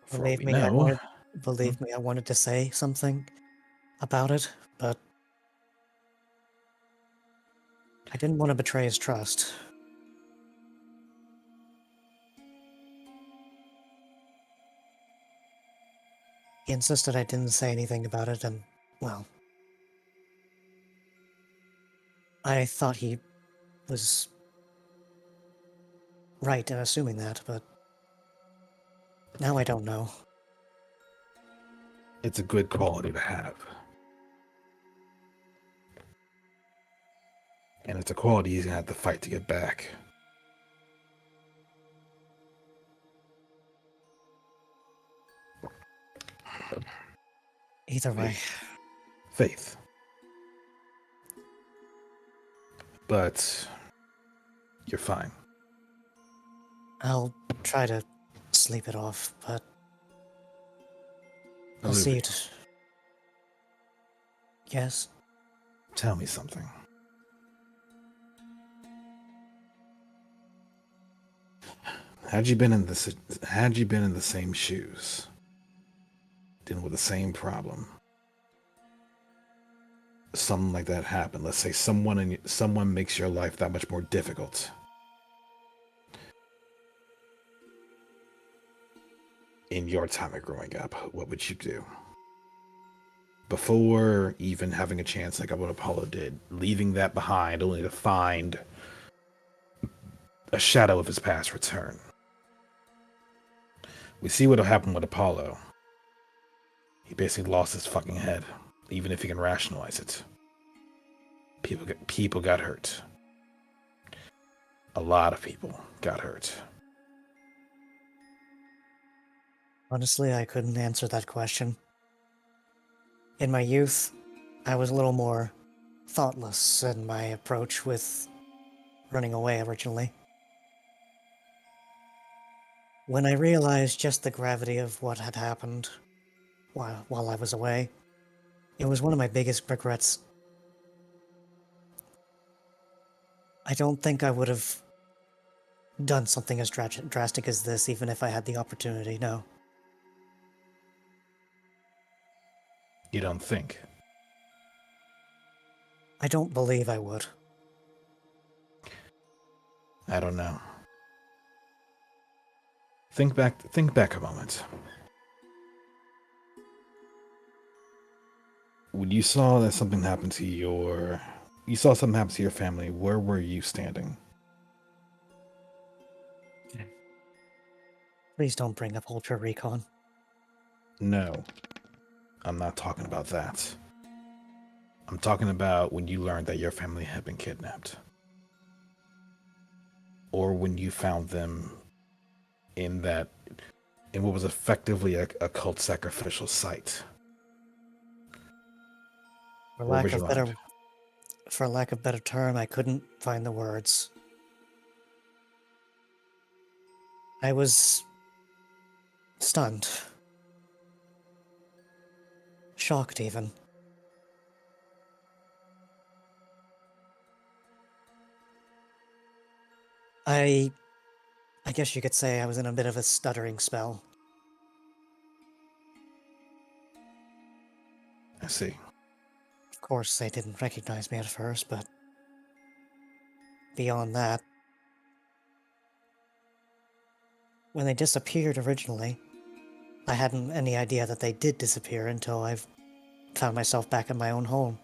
For all Believe we me, know, believe me, I wanted to say something about it, but I didn't want to betray his trust. He insisted I didn't say anything about it, and, well, I thought he was right in assuming that, but now I don't know. it's a good quality to have. And it's a quality he's gonna have to fight to get back. Either way, Faith. But you're fine. I'll try to sleep it off, but I'll see Olivia, you. Yes? tell me something. Had you been in the same shoes, dealing with the same problem, something like that happened. Let's say someone makes your life that much more difficult. In your time of growing up, what would you do? Before even having a chance like what Apollo did, leaving that behind only to find a shadow of his past return. We see what'll happen with Apollo. He basically lost his fucking head, even if he can rationalize it. People got hurt. A lot of people got hurt. Honestly, I couldn't answer that question. In my youth, I was a little more thoughtless in my approach with running away originally. When I realized just the gravity of what had happened while I was away, it was one of my biggest regrets. I don't think I would have done something as drastic as this even if I had the opportunity, no. You don't think? I don't believe I would. I don't know. Think back a moment. When you saw that something happened to you saw something happen to your family, where were you standing? Please don't bring up Ultra Recon. No, I'm not talking about that. I'm talking about when you learned that your family had been kidnapped. Or when you found them in what was effectively a cult sacrificial site. For Where lack was of your better mind? for lack of better term, I couldn't find the words. I was stunned. Shocked even. I guess you could say I was in a bit of a stuttering spell. I see. Of course, they didn't recognize me at first, but beyond that, when they disappeared originally, I hadn't any idea that they did disappear until I found myself back in my own home.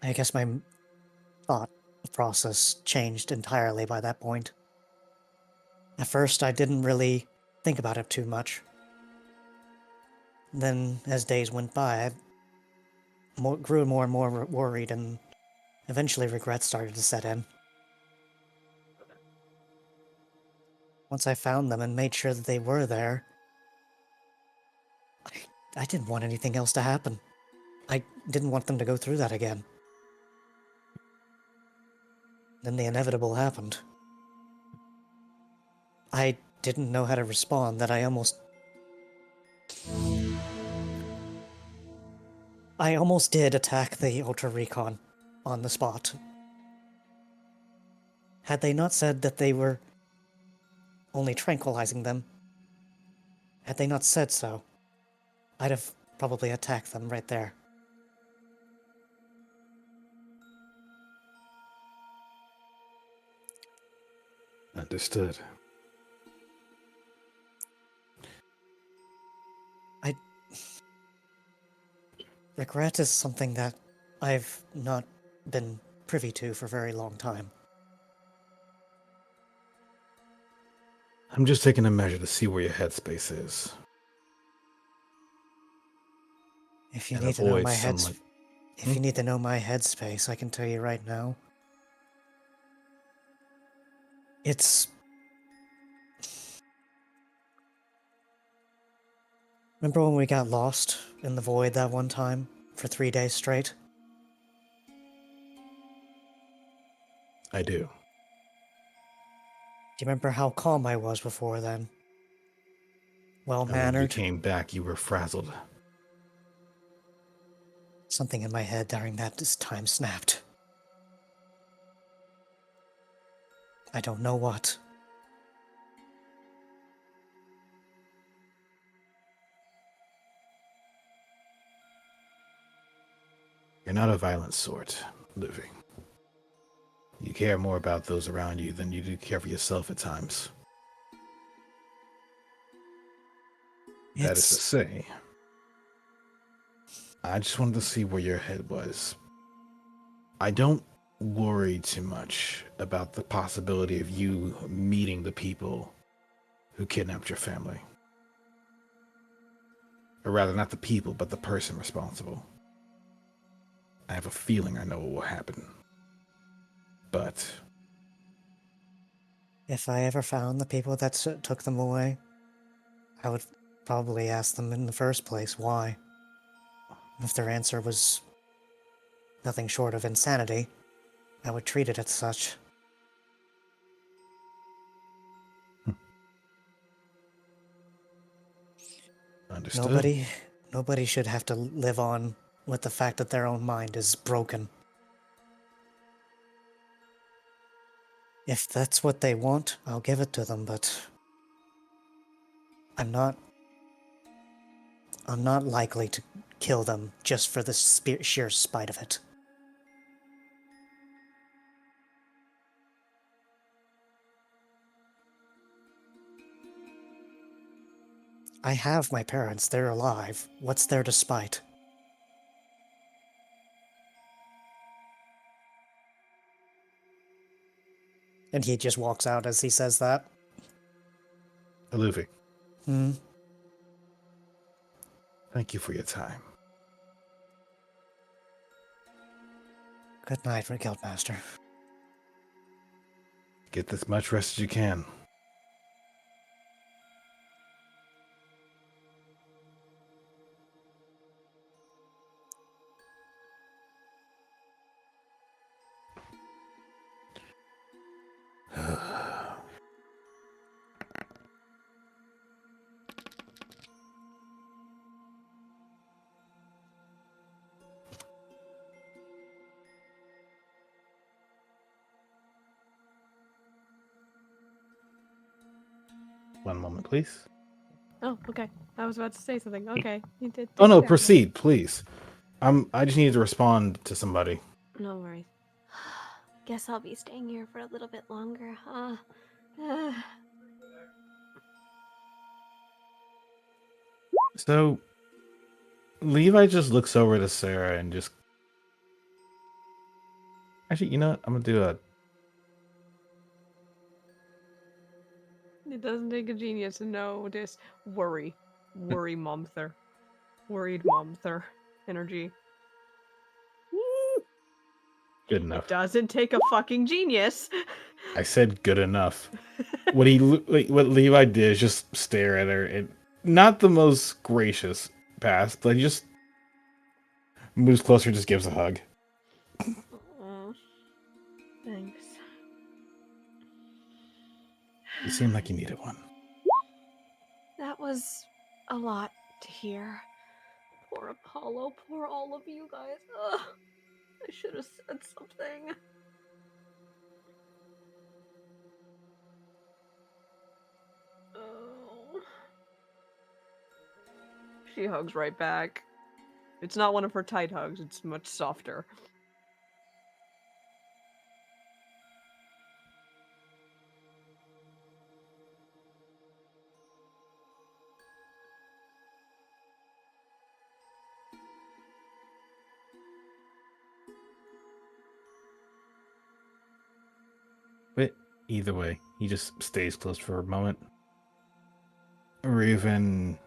I guess my thought process changed entirely by that point. At first, I didn't really think about it too much. Then, as days went by, I grew more and more worried, and eventually regret started to set in. Once I found them and made sure that they were there, I didn't want anything else to happen. I didn't want them to go through that again. Then the inevitable happened. I didn't know how to respond, that I almost did attack the Ultra Recon on the spot. Had they not said that they were only tranquilizing them, had they not said so, I'd have probably attacked them right there. Understood. Regret is something that I've not been privy to for a very long time. I'm just taking a measure to see where your headspace is. If you And need to know avoid my someone. if you need to know my headspace, I can tell you right now. It's... Remember when we got lost in the void that one time for 3 days straight? I do. Do you remember how calm I was before then? And when you Well-mannered? came back, you were frazzled. Something in my head during that time snapped. I don't know what. You're not a violent sort, Livy. You care more about those around you than you do care for yourself at times. That is to It's... say, I just wanted to see where your head was. I don't worry too much about the possibility of you meeting the people who kidnapped your family. Or rather, not the people, but the person responsible. I have a feeling I know what will happen. But If I ever found the people that took them away, I would probably ask them in the first place why. If their answer was nothing short of insanity, I would treat it as such. understood. Nobody should have to live on with the fact that their own mind is broken. If that's what they want, I'll give it to them, but I'm not likely to kill them just for the sheer spite of it. I have my parents, they're alive. What's there to spite? And he just walks out as he says that. Luffy, Hmm. thank you for your time. Good night, Guildmaster. Get as much rest as you can. One moment, please. Oh, okay. I was about to say something. Okay, you did. Oh no, take care. proceed, please. I just need to respond to somebody. No worries. Guess I'll be staying here for a little bit longer, huh? So, Levi just looks over to Sarah and just. Actually, you know what? I'm gonna do a. It doesn't take a genius to know this. Worry momther. Worried momther energy. Good It enough. doesn't take a fucking genius. I said good enough. What Levi did is just stare at her and not the most gracious pass, but he just moves closer, just gives a hug. Aw. Thanks. You seem like you needed one. That was a lot to hear. Poor Apollo. Poor all of you guys. Ugh. I should have said something. Oh. She hugs right back. It's not one of her tight hugs, it's much softer. But either way, he just stays close for a moment. Raven,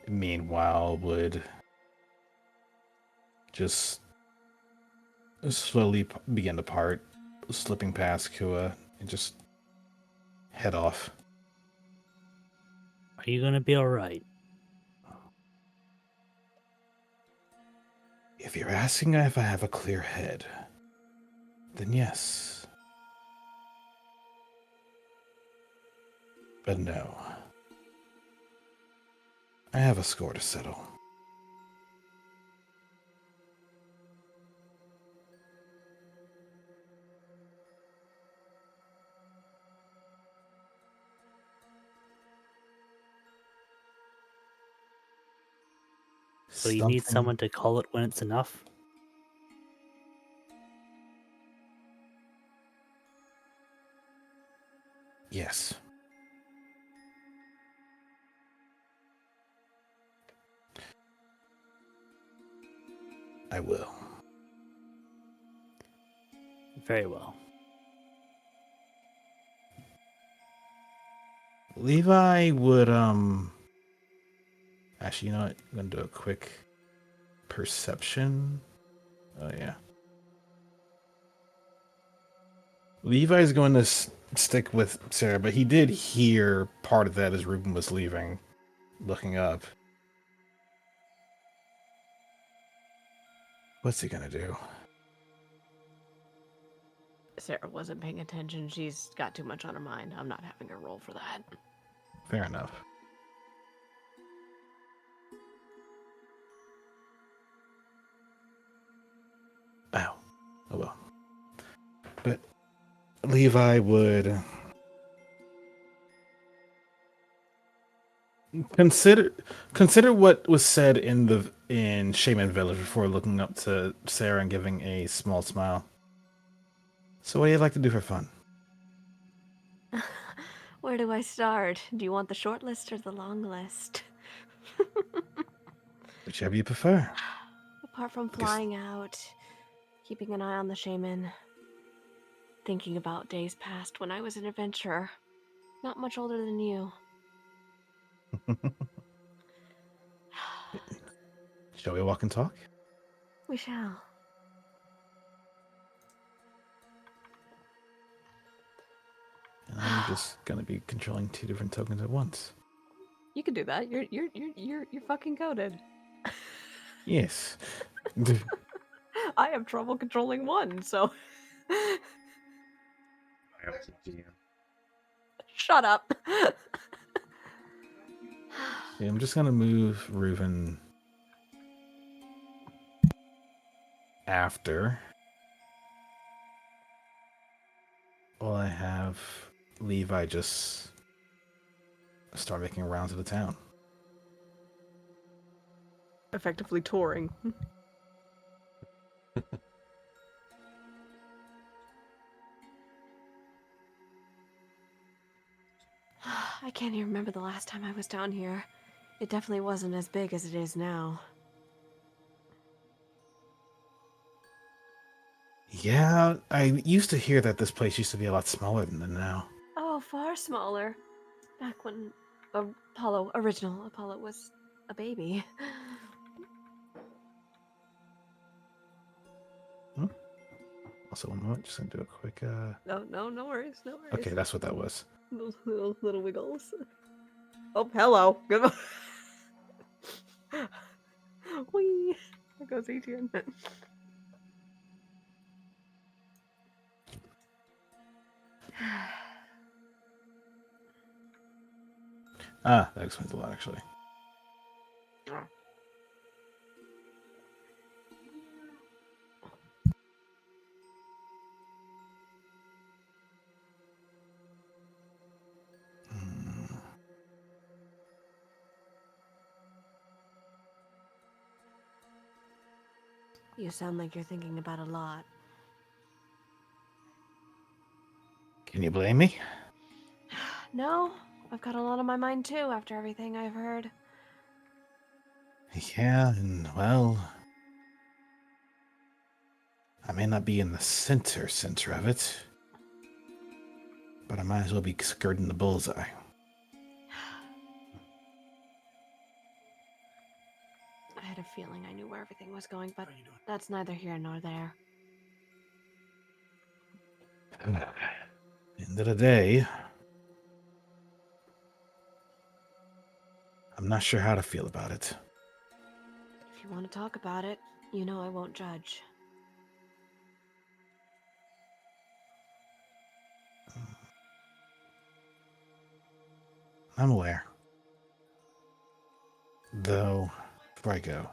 meanwhile, would just slowly begin to part, slipping past Kua and just head off. Are you gonna be alright? If you're asking if I have a clear head, then yes. But no. I have a score to settle. So you need someone to call it when it's enough? Yes. I will. Very well. Levi would, actually, you know what? I'm gonna do a quick perception. Oh, yeah. Levi's going to stick with Sarah, but he did hear part of that as Ruben was leaving, looking up. What's he gonna do? Sarah wasn't paying attention. She's got too much on her mind. I'm not having her roll for that. Fair enough. Oh. Oh well. But Levi would consider what was said in Shaman Village before looking up to Sarah and giving a small smile. So what do you like to do for fun? Where do I start? Do you want the short list or the long list? Whichever you prefer. Apart from Guess- flying out, keeping an eye on the shaman, thinking about days past when I was an adventurer, not much older than you. Shall we walk and talk? We shall. And I'm just gonna be controlling 2 different tokens at once. You can do that. You're fucking coded. Yes. I have trouble controlling one, so I was a GM. shut up. Yeah, I'm just gonna move Reuven after. While I have Levi just start making rounds of the town. Effectively touring. I can't even remember the last time I was down here. It definitely wasn't as big as it is now. Yeah, I used to hear that this place used to be a lot smaller than now. Oh, far smaller. Back when original Apollo was a baby. Also, one moment, just gonna do a quick. No worries, no worries. Okay, that's what that was. Those little wiggles. Oh, hello. Good. Whee! There goes Adrian. That explains a lot, actually. You sound like you're thinking about a lot. Can you blame me? No, I've got a lot on my mind too after everything I've heard. Yeah, and well, I may not be in the center of it, but I might as well be skirting the bullseye. I had a feeling I knew where everything was going, but that's neither here nor there. End of the day, I'm not sure how to feel about it. If you want to talk about it, you know I won't judge. I'm aware. Though, before I go,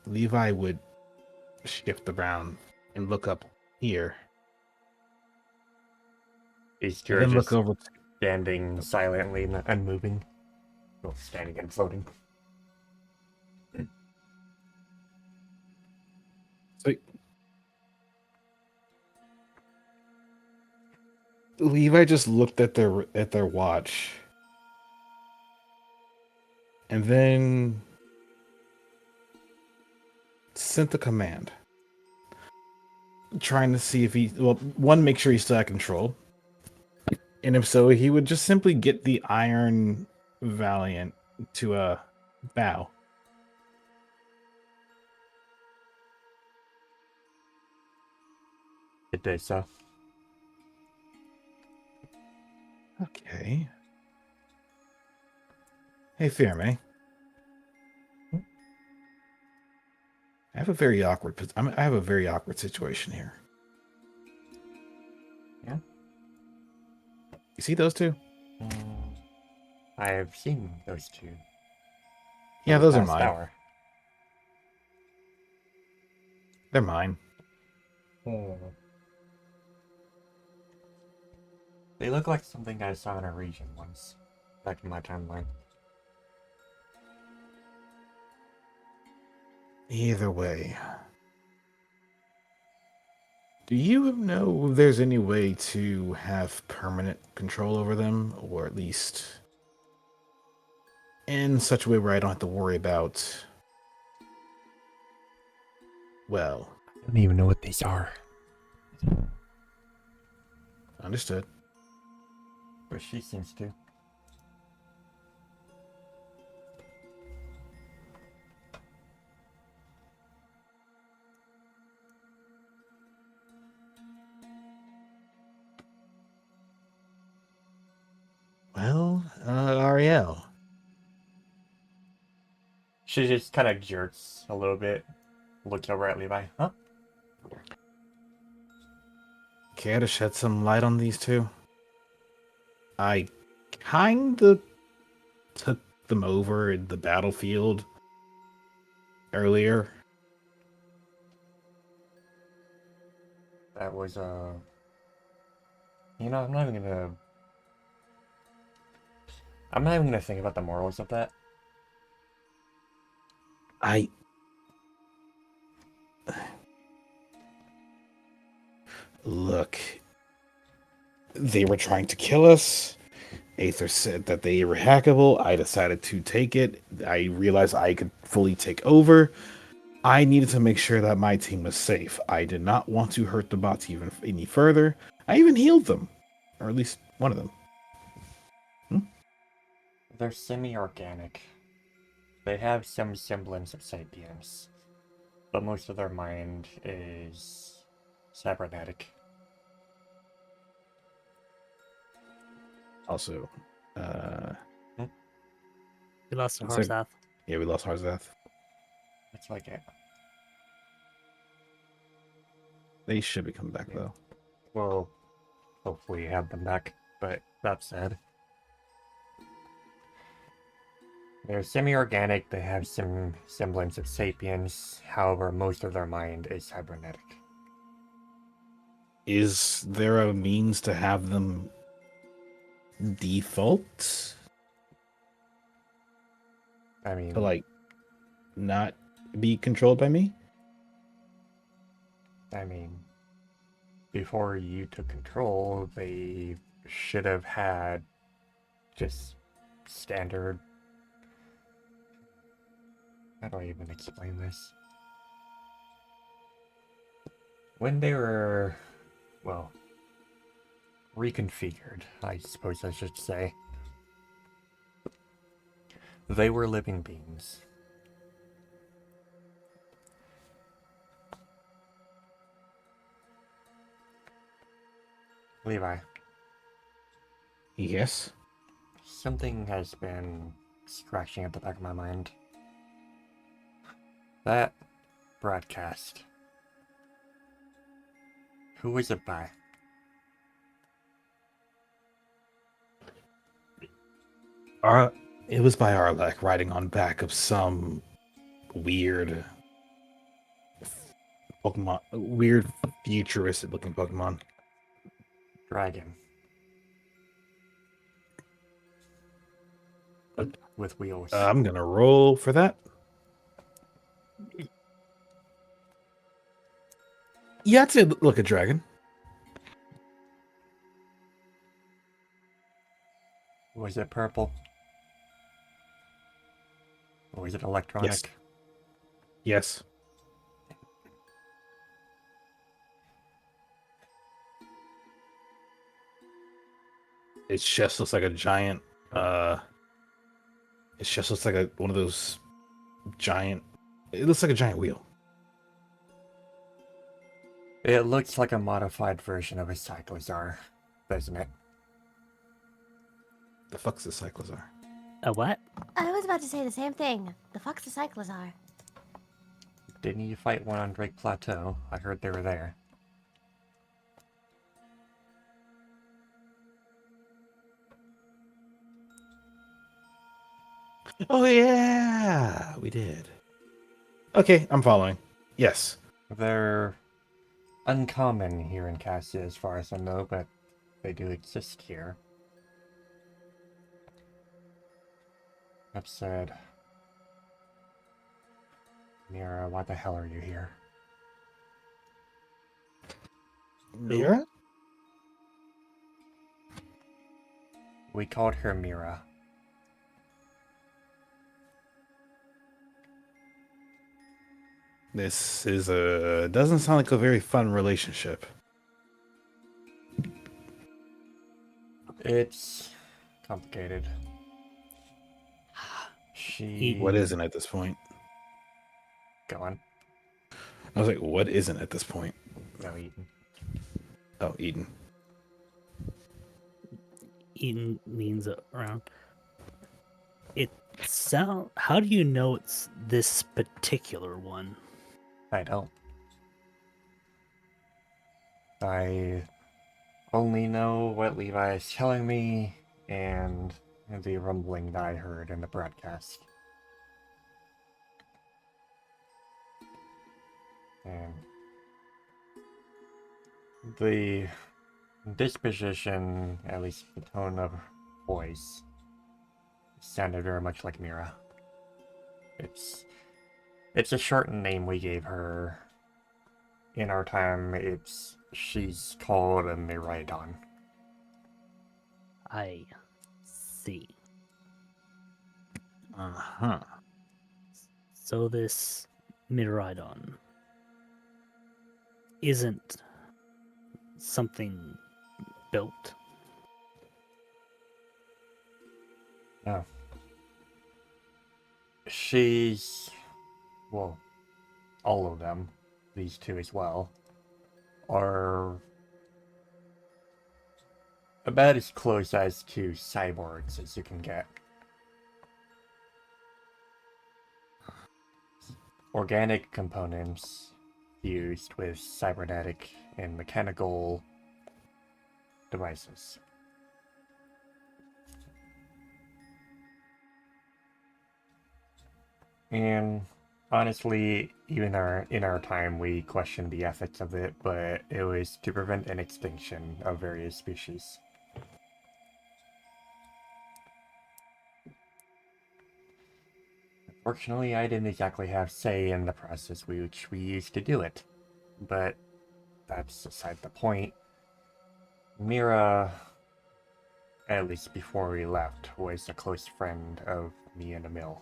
Levi would shift around and look up here, Is and Kira then just look over. standing silently and unmoving? Well, standing and floating. So, Levi just looked at their watch, and then sent a command, trying to see if make sure he still had control, And if so, he would just simply get the Iron Valiant to bow. It did so. Okay. Hey, Fairmay. I have a very awkward. I have a very awkward situation here. Yeah? You see those two? Mm, I've seen those two. for Yeah, the those are past mine. hour. They're mine. Hmm. They look like something I saw in a region once, back in my timeline. Either way. Do you know if there's any way to have permanent control over them, or at least in such a way where I don't have to worry about, well, I don't even know what these are. understood. But she seems to. Well, Ariel. She just kind of jerks a little bit, looks over at Levi. Huh? Care to shed some light on these two? I kinda took them over in the battlefield earlier. That was, You know, I'm not even gonna think about the morals of that. I look, they were trying to kill us. Aether said that they were hackable. I decided to take it. I realized I could fully take over. I needed to make sure that my team was safe. I did not want to hurt the bots even any further. I even healed them, or at least one of them. They're semi-organic. They have some semblance of sapience, but most of their mind is cybernetic. Also, We lost a It's horse like- off. yeah, we lost Harzath. It's like it. They should be coming back Yeah. though. Well, hopefully have them back, but that said. They're semi-organic, they have some semblance of sapience, however, most of their mind is cybernetic. Is there a means to have them default I mean, to like not be controlled by me? Before you took control, they should have had just standard. How do I even explain this? When they were, well, reconfigured, I suppose I should say, they were living beings. Levi, Yes. something has been scratching at the back of my mind. That broadcast. Who was it by? It was by Arlek riding on back of some weird Pokemon, weird futuristic looking Pokemon. Dragon. With wheels. I'm gonna roll for that. Yeah, I'd say look a dragon. Was it purple? Or was it electronic? Yes. Yes. It just looks like a giant. It just looks like one of those giant. It looks like a giant wheel. It looks like a modified version of a Cyclozar, doesn't it? The fuck's the Cyclozar? A what? I was about to say the same thing. The fuck's the Cyclozar? Didn't you fight one on Drake Plateau? I heard they were there. Oh yeah, we did. Okay, I'm following. Yes. They're uncommon here in Cassia as far as I know, but they do exist here. That said, Mira, why the hell are you here? Mira? We called her Mira. This is doesn't sound like a very fun relationship. It's complicated. She... What isn't at this point? Go on. I was like, what isn't at this point? No, Eden. Oh, Eden. Eden means around. It sound. How do you know it's this particular one? I don't. I only know what Levi is telling me and the rumbling that I heard in the broadcast. And the disposition, at least the tone of voice, sounded very much like Mira. It's a shortened name we gave her. In our time, she's called a Miraidon. I see. Uh-huh. So this Miraidon isn't something built. No. She's... well, all of them, these two as well, are about as close as to cyborgs as you can get. Organic components fused with cybernetic and mechanical devices. And honestly, even in our time, we questioned the ethics of it, but it was to prevent an extinction of various species. Fortunately, I didn't exactly have say in the process which we used to do it, but that's beside the point. Mira, at least before we left, was a close friend of me and Emil.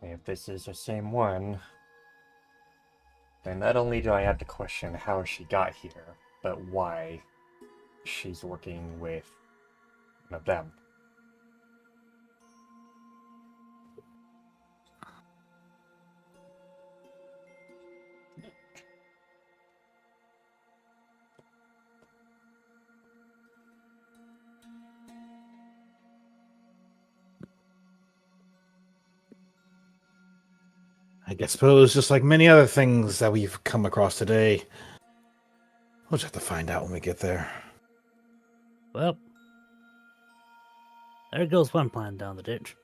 If this is the same one, then not only do I have to question how she got here, but why she's working with one of them. I suppose just like many other things that we've come across today, we'll just have to find out when we get there. Well, there goes one plan down the ditch.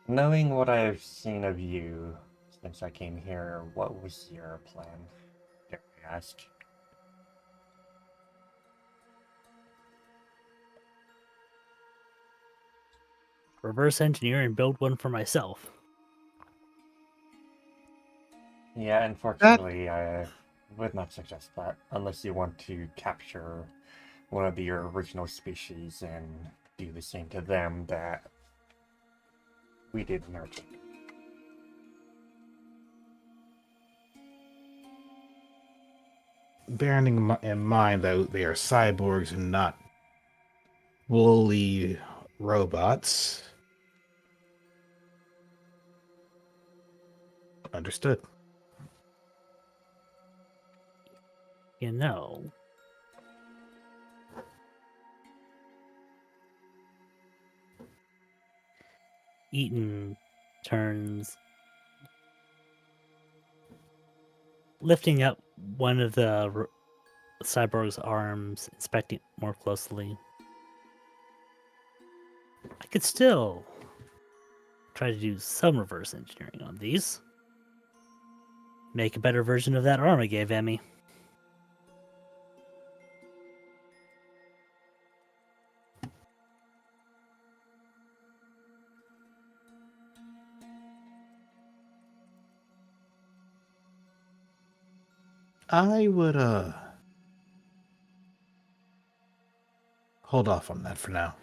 Knowing what I've seen of you since I came here, what was your plan? Dare I ask? Reverse engineer and build one for myself. Yeah, unfortunately, I would not suggest that, unless you want to capture one of your original species and do the same to them that we did in our kingdom. Bearing in mind that they are cyborgs and not fully robots. Understood. You know, Eaton turns, lifting up one of the cyborg's arms, inspecting it more closely. I could still try to do some reverse engineering on these. Make a better version of that arm I gave Emmy. I would hold off on that for now.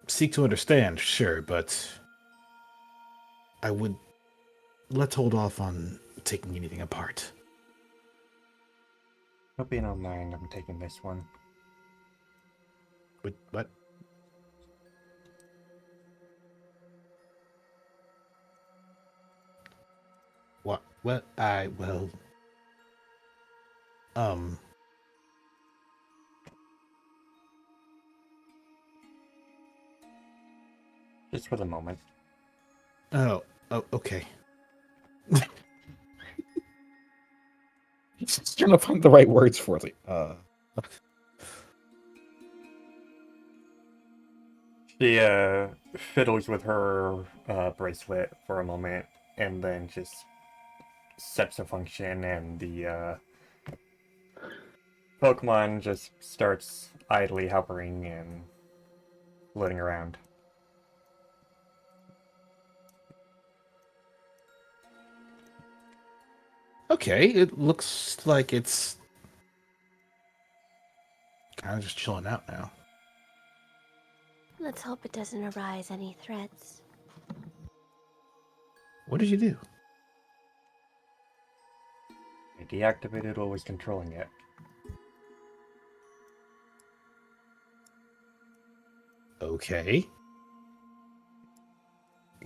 Seek to understand, sure, but let's hold off on taking anything apart. Hope you don't mind, I'm taking this one. What? What? I will. Just for the moment. Oh, okay. He's just trying to find the right words for it. She fiddles with her bracelet for a moment and then just sets a function, and the Pokemon just starts idly hovering and floating around. Okay, it looks like it's kind of just chilling out now. Let's hope it doesn't arise any threats. What did you do? I deactivated what was controlling it. Okay.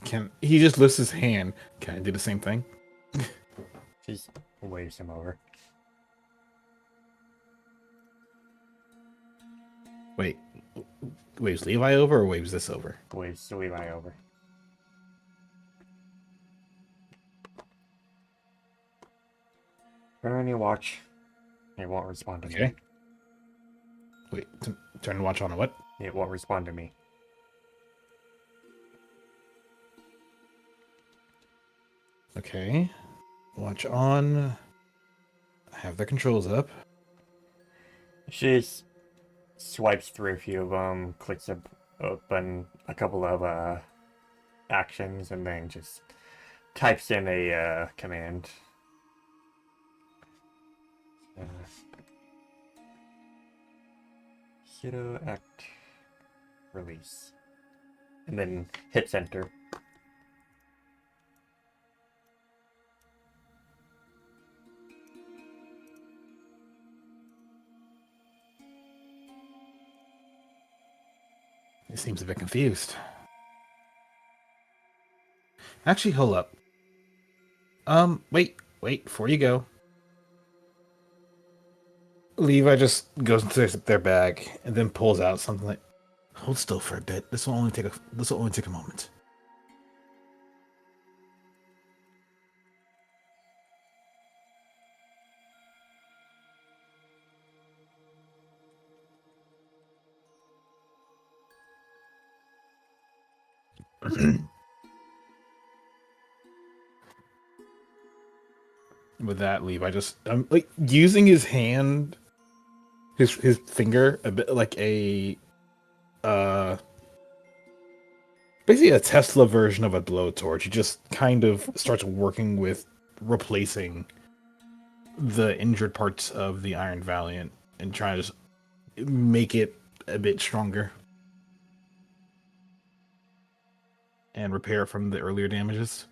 Can he just lifts his hand? Can I do the same thing? Just waves him over. Wait, waves Levi over or waves this over? Waves Levi over. Turn on your watch. It won't respond to me. Okay. Wait, turn watch on a what? It won't respond to me. Okay. Watch on. Have the controls up. She swipes through a few of them, clicks open a couple of actions, and then just types in a command. Hero act release. And then hits enter. He seems a bit confused. Actually, hold up. Wait, before you go. Levi just goes into their bag and then pulls out something like, hold still for a bit. This will only take a moment. With that, Levi just like using his hand, his finger a bit like a basically a Tesla version of a blowtorch. He just kind of starts working with replacing the injured parts of the Iron Valiant and trying to just make it a bit stronger and repair from the earlier damages.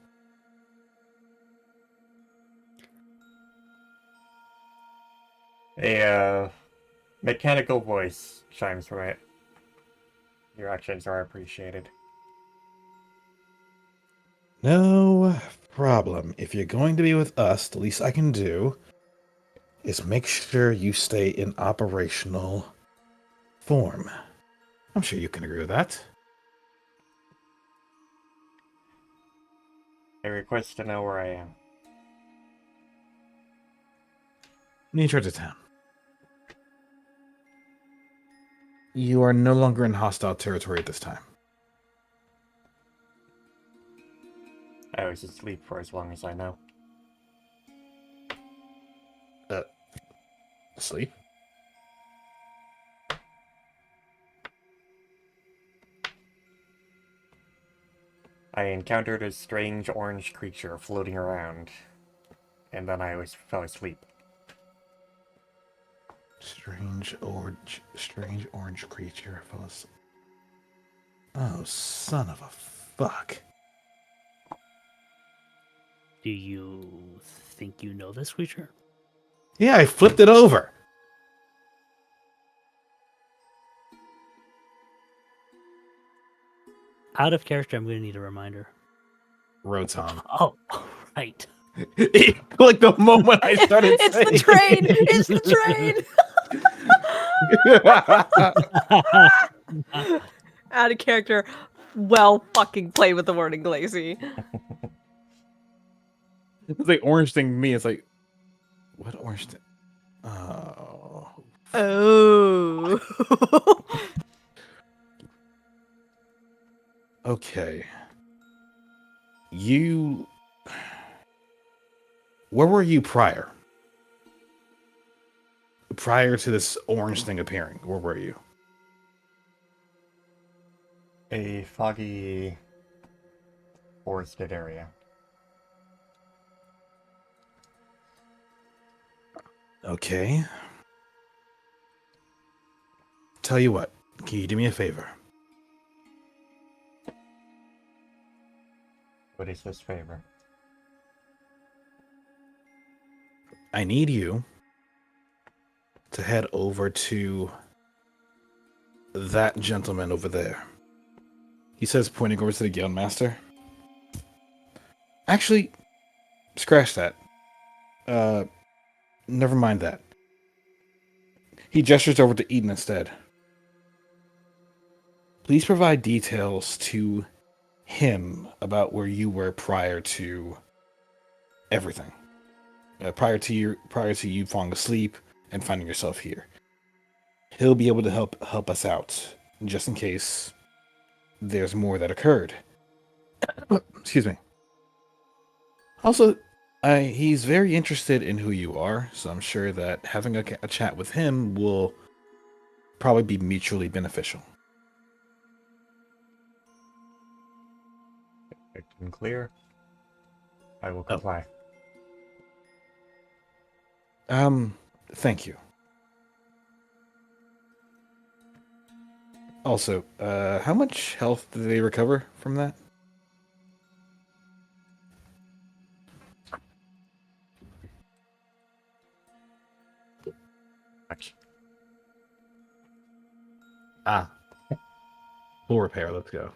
A mechanical voice chimes from it. Your actions are appreciated. No problem. If you're going to be with us, the least I can do is make sure you stay in operational form. I'm sure you can agree with that. I request to know where I am. Nature to town. You are no longer in hostile territory at this time. I was asleep for as long as I know. Sleep? I encountered a strange orange creature floating around, and then I fell asleep. Strange orange creature. Oh, son of a fuck. Do you think you know this creature? Yeah, I flipped it over. Out of character, I'm going to need a reminder. Rotom. Oh, right. Like the moment I started It's saying the train! It's the train! Out of character. Well fucking played with the wording, Glacy. It's like orange thing to me. It's like, what orange thing? Oh. Oh. Okay. You. Where were you prior? Prior to this orange thing appearing, where were you? A foggy, forested area. Okay. Tell you what, can you do me a favor? What is this favor? I need you to head over to that gentleman over there. He says, pointing over to the guild master. Actually, scratch that. Never mind that. He gestures over to Eden instead. Please provide details to him about where you were prior to everything. Prior to you falling asleep and finding yourself here. He'll be able to help us out, just in case there's more that occurred. Excuse me. Also, he's very interested in who you are, so I'm sure that having a chat with him will probably be mutually beneficial. Picked and clear. I will comply. Thank you. Also, how much health did they recover from that? Much. Full repair, let's go.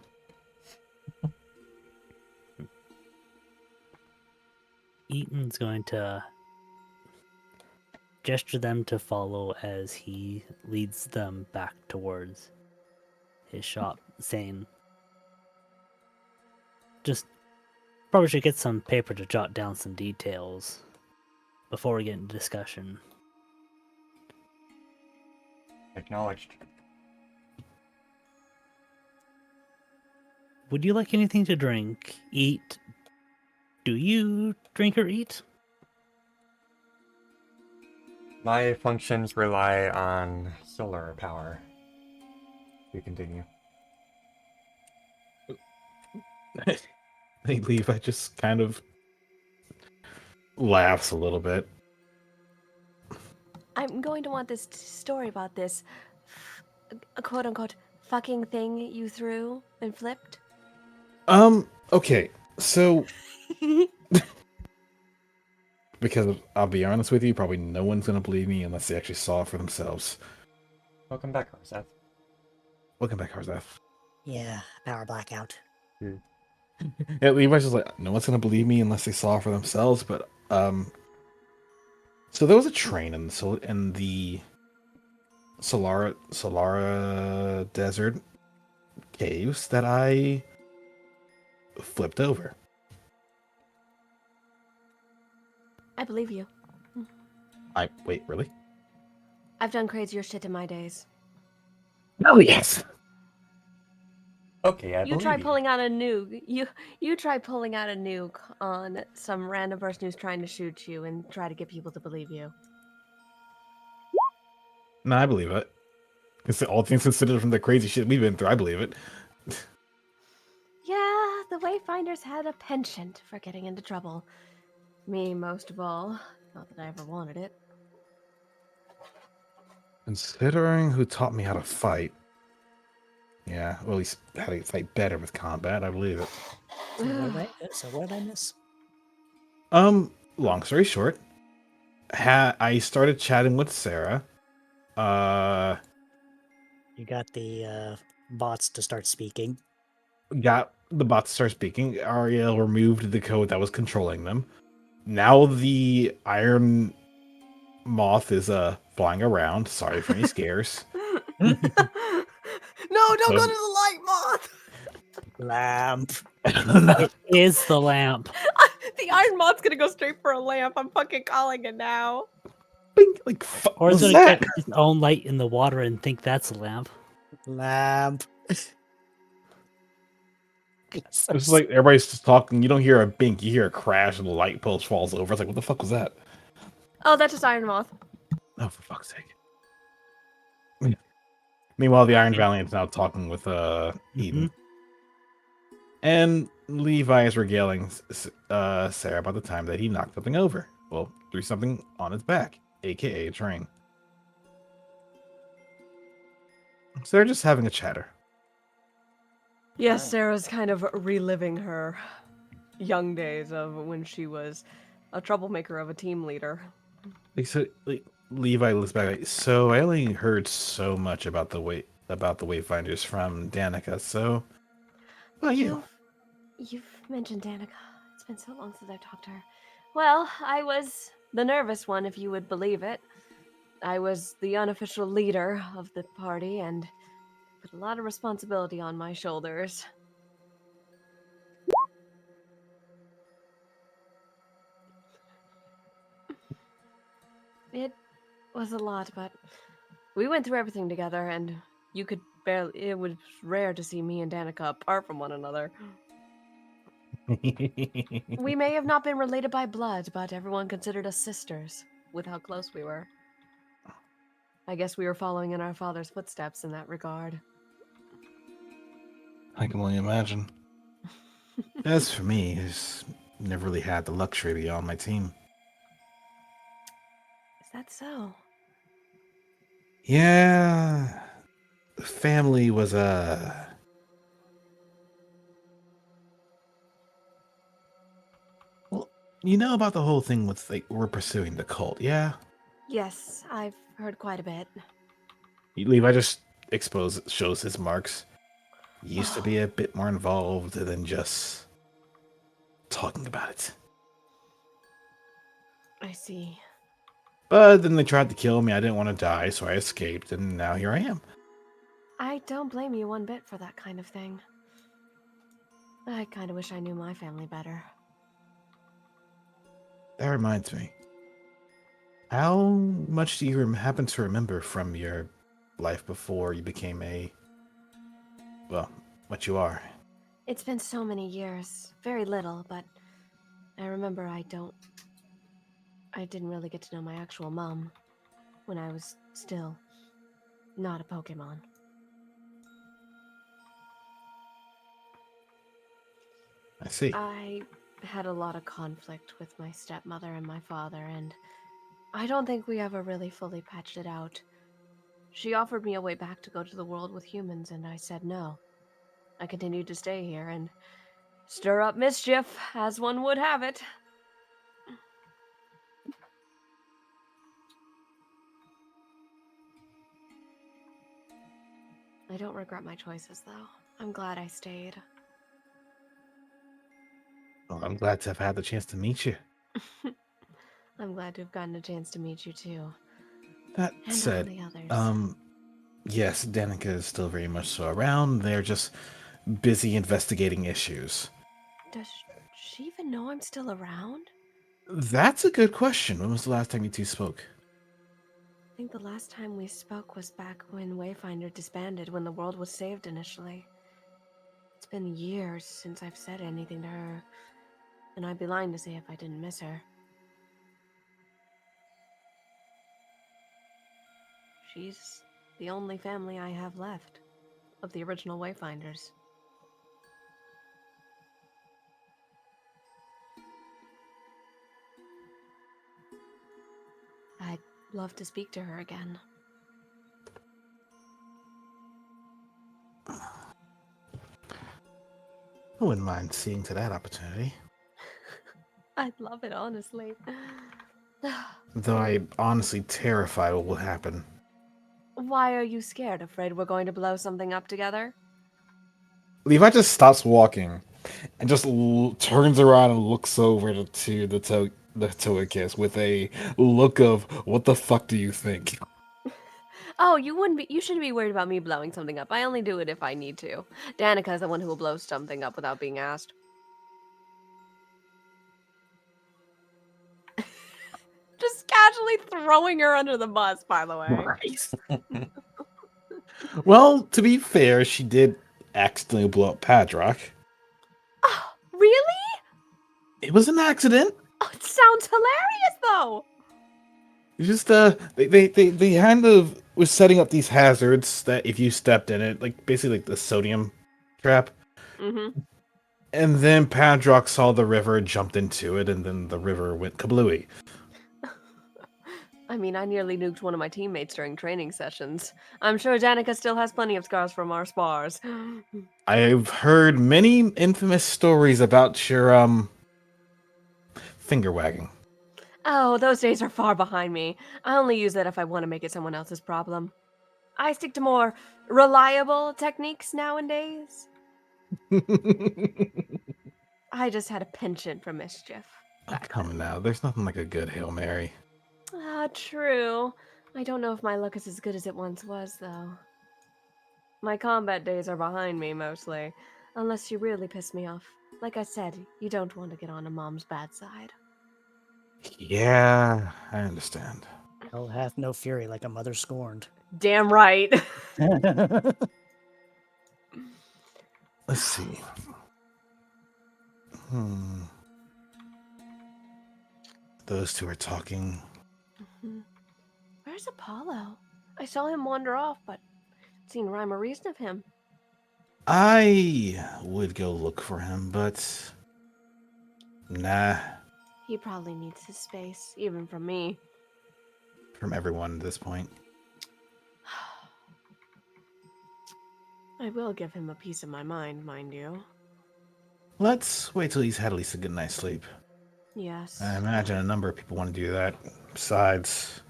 Eaton's going to gesture them to follow as he leads them back towards his shop, saying, just probably should get some paper to jot down some details before we get into discussion. Acknowledged. Would you like anything to drink? Eat? Do you drink or eat? My functions rely on solar power. We continue. They leave. I just kind of laughs a little bit. I'm going to want this story about this a quote unquote fucking thing you threw and flipped? Okay. So, because I'll be honest with you, probably no one's gonna believe me unless they actually saw it for themselves. Welcome back, Arseth. Welcome back, Harzeth. Yeah, power blackout. Yeah, Levi's just like, no one's gonna believe me unless they saw it for themselves. But so there was a train in the Solara Desert caves that I flipped over. I believe you. Wait, really? I've done crazier shit in my days. Oh yes. Okay, I You believe try you. pulling out a nuke. You try pulling out a nuke on some random person who's trying to shoot you and try to get people to believe you. No, I believe it. It's all things considered from the crazy shit we've been through. I believe it. Yeah, the Wayfinders had a penchant for getting into trouble. Me, most of all. Not that I ever wanted it. Considering who taught me how to fight. Yeah, well, at least how to fight better with combat. I believe it. So what did I miss? Long story short, I started chatting with Sarah. You got the bots to start speaking. Got the bots to start speaking. Ariel removed the code that was controlling them. Now the Iron Moth is flying around. Sorry for any scares. No, don't go to the light, moth. Lamp. It is the lamp. The Iron Moth's gonna go straight for a lamp. I'm fucking calling it now. Bing, like, Or what's it's gonna that? catch its own light in the water and think that's a lamp. Lamp. It's just like everybody's just talking. You don't hear a bink. You hear a crash, and the light pulse falls over. It's like, what the fuck was that? Oh, that's just Iron Moth. Oh, for fuck's sake. Meanwhile, the Iron Valiant's now talking with Eden. And Levi is regaling Sarah about the time that he knocked something over. Well, threw something on its back, aka a train. So they're just having a chatter. Yes, Sarah's kind of reliving her young days of when she was a troublemaker of a team leader. Levi looks back like, so I only heard so much about the Wayfinders from Danica, so well, You've mentioned Danica. It's been so long since I've talked to her. Well, I was the nervous one, if you would believe it. I was the unofficial leader of the party and put a lot of responsibility on my shoulders. It was a lot, but we went through everything together, and you could barely. It was rare to see me and Danica apart from one another. We may have not been related by blood, but everyone considered us sisters with how close we were. I guess we were following in our father's footsteps in that regard. I can only imagine. As for me, I just never really had the luxury to be on my team. Is that so? Yeah, family was well, you know about the whole thing with like we're pursuing the cult, yeah? Yes, I've heard quite a bit. Levi just shows his marks. He used to be a bit more involved than just talking about it. I see. But then they tried to kill me. I didn't want to die, so I escaped, and now here I am. I don't blame you one bit for that kind of thing. I kind of wish I knew my family better. That reminds me. How much do you happen to remember from your life before you became what you are? It's been so many years. Very little, but I remember I didn't really get to know my actual mom when I was still not a Pokemon. I see. I had a lot of conflict with my stepmother and my father, and I don't think we ever really fully patched it out. She offered me a way back to go to the world with humans, and I said no. I continued to stay here and stir up mischief, as one would have it. I don't regret my choices, though. I'm glad I stayed. Well, I'm glad to have had the chance to meet you. I'm glad to have gotten a chance to meet you, too. That And said, all the others. yes, Danica is still very much so around. They're just busy investigating issues. Does she even know I'm still around? That's a good question. When was the last time you two spoke? I think the last time we spoke was back when Wayfinder disbanded, when the world was saved initially. It's been years since I've said anything to her, and I'd be lying to say if I didn't miss her. She's the only family I have left of the original Wayfinders. I'd love to speak to her again. I wouldn't mind seeing to that opportunity. I'd love it, honestly. Though I'm honestly terrified what will happen. Why are you scared? Afraid we're going to blow something up together? Levi just stops walking and just turns around and looks over to the Togekiss with a look of "What the fuck do you think?" Oh, you shouldn't be worried about me blowing something up. I only do it if I need to. Danica's the one who will blow something up without being asked. Just casually throwing her under the bus, by the way. Nice. Well, to be fair, she did accidentally blow up Padrock. Oh, really? It was an accident. Oh, it sounds hilarious, though. It's just they kind of was setting up these hazards that if you stepped in it, like basically like the sodium trap. Mm-hmm. And then Padrock saw the river, jumped into it, and then the river went kablooey. I mean, I nearly nuked one of my teammates during training sessions. I'm sure Danica still has plenty of scars from our spars. I've heard many infamous stories about your finger wagging. Oh, those days are far behind me. I only use that if I want to make it someone else's problem. I stick to more reliable techniques nowadays. I just had a penchant for mischief. Oh, come now, there's nothing like a good Hail Mary. Ah, true. I don't know if my luck is as good as it once was, though. My combat days are behind me, mostly. Unless you really piss me off. Like I said, you don't want to get on a mom's bad side. Yeah, I understand. Hell hath no fury like a mother scorned. Damn right. Let's see. Those two are talking. Where's Apollo? I saw him wander off, but seen rhyme or reason of him. I would go look for him, but nah, He probably needs his space, even from me. from everyone at this point. I will give him a piece of my mind you. Let's wait till he's had at least a good night's sleep. Yes. I imagine a number of people want to do that. Besides,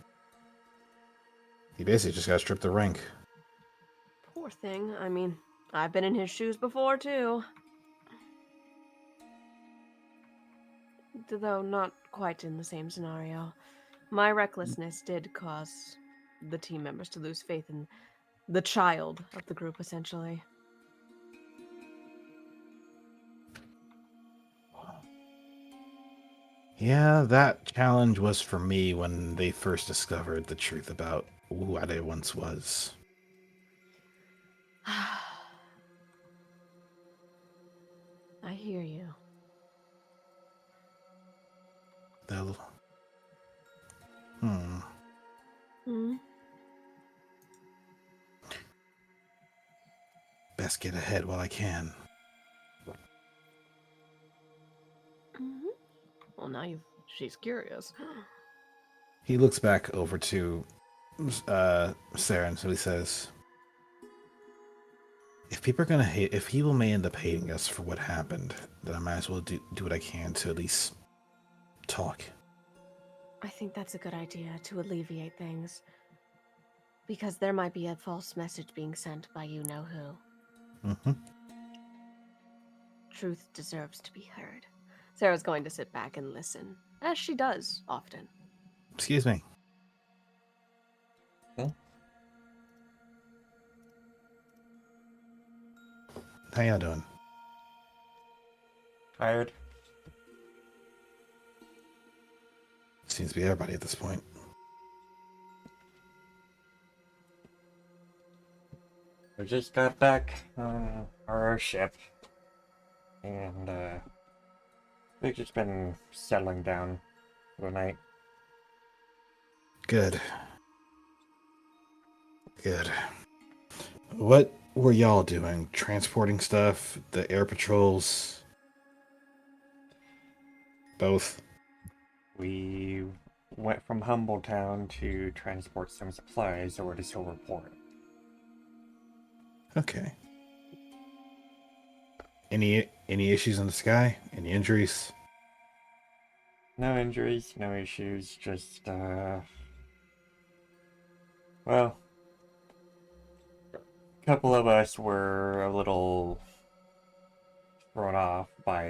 he basically just got stripped the rank. Poor thing. I mean, I've been in his shoes before, too. Though not quite in the same scenario. My recklessness did cause the team members to lose faith in the child of the group, essentially. Yeah, that challenge was for me when they first discovered the truth about who I once was. I hear you. They'll... Best get ahead while I can. Well, now she's curious. He looks back over to Saren, so he says, if people are gonna hate, if people may end up hating us for what happened, then I might as well do what I can to at least talk. I think that's a good idea to alleviate things. Because there might be a false message being sent by you know who. Mm-hmm. Truth deserves to be heard. Sarah's going to sit back and listen, as she does often. Excuse me. Hmm? How y'all doing? Tired? Seems to be everybody at this point. We just got back on our ship, and we've just been settling down for the night. Good. Good. What were y'all doing? Transporting stuff? The air patrols? Both? We went from Humbletown to transport some supplies over to Silverport. Okay. Any issues in the sky? Any injuries? No injuries, no issues, just, well, a couple of us were a little thrown off by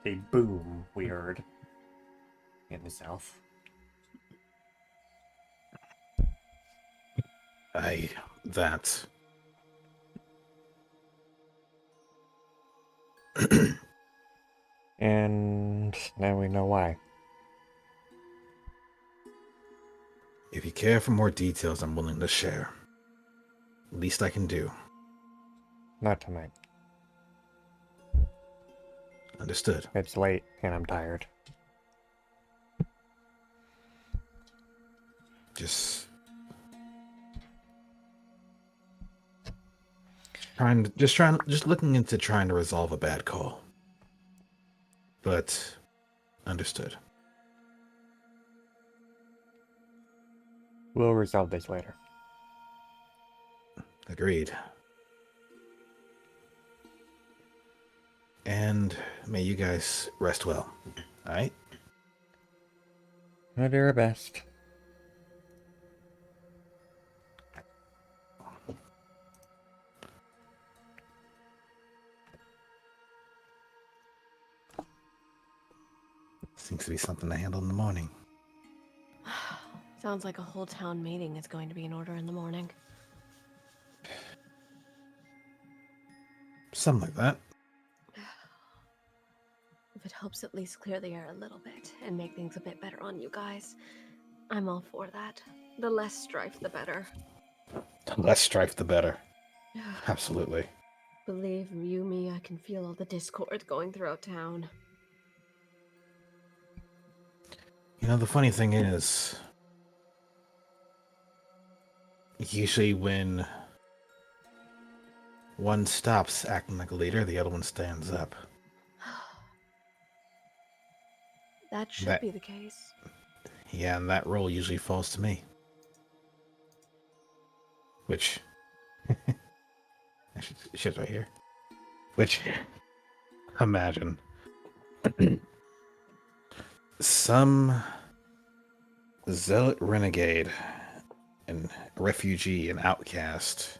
a boom we heard in the south. That. And now we know why. If you care for more details, I'm willing to share. Least I can do. Not tonight. Understood. It's late and I'm tired. Just looking into trying to resolve a bad call. But understood. We'll resolve this later. Agreed. And may you guys rest well. Alright? We'll do our best. Seems to be something to handle in the morning. Sounds like a whole town meeting is going to be in order in the morning. Something like that. If it helps at least clear the air a little bit and make things a bit better on you guys, I'm all for that. The less strife, the better. The less strife, the better. Absolutely. Believe you me, I can feel all the discord going throughout town. You know, the funny thing is, usually when one stops acting like a leader, the other one stands up. That should That- be the case. Yeah, and that role usually falls to me. Which... shit's right here. Which... Imagine. Some zealot renegade and refugee and outcast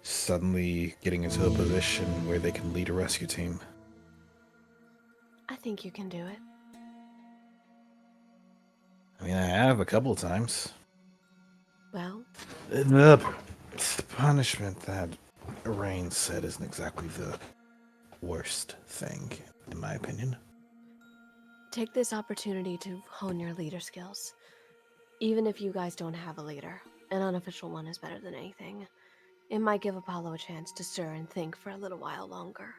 suddenly getting into a position where they can lead a rescue team. I think you can do it. I mean, I have a couple of times. Well, The punishment that Rain said isn't exactly the worst thing, in my opinion. take this opportunity to hone your leader skills. Even if you guys don't have a leader, an unofficial one is better than anything. It might give Apollo a chance to stir and think for a little while longer.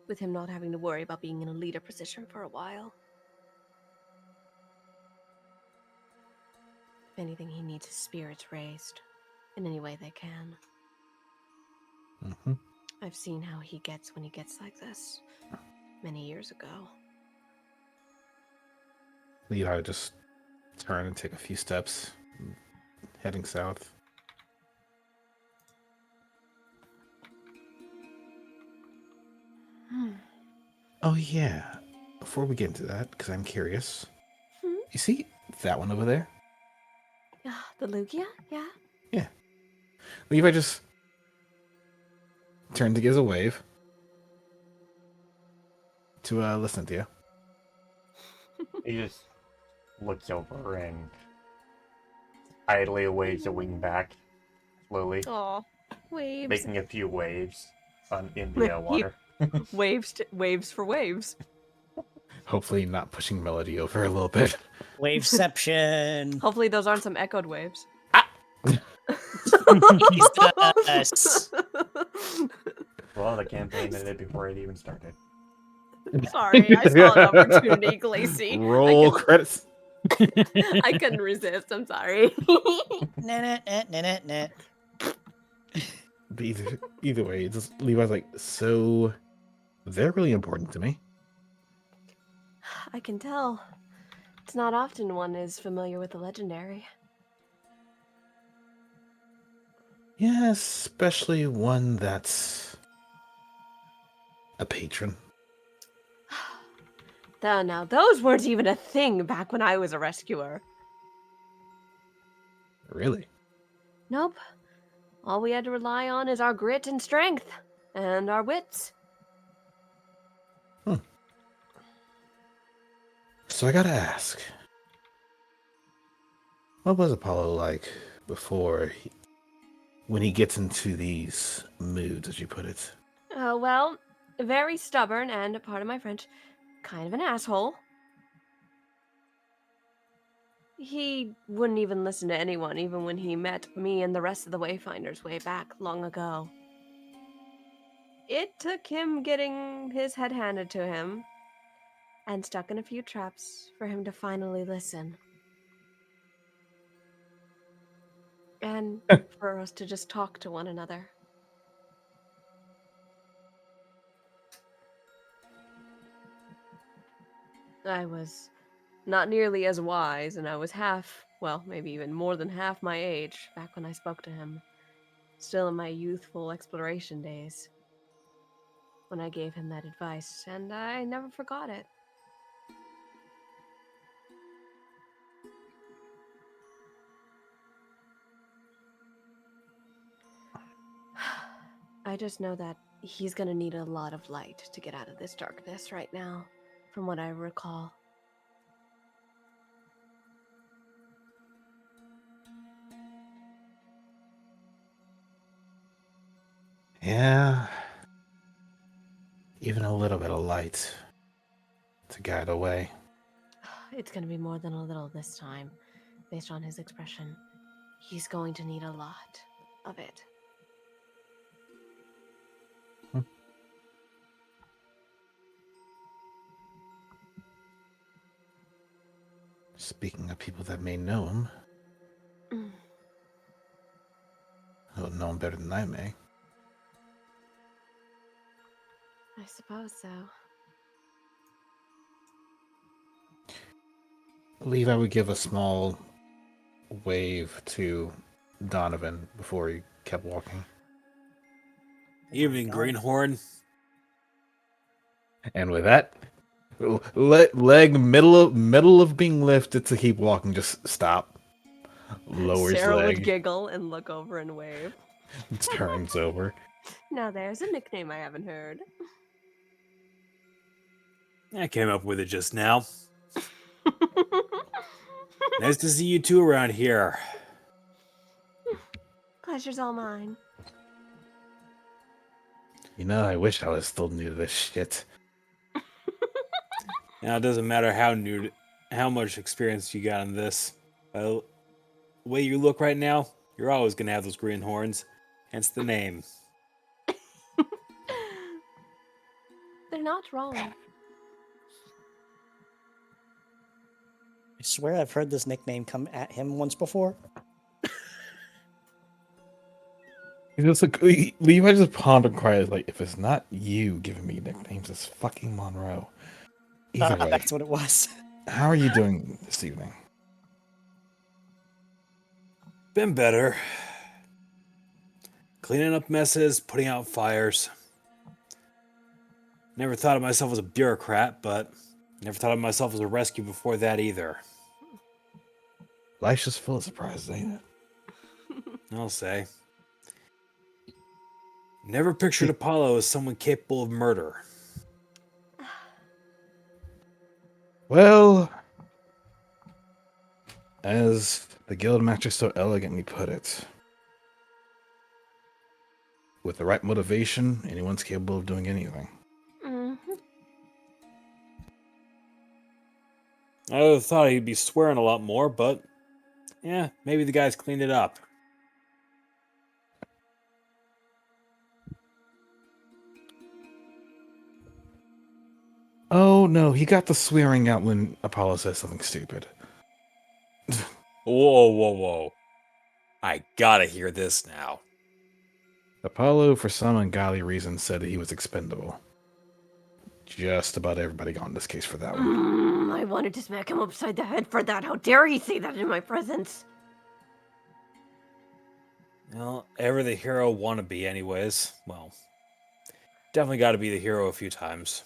With him not having to worry about being in a leader position for a while. If anything, he needs his spirits raised in any way they can. Mm-hmm. I've seen how he gets when he gets like this many years ago. Levi just turn and take a few steps, heading south. Hmm. Oh yeah. Before we get into that, because I'm curious, Hmm? you see that one over there? The Lugia? Yeah. Levi just turned to give us a wave to Lysynthia. He just looks over and idly waves a wing back, slowly, Aw. Waves. making a few waves in the He- water. Waves for waves. Hopefully not pushing Melody over a little bit. Waveception. Hopefully those aren't some echoed waves. Jesus. Well, the campaign ended before it even started. Sorry, I saw an opportunity, Glacy. Roll credits. I couldn't resist. I'm sorry. Nah, nah, nah, nah, nah. But either way, it's just, Levi's like, so they're really important to me. I can tell. It's not often one is familiar with the legendary. Yeah, especially one that's a patron. Though now, those weren't even a thing back when I was a rescuer. Really? Nope. All we had to rely on is our grit and strength, and our wits. So I gotta ask, what was Apollo like before when he gets into these moods, as you put it? Well, very stubborn and, pardon my French, kind of an asshole. He wouldn't even listen to anyone, even when he met me and the rest of the Wayfinders way back long ago. It took him getting his head handed to him and stuck in a few traps for him to finally listen. And for us to just talk to one another. I was not nearly as wise, and I was half, well, maybe even more than half my age back when I spoke to him. Still in my youthful exploration days. When I gave him that advice, and I never forgot it. I just know that he's gonna need a lot of light to get out of this darkness right now, from what I recall. Yeah. Even a little bit of light to guide the way. It's gonna be more than a little this time, based on his expression. He's going to need a lot of it. Speaking of people that may know him, Mm. who'll know him better than I may. I suppose so. I believe I would give a small wave to Donovan before he kept walking. Evening, God. Greenhorn. And with that, leg middle of being lifted to keep walking, just stop. Lowers Sarah would leg, giggle and look over and wave. turns over. Now there's a nickname I haven't heard. I came up with it just now. Nice to see you two around here. Pleasure's all mine. You know, I wish I was still new to this shit. Now it doesn't matter how much experience you got in this. By the way you look right now, you're always gonna have those green horns. Hence the name. They're not wrong. I swear I've heard this nickname come at him once before. He's just like, Levi just pondered quietly, like, if it's not you giving me nicknames, it's fucking Monroe. Either way, That's what it was. how are you doing this evening? been better. Cleaning up messes, putting out fires. Never thought of myself as a bureaucrat, but never thought of myself as a rescue before that either. Life's just full of surprises, ain't it? I'll say. Never pictured Apollo as someone capable of murder. Well, as the Guildmaster so elegantly put it, with the right motivation, anyone's capable of doing anything. Mhm. I would have thought he'd be swearing a lot more, but yeah, maybe the guy's cleaned it up. Oh, no, he got the swearing out when Apollo says something stupid. Whoa, whoa, whoa. I gotta hear this now. Apollo, for some ungodly reason, said that he was expendable. Just about everybody got in this case for that one. I wanted to smack him upside the head for that. How dare he say that in my presence? Well, ever the hero wannabe, anyways. Well, definitely got to be the hero a few times.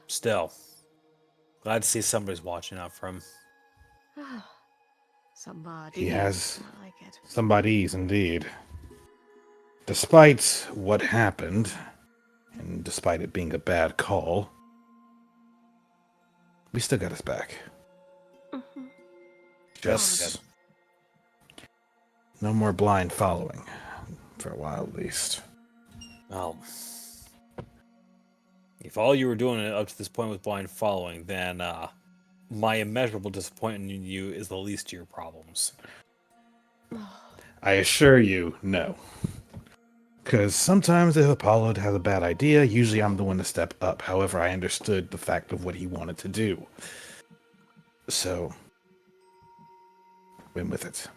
Still, glad to see somebody's watching out for him. Somebody. He has I like it. somebody's indeed. Despite what happened, and despite it being a bad call, we still got his back. Mhm. Just no more blind following. For a while, at least. Well, if all you were doing up to this point was blind following, then my immeasurable disappointment in you is the least of your problems. I assure you, no. Because sometimes if Apollo has a bad idea, usually I'm the one to step up. However, I understood the fact of what he wanted to do. So, went with it.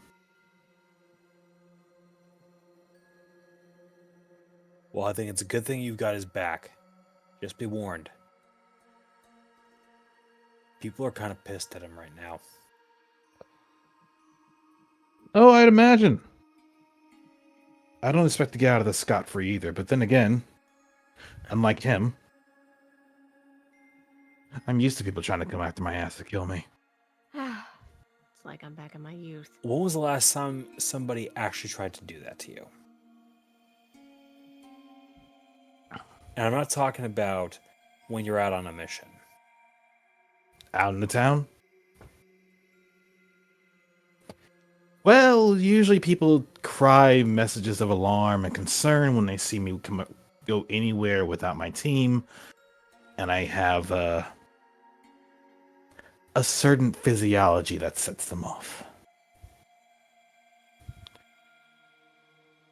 Well, I think it's a good thing you've got his back. Just be warned. People are kind of pissed at him right now. Oh, I'd imagine. I don't expect to get out of this scot-free either, but then again, unlike him, I'm used to people trying to come after my ass to kill me. It's like I'm back in my youth. When was the last time somebody actually tried to do that to you? And I'm not talking about when you're out on a mission. Out in the town? Well, usually people cry messages of alarm and concern when they see me go anywhere without my team, and I have a certain physiology that sets them off.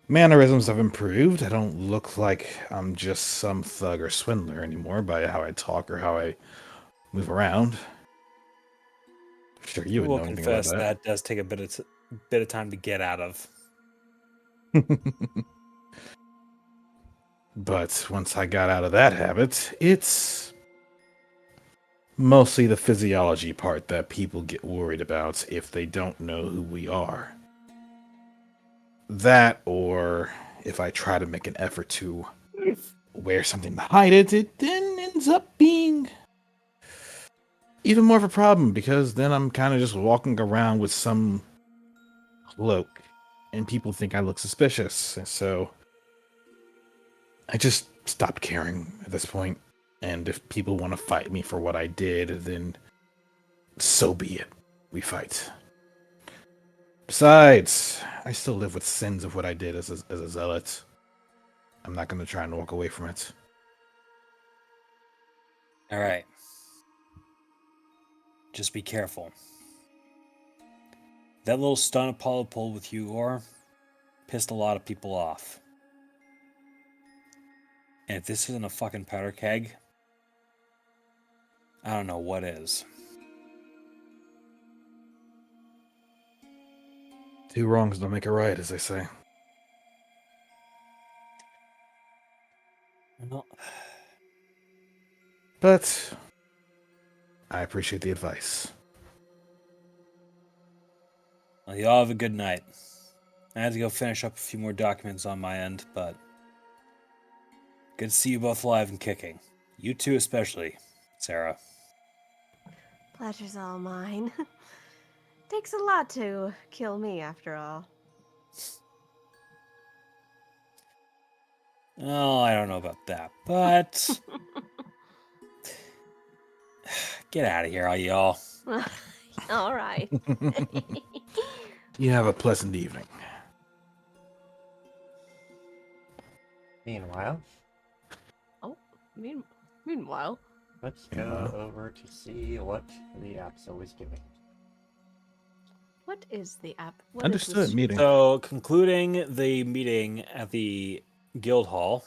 Mannerisms have improved. I don't look like I'm just some thug or swindler anymore by how I talk or how I move around. Sure, you would will know anything about confess that. that does take a bit of time to get out of. But once I got out of that habit, it's mostly the physiology part that people get worried about if they don't know who we are. That, or if I try to make an effort to wear something to hide it, it then ends up being even more of a problem because then I'm kind of just walking around with some cloak and people think I look suspicious. So I just stopped caring at this point. And if people want to fight me for what I did, then so be it. We fight. Besides, I still live with sins of what I did as a zealot. I'm not going to try and walk away from it. All right. Just be careful. That little stunt Apollo pulled with you, Or, pissed a lot of people off. And if this isn't a fucking powder keg, I don't know what is. Two wrongs don't make a right, as they say. Well, But I appreciate the advice. Well, y'all have a good night. I had to go finish up a few more documents on my end, but good to see you both alive and kicking. You two especially, Sarah. Pleasure's all mine. Takes a lot to kill me, after all. Oh, I don't know about that, but get out of here, all y'all. All right. You have a pleasant evening. Meanwhile, Meanwhile, let's go over to see what the Apso is doing. What is the app? What is Understood. this? Meeting. So, concluding the meeting at the guild hall,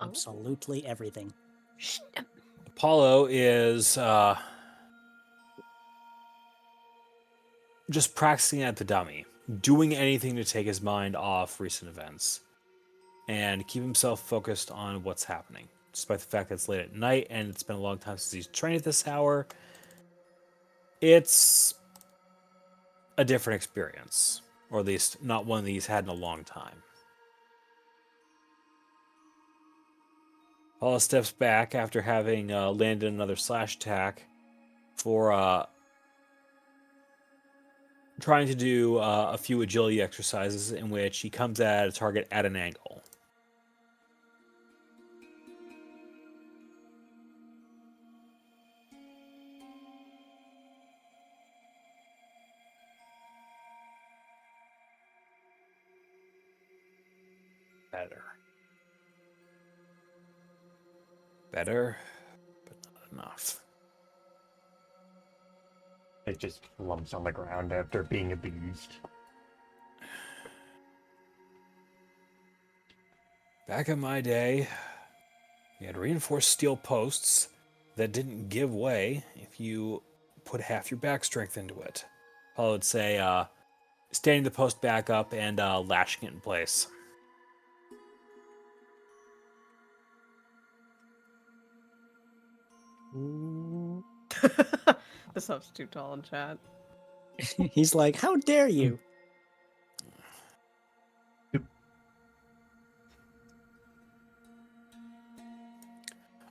Oh. Absolutely everything. Shh. Apollo is just practicing at the dummy, doing anything to take his mind off recent events and keep himself focused on what's happening. Despite the fact that it's late at night and it's been a long time since he's trained at this hour, it's a different experience, or at least not one that he's had in a long time. Apollo steps back after having landed another slash attack for trying to do a few agility exercises in which he comes at a target at an angle. Better, but not enough. It just lumps on the ground after being abused. Back in my day, we had reinforced steel posts that didn't give way if you put half your back strength into it. Paul would say, standing the post back up and lashing it in place. the sub's too tall in chat. He's like, how dare you?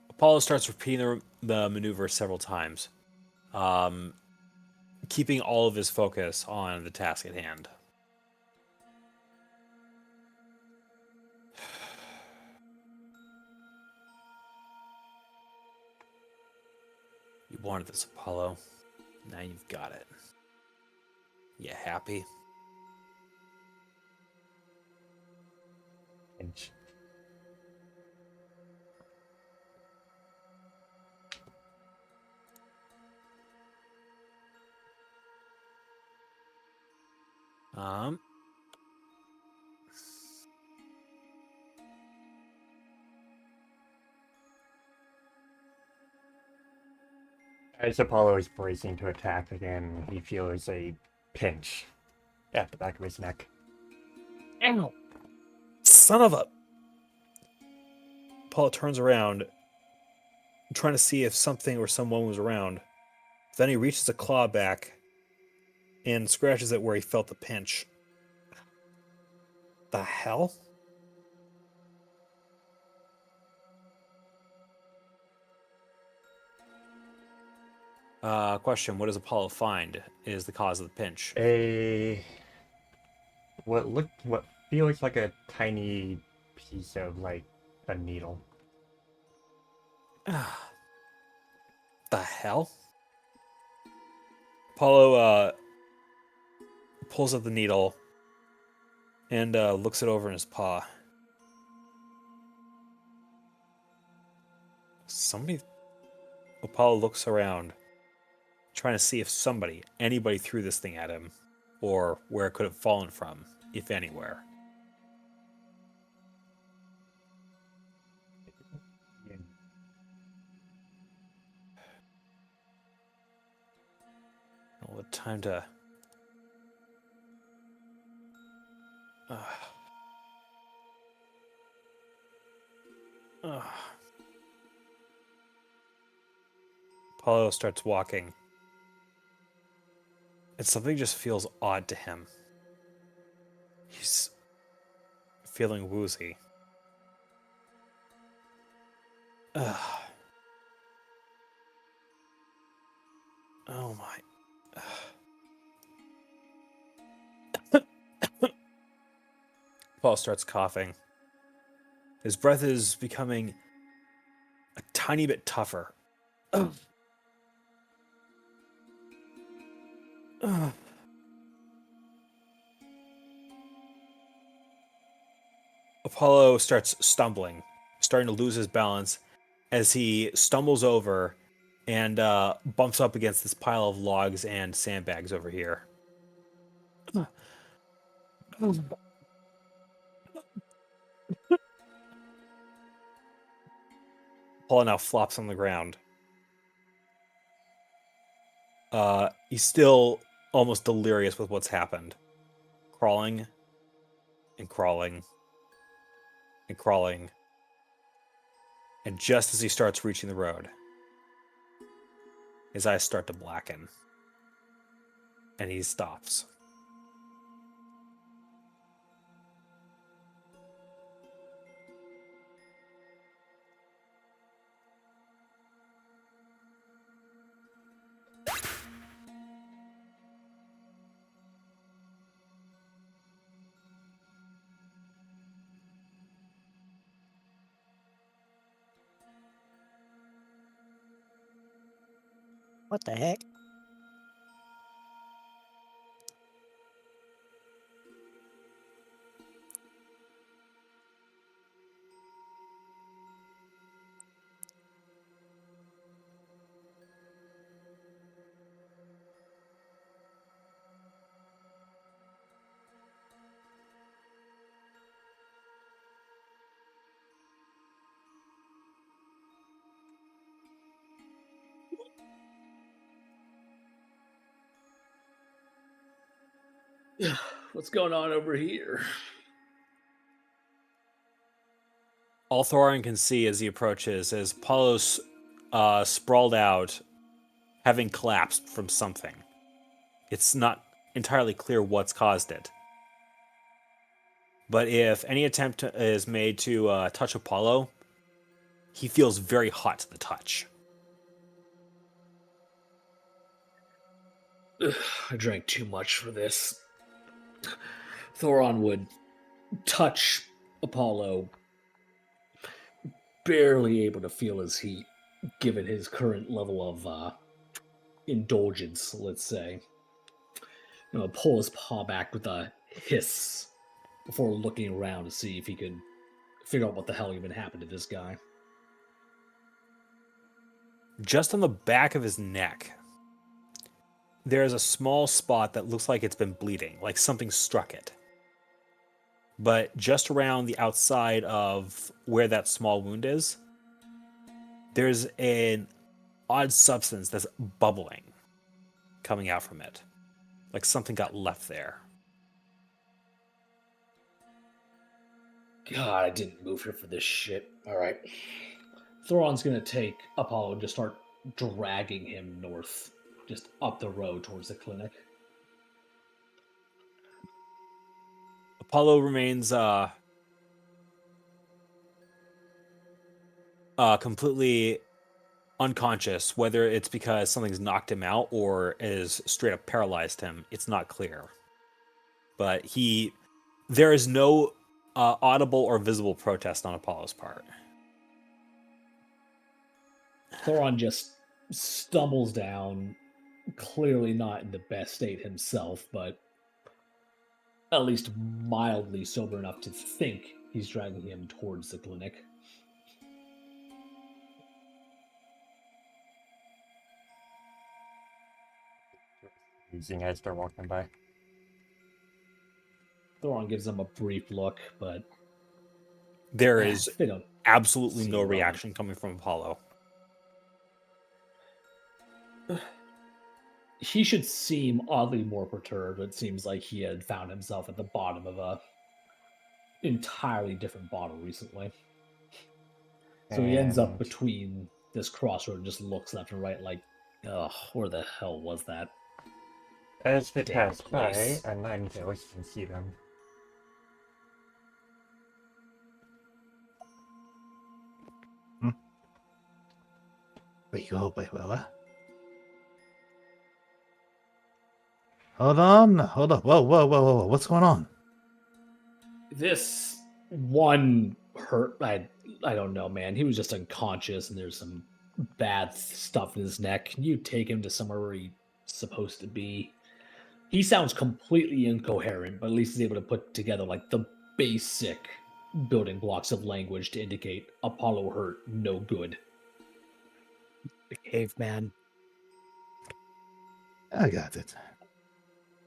Apollo starts repeating the maneuver several times, keeping all of his focus on the task at hand. You wanted this, Apollo. Now you've got it. You happy? Inch. Um, As Apollo is bracing to attack again, he feels a pinch at the back of his neck. Ow. Son of a... Apollo turns around, trying to see if something or someone was around. Then he reaches a claw back and scratches it where he felt the pinch. The hell? Question, what does Apollo find is the cause of the pinch? What feels like a tiny piece of, like, a needle. The hell? Apollo pulls up the needle and looks it over in his paw. Apollo looks around, trying to see if anybody threw this thing at him, or where it could have fallen from, if anywhere. All the time to... Apollo starts walking And something just feels odd to him. He's feeling woozy. Ugh. Oh my. Paul starts coughing. His breath is becoming a tiny bit tougher. Ugh. Ugh. Apollo starts stumbling, starting to lose his balance as he stumbles over and bumps up against this pile of logs and sandbags over here. Apollo now flops on the ground. He's still almost delirious with what's happened. Crawling and crawling and crawling. And just as he starts reaching the road, his eyes start to blacken. And he stops. What the heck? What's going on over here? All Thorin can see as he approaches is Apollo's sprawled out, having collapsed from something. It's not entirely clear what's caused it. But if any attempt is made to touch Apollo, he feels very hot to the touch. I drank too much for this. Thoron would touch Apollo, barely able to feel his heat, given his current level of indulgence, let's say. Pull his paw back with a hiss before looking around to see if he could figure out what the hell even happened to this guy. Just on the back of his neck, there is a small spot that looks like it's been bleeding, like something struck it. But just around the outside of where that small wound is, there's an odd substance that's bubbling coming out from it. Like something got left there. God, I didn't move here for this shit. Alright. Thoron's gonna take Apollo and just start dragging him north, just up the road towards the clinic. Apollo remains completely unconscious, whether it's because something's knocked him out or is straight up paralyzed him. It's not clear. But there is no audible or visible protest on Apollo's part. Thoron just stumbles down, clearly not in the best state himself, but at least mildly sober enough to think he's dragging him towards the clinic. Using as they're walking by. Thoron gives him a brief look, but There is they don't absolutely see no it wrong. reaction coming from Apollo. He should seem oddly more perturbed. It seems like he had found himself at the bottom of a entirely different bottle recently. So he ends up And- As they Damn pass by, place. a Ninetales can see them. Wait, what? Hold on. Whoa. What's going on? This one hurt. I don't know, man. He was just unconscious, and there's some bad stuff in his neck. Can you take him to somewhere where he's supposed to be? He sounds completely incoherent, but at least he's able to put together like the basic building blocks of language to indicate Apollo hurt, no good. The caveman. I got it.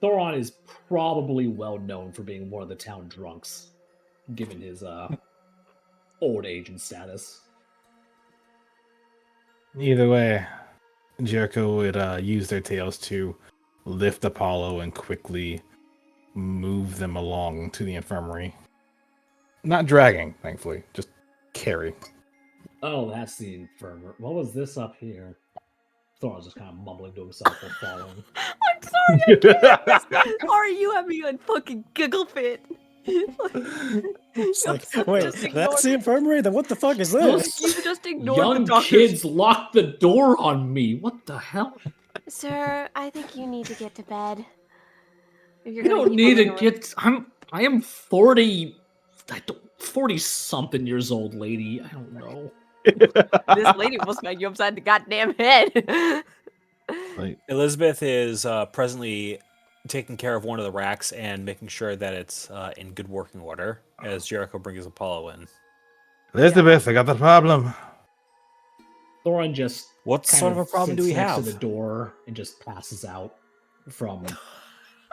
Thoron is probably well known for being one of the town drunks, given his old age and status. Either way, Jericho would use their tails to lift Apollo and quickly move them along to the infirmary. Not dragging, thankfully, just carry. Oh, that's the infirmary. What was this up here? Thoron's just kind of mumbling to himself while following. I'm sorry, I can't understand. Are you having a fucking giggle fit? It's like, Just wait, ignore- that's the infirmary? Then what the fuck is Those this? You just ignored young the doctor's. kids locked the door on me. What the hell? Sir, I think you need to get to bed. If you're You gonna don't keep need to moving around. get. I am 40. 40 something years old, lady. I don't know. This lady will smack you upside the goddamn head. Like, Elizabeth is presently taking care of one of the racks and making sure that it's in good working order as Jericho brings Apollo in. Elizabeth, I got the problem. Thoron just What kind sort of a problem do sits we next have? to the door and just passes out from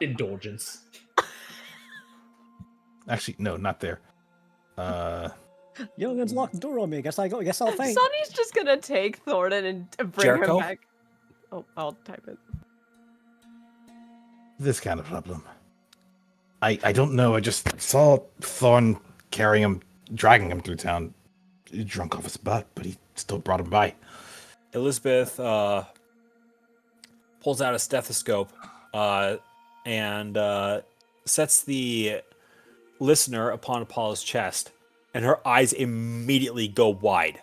indulgence. Actually, no, not there. Youngins locked the door on me. Guess I'll faint. Sonny's just gonna take Thornton and bring Jericho? her back. Oh, I'll type it. This kind of problem. I don't know. I just saw Thorn carrying him, dragging him through town, drunk off his butt, but he still brought him by. Elizabeth pulls out a stethoscope and sets the listener upon Apollo's chest, and her eyes immediately go wide.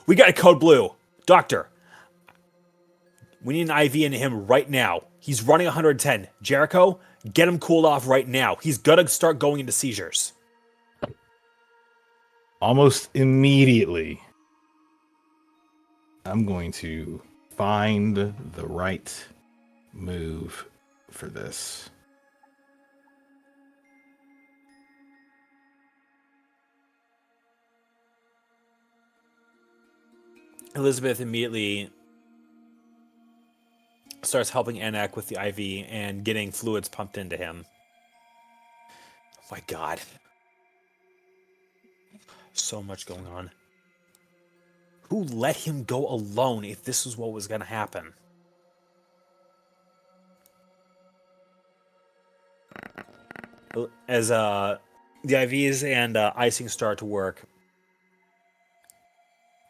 We got a code blue. Doctor, we need an IV into him right now. He's running 110. Jericho, get him cooled off right now. He's gonna start going into seizures. Almost immediately, I'm going to find the right move for this. Elizabeth immediately starts helping Anak with the IV and getting fluids pumped into him. Oh my god. So much going on. Who let him go alone if this was what was going to happen? As the IVs and icing start to work,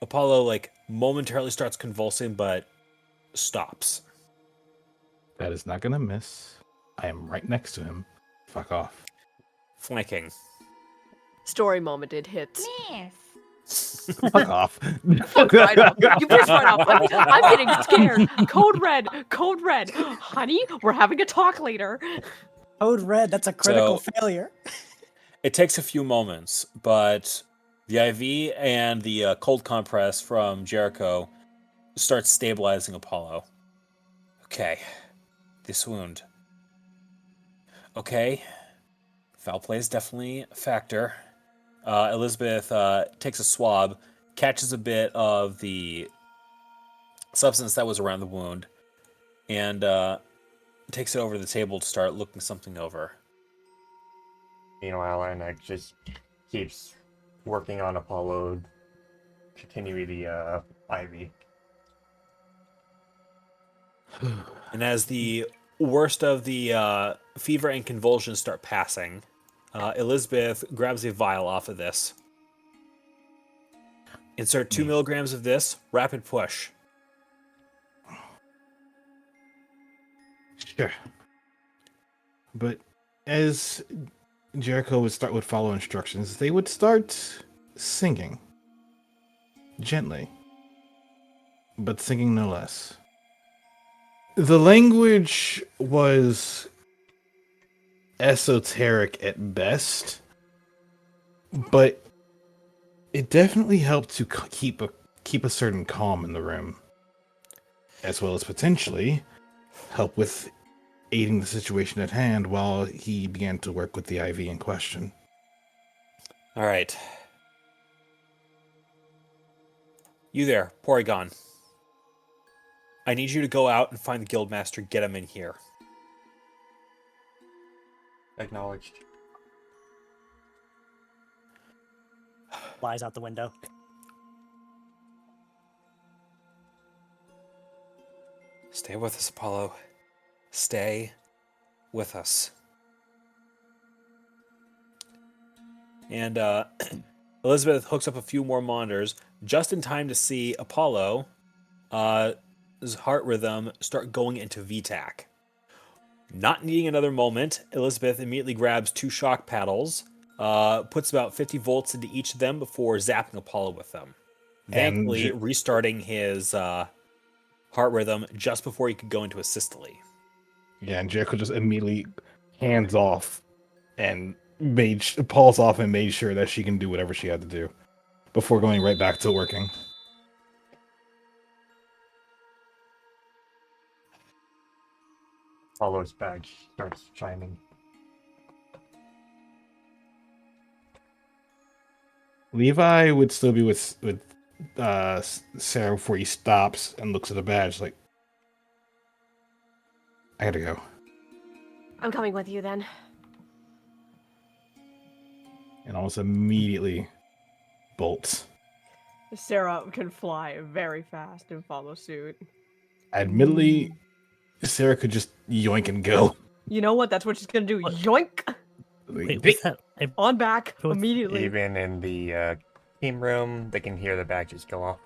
Apollo momentarily starts convulsing but stops. That is not going to miss. I am right next to him. Fuck off. Flanking. Story moment, it hits. Fuck off. Right off. You pissed right off. I'm getting scared. Code red. Code red. Honey, we're having a talk later. Code red, that's a critical So- failure. It takes a few moments, but the IV and the cold compress from Jericho starts stabilizing Apollo. Okay. This wound. Okay. Foul play is definitely a factor. Elizabeth takes a swab, catches a bit of the substance that was around the wound, and takes it over to the table to start looking something over. Meanwhile, Anak just keeps working on Apollo, continuing the IV. And as the worst of the fever and convulsions start passing, Elizabeth grabs a vial off of this. Insert 2 milligrams of this, rapid push. Sure. But as Jericho would follow instructions, they would start singing. Gently. But singing no less. The language was esoteric at best, but it definitely helped to keep a certain calm in the room, as well as potentially help with aiding the situation at hand while he began to work with the IV in question. All right. You there, Porygon. I need you to go out and find the Guildmaster, get him in here. Acknowledged. Flies out the window. Stay with us, Apollo. Stay with us. And Elizabeth hooks up a few more monitors just in time to see Apollo his heart rhythm start going into VTAC. Not needing another moment, Elizabeth immediately grabs 2 shock paddles, puts about 50 volts into each of them before zapping Apollo with them. Thankfully, restarting his heart rhythm just before he could go into a systole. Yeah, and Jericho just immediately hands off and pulls off and made sure that she can do whatever she had to do before going right back to working. Apollo's badge starts chiming. Levi would still be with Sarah before he stops and looks at the badge like, I gotta go. I'm coming with you then. And almost immediately bolts. Sarah can fly very fast and follow suit. Admittedly, Sarah could just yoink and go. You know what? That's what she's gonna do. What? Yoink! Wait, what's that? On back What's- immediately. Even in the team room, they can hear the badges go off.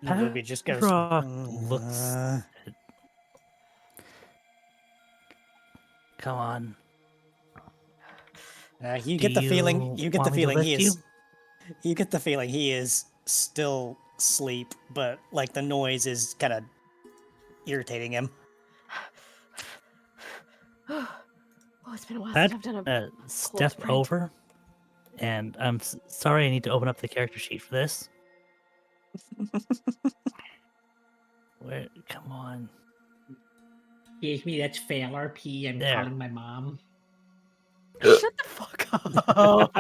Ruby just goes. Padrock looks. "Uh, Come on. you Do get the feeling. you You get the want me to feeling he lift is. You get the feeling he is still asleep, but like the noise is kind of irritating him. Oh, it's been a while That since I've done a step sprint. over, and I'm sorry. I need to open up the character sheet for this. Where? Come on. Excuse me, that's fail RP. I'm There. calling my mom. Shut the fuck up.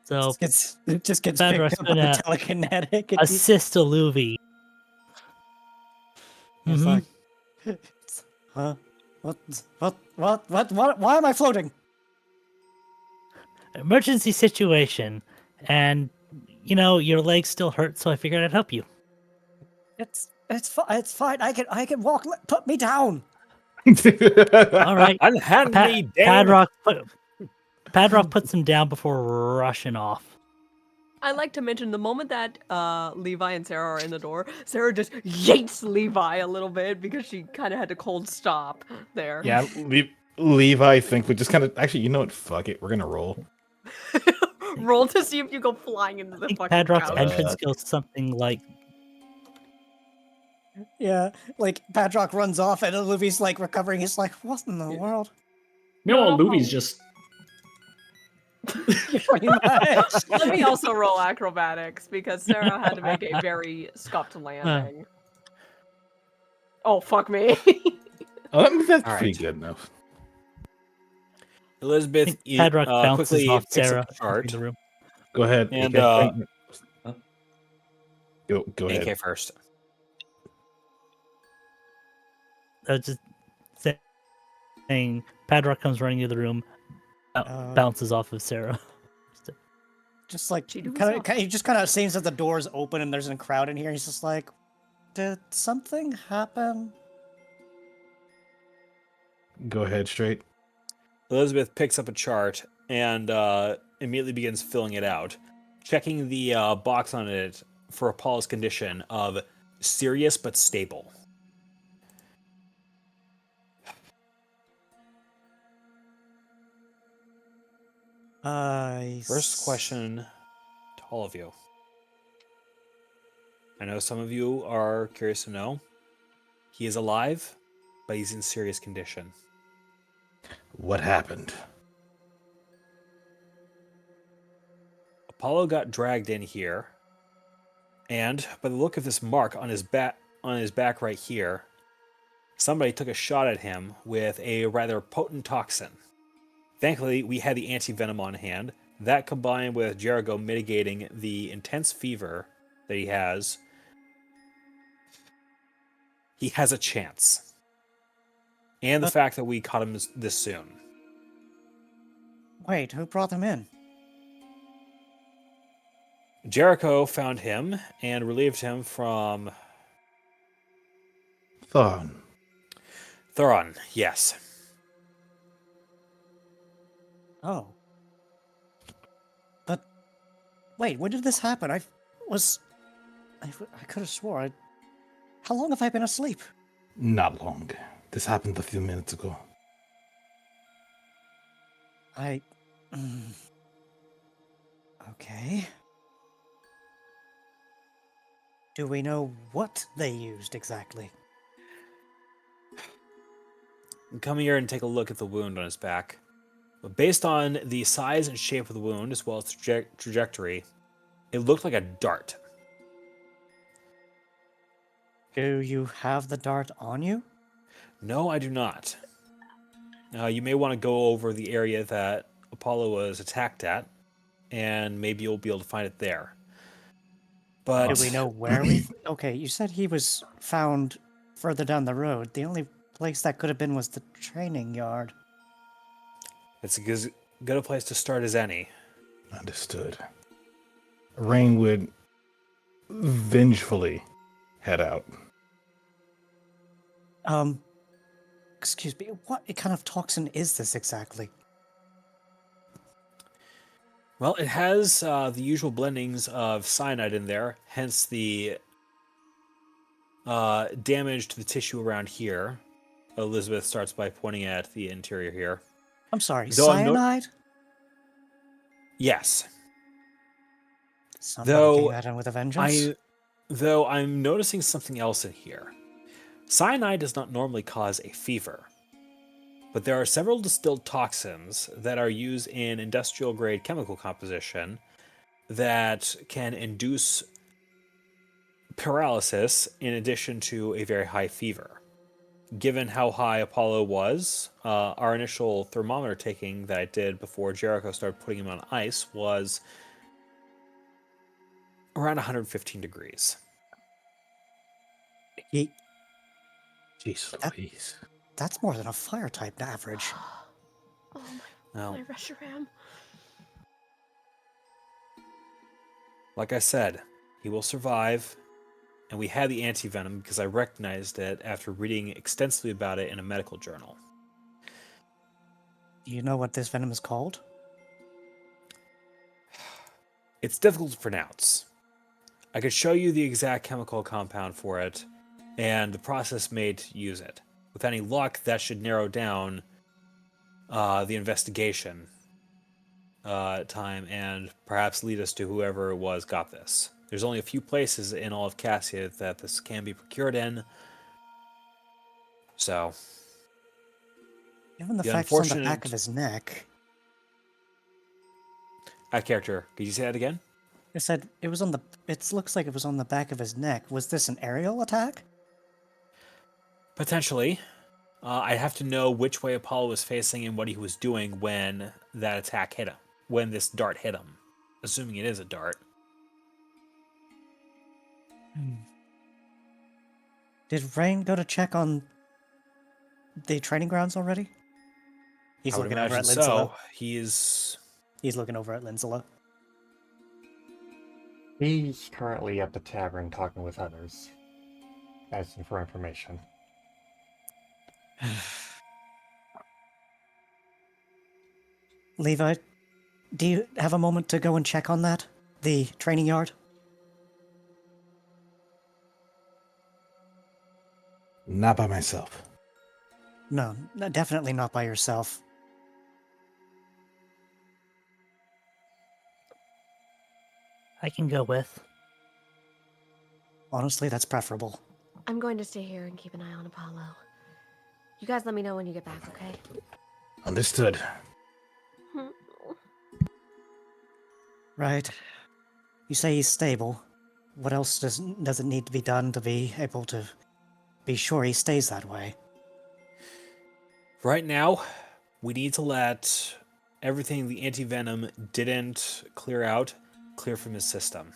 So It just gets Padrock's picked up on the gonna telekinetic. and assist Aluvi. he's Mhm. like, huh? What? Why am I floating? Emergency situation, and your legs still hurt, so I figured I'd help you. It's fine. I can walk. Put me down. All right. Unhand me, damn! Padrock puts him down before rushing off. I like to mention the moment that Levi and Sarah are in the door, Sarah just yanks Levi a little bit because she kind of had to cold stop there. Yeah, Levi, I think, would just kind of actually, you know what? Fuck it, we're gonna roll. Roll to see if you go flying into the I think fucking Padrock's couch. entrance goes something like, Yeah, like Padrock runs off and Olivia's like recovering. He's like, what in the world? No, Luby's just Pretty much. Let me also roll acrobatics because Sarah had to make a very scuffed landing. Oh, fuck me. That's All pretty right. good enough. I Elizabeth think Padrock bounces quickly off picks up Sarah the chart. into the room. Go ahead. And, AK. Go ahead. AK first. I was just saying, Padrock comes running into the room, bounces off of Sarah. Just like She doing kind something. of, he just kind of seems that the door's open and there's a crowd in here. He's just like, did something happen? Go ahead, straight. Elizabeth picks up a chart and immediately begins filling it out. Checking the box on it for Apollo's condition of serious but stable. First question to all of you. I know some of you are curious to know. He is alive, but he's in serious condition. What happened? Apollo got dragged in here, and by the look of this mark on his back right here, somebody took a shot at him with a rather potent toxin. Thankfully, we had the anti-venom on hand. That combined with Jericho mitigating the intense fever that he has a chance. And the fact that we caught him this soon. Wait, who brought them in? Jericho found him and relieved him from Thoron, yes. Oh. But, wait, when did this happen? I could have swore How long have I been asleep? Not long. This happened a few minutes ago. Okay. Do we know what they used exactly? Come here and take a look at the wound on his back. But based on the size and shape of the wound, as well as trajectory, it looked like a dart. Do you have the dart on you? No, I do not. You may want to go over the area that Apollo was attacked at, and maybe you'll be able to find it there. But Do we know where we... Okay, you said he was found further down the road. The only place that could have been was the training yard. It's as good a place to start as any. Understood. Rain would vengefully head out. Excuse me, what kind of toxin is this exactly? Well, it has the usual blendings of cyanide in there, hence the damage to the tissue around here. Elizabeth starts by pointing at the interior here. I'm sorry, Though cyanide? Yes. Somebody came at him with a vengeance? Though I'm noticing something else in here. Cyanide does not normally cause a fever, but there are several distilled toxins that are used in industrial-grade chemical composition that can induce paralysis in addition to a very high fever. Given how high Apollo was, our initial thermometer taking that I did before Jericho started putting him on ice was around 115 degrees. Jeez Louise. That's more than a fire type average. Oh Now, my Reshiram. like I said, he will survive, and we had the anti-venom because I recognized it after reading extensively about it in a medical journal. Do you know what this venom is called? It's difficult to pronounce. I could show you the exact chemical compound for it, and the process made to use it. With any luck, that should narrow down the investigation time and perhaps lead us to whoever it was got this. There's only a few places in all of Cassia that this can be procured in. So, Given the The fact it's on the unfortunate- back of his neck, that character, could you say that again? it said it was on the. It looks like it was on the back of his neck. Was this an aerial attack? Potentially. I have to know which way Apollo was facing and what he was doing when that attack hit him. When this dart hit him. Assuming it is a dart. Did Rain go to check on the training grounds already? He's I would looking over at imagine Linsela. so. He's He's looking over at Linsela. He's currently at the tavern talking with others, asking for information. Levi, do you have a moment to go and check on that? The training yard? Not by myself. No, definitely not by yourself. I can go with. Honestly, that's preferable. I'm going to stay here and keep an eye on Apollo. You guys let me know when you get back, okay? Understood. Right. You say he's stable. What else does it need to be done to be able to be sure he stays that way? Right now, we need to let everything the anti-venom didn't clear out clear from his system.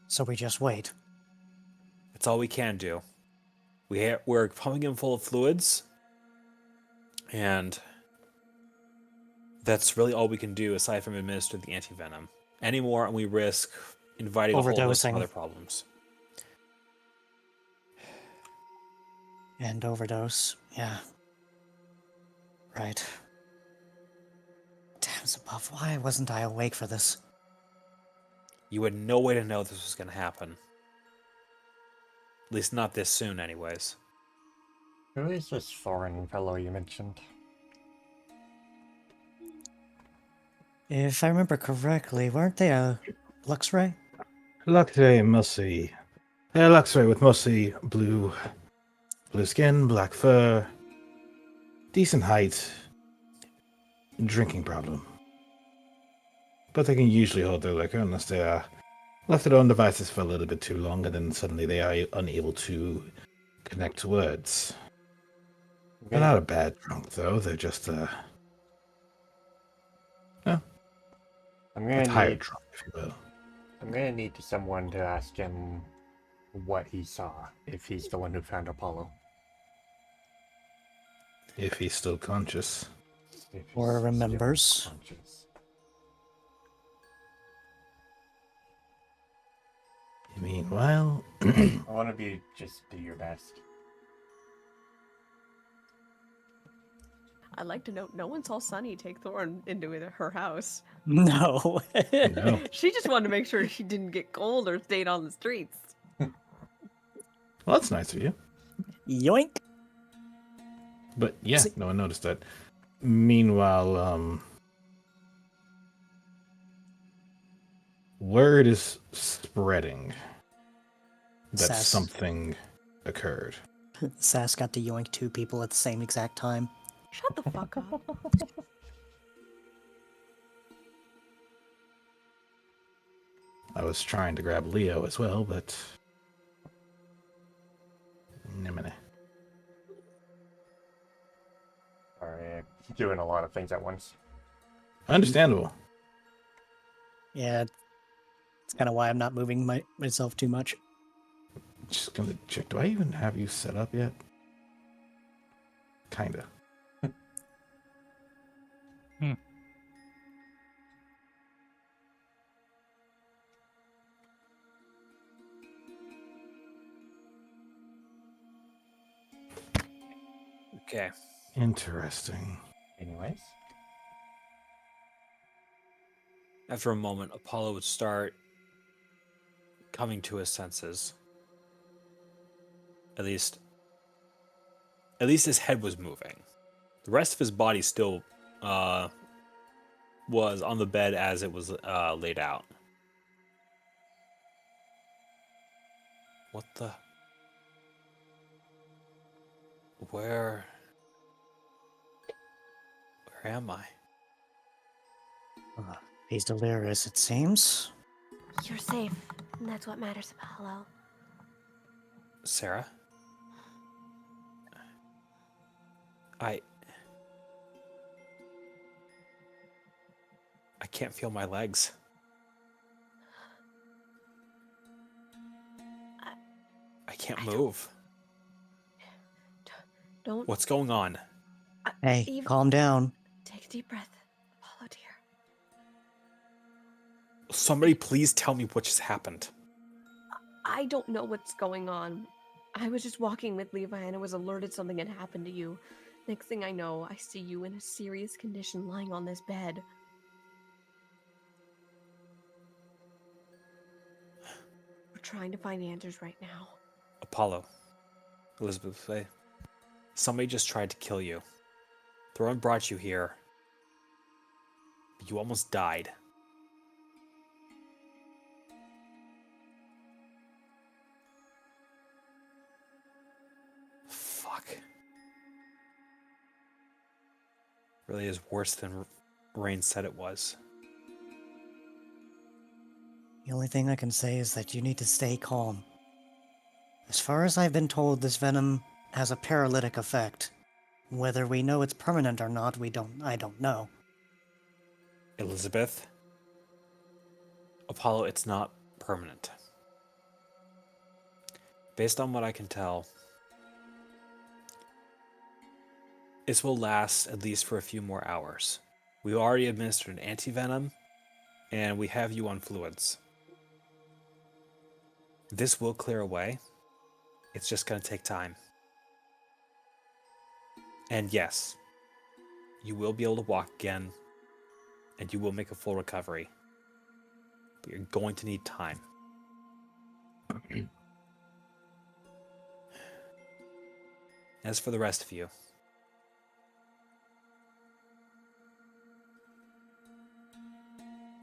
So we just wait. That's all we can do. We're pumping him full of fluids, and that's really all we can do aside from administer the anti-venom. Any more, and we risk inviting a whole host of Overdosing. other problems. And overdose. Yeah. Right. Damn, Zabuff, why wasn't I awake for this? You had no way to know this was going to happen. At least not this soon, anyways. Who is this foreign fellow you mentioned? If I remember correctly, weren't they a Luxray? Luxray mostly. Luxray with mostly blue skin, black fur, decent height, drinking problem. But they can usually hold their liquor unless they are left to their own devices for a little bit too long, and then suddenly they are unable to connect words. They're not a bad drunk, though. They're just I'm a gonna tired need. drunk, if you will. I'm gonna need someone to ask him what he saw, if he's the one who found Apollo. If he's still conscious. If he's Or still remembers. conscious. Meanwhile, I want to be just do your best. I'd like to note no one saw Sunny take Thorn into her house. No. no. She just wanted to make sure she didn't get cold or stayed on the streets. Well, that's nice of you. Yoink. But yeah, See- no one noticed that. Meanwhile, word is spreading that Sass. something occurred. Sass got to yoink 2 people at the same exact time. Shut the fuck up. I was trying to grab Leo as well, but Nimini. Sorry, I'm doing a lot of things at once. Understandable. Yeah, it's kind of why I'm not moving myself too much. Just gonna check. Do I even have you set up yet? Kinda. Okay. Interesting. Anyways, After a moment, Apollo would start coming to his senses. At least his head was moving. The rest of his body still was on the bed as it was laid out. What the? Where am I? He's delirious, it seems. You're safe, and that's what matters, Apollo. Sarah? I can't feel my legs. I can't move. Don't What's going on? Hey, Eve- calm down. take a deep breath, Apollo dear. Somebody please tell me what just happened. I don't know what's going on. I was just walking with Levi and I was alerted something had happened to you. Next thing I know, I see you in a serious condition lying on this bed. trying to find answers right now. Apollo, Elizabeth would say, somebody just tried to kill you. Thorin brought you here, but you almost died. Fuck. Really is worse than Rain said it was. The only thing I can say is that you need to stay calm. As far as I've been told, this venom has a paralytic effect. Whether we know it's permanent or not, I don't know. Elizabeth, Apollo, it's not permanent. Based on what I can tell, this will last at least for a few more hours. We already administered an antivenom, and we have you on fluids. This will clear away. It's just going to take time. And yes, you will be able to walk again, and you will make a full recovery. But you're going to need time. As for the rest of you,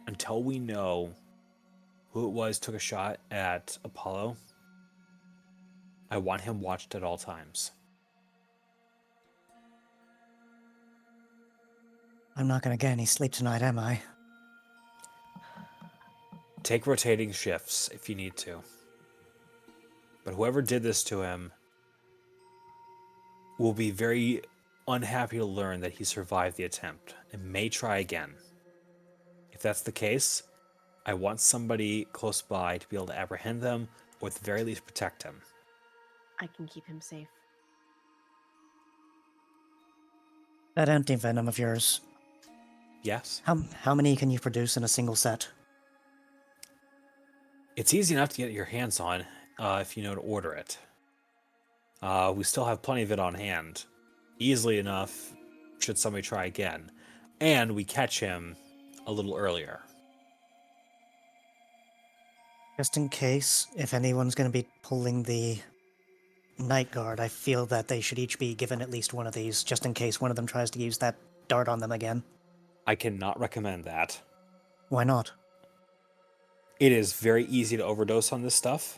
until we know who it was took a shot at Apollo, I want him watched at all times. I'm not gonna get any sleep tonight, am I? Take rotating shifts if you need to. But whoever did this to him will be very unhappy to learn that he survived the attempt and may try again. If that's the case, I want somebody close by to be able to apprehend them or at the very least protect him. I can keep him safe. That anti-venom of yours, Yes? how many can you produce in a single set? It's easy enough to get your hands on if you know to order it. We still have plenty of it on hand. Easily enough should somebody try again. And we catch him a little earlier. Just in case, if anyone's gonna be pulling the night guard, I feel that they should each be given at least one of these, just in case one of them tries to use that dart on them again. I cannot recommend that. Why not? It is very easy to overdose on this stuff.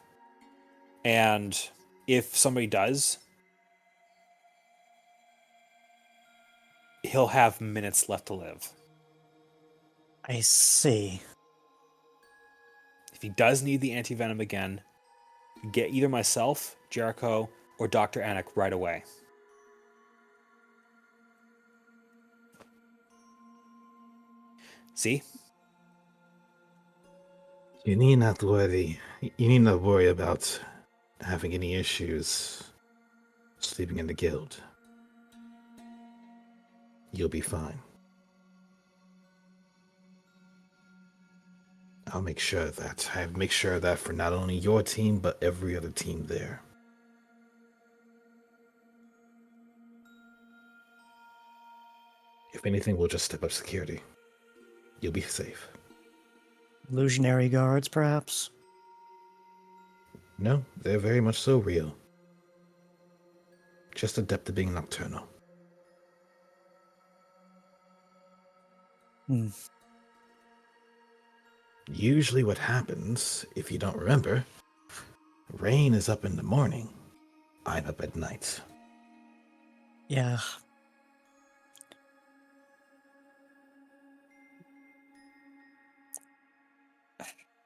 And if somebody does, he'll have minutes left to live. I see. If he does need the antivenom again, get either myself, Jericho, or Dr. Anik right away. See? You need not worry. You need not worry about having any issues sleeping in the guild. You'll be fine. I'll make sure of that. I make sure of that for not only your team, but every other team there. If anything, we'll just step up security. You'll be safe. Illusionary guards, perhaps? No, they're very much so real. Just adept at being nocturnal. Usually what happens, if you don't remember, Rain is up in the morning. I'm up at night. Yeah.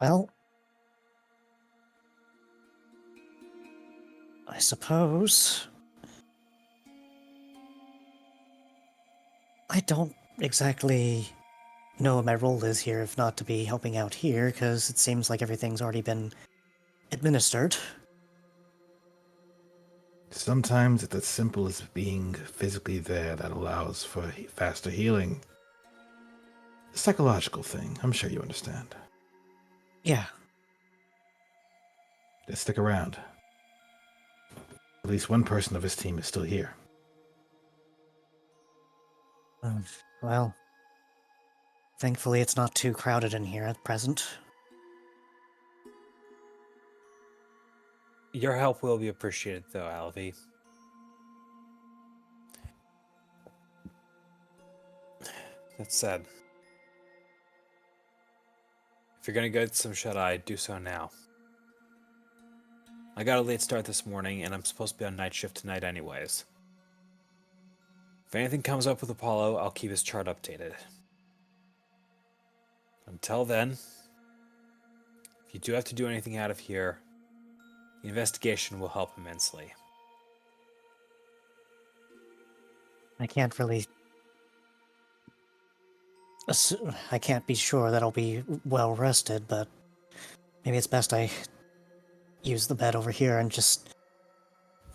Well, I suppose I don't exactly know what my role is here, if not to be helping out here, because it seems like everything's already been administered. Sometimes it's as simple as being physically there that allows for faster healing. A psychological thing, I'm sure you understand. Yeah. Just stick around. At least one person of his team is still here. Well, thankfully it's not too crowded in here at present. Your help will be appreciated, though, Alvy. That said, if you're gonna get some shut-eye, do so now. I got a late start this morning, and I'm supposed to be on night shift tonight anyways. If anything comes up with Apollo, I'll keep his chart updated. Until then, if you do have to do anything out of here, the investigation will help immensely. I can't really. I can't be sure that I'll be well rested, but maybe it's best I use the bed over here and just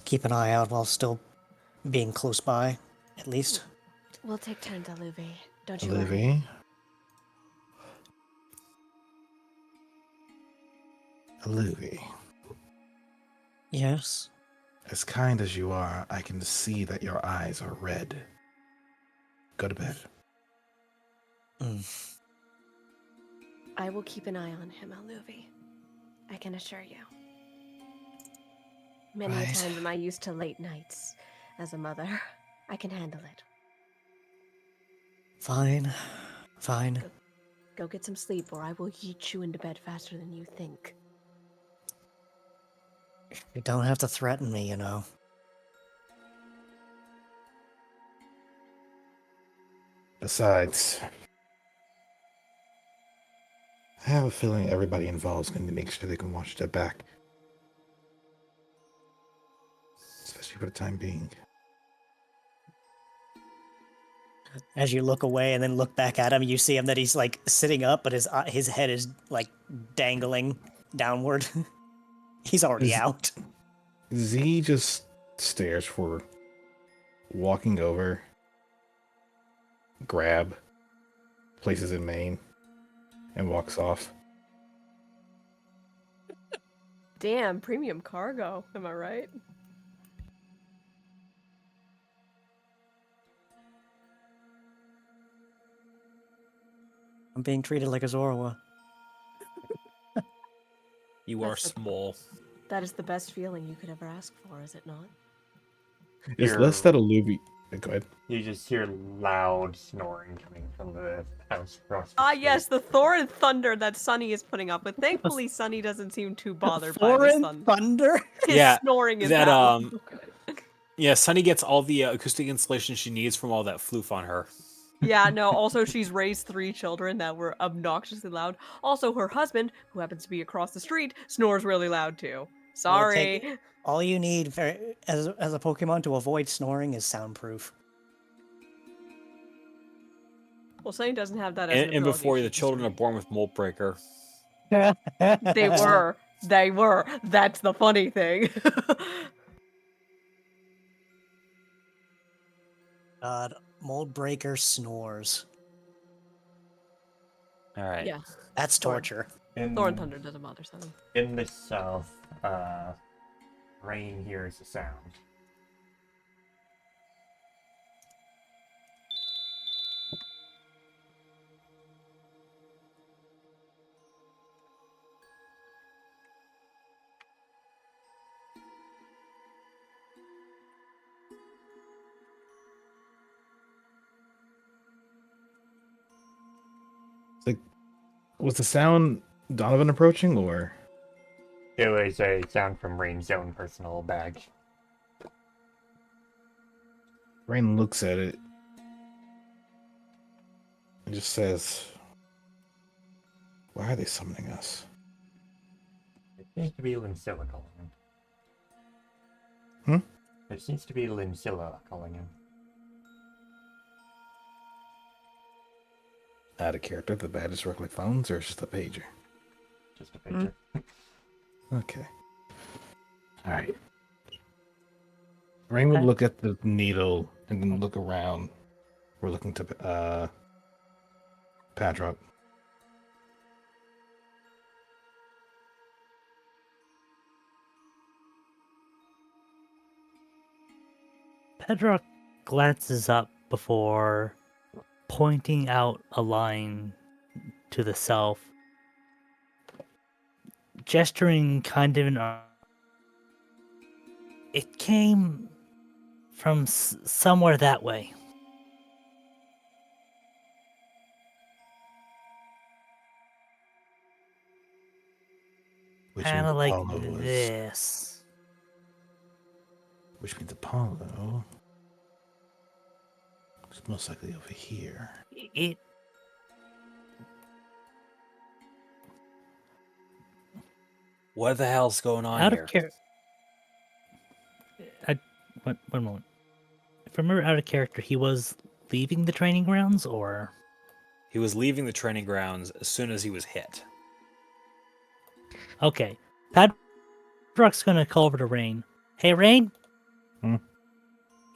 keep an eye out while still being close by, at least. We'll take turns, Aluvi. Don't you worry. Olivia? Olivia, Yes? as kind as you are, I can see that your eyes are red. Go to bed. I will keep an eye on him, Aluvi. I can assure you. Many a Right. times am I used to late nights as a mother. I can handle it. Fine. Fine. Go get some sleep, or I will yeet you into bed faster than you think. You don't have to threaten me, you know. Besides, I have a feeling everybody involved is going to make sure they can watch their back. Especially for the time being. As you look away and then look back at him, you see him that he's like sitting up, but his head is like dangling downward. He's already Is- out. Z just stares for walking over, grab, places in main, and walks off. Damn, premium cargo. Am I right? I'm being treated like a Zorua. You are That's the- small. That is the best feeling you could ever ask for, is it not? It's You're- less that Olivia. Go ahead. You just hear loud snoring coming from the house across the Ah, street. yes, the Thor and thunder that Sunny is putting up with. Thankfully, Sunny doesn't seem too bothered by this Foreign thunder. thunder? His Yeah, snoring is that, loud. Yeah, Sunny gets all the acoustic insulation she needs from all that floof on her. Yeah, no, also she's raised 3 children that were obnoxiously loud. Also, her husband, who happens to be across the street, snores really loud too. Sorry. All you need as a Pokemon to avoid snoring is soundproof. Well, Sunny doesn't have that as an And ability, before she's the just children are weak. born with Molt Breaker. They were. They were. That's the funny thing. God, Mold Breaker snores. All right. Yeah. That's Thorn. torture. Thor and thunder doesn't bother Sunny. In the south, Rain hears a sound. Was the sound Donovan approaching, or It was a sound from Rain's own personal bag. Rain looks at it and just says, "Why are they summoning us?" It seems to be Lincilla calling him. Hmm? It seems to be Lincilla calling him. Out of character, the badges work like phones, or it's just a pager? Just a picture. Okay. All right. Rain would look at the needle and then look around. We're looking to Padrock. Pedrock glances up before pointing out a line to the south, gesturing kind of an It came from somewhere that way. Which Kind means of like Apollo was. this. Which means Apollo is most likely over here. It What the hell's going on out here? of character. One moment. If I remember out of character, he was leaving the training grounds, or He was leaving the training grounds as soon as he was hit. okay. Padrock's gonna call over to Rain. Hey, Rain. Hmm?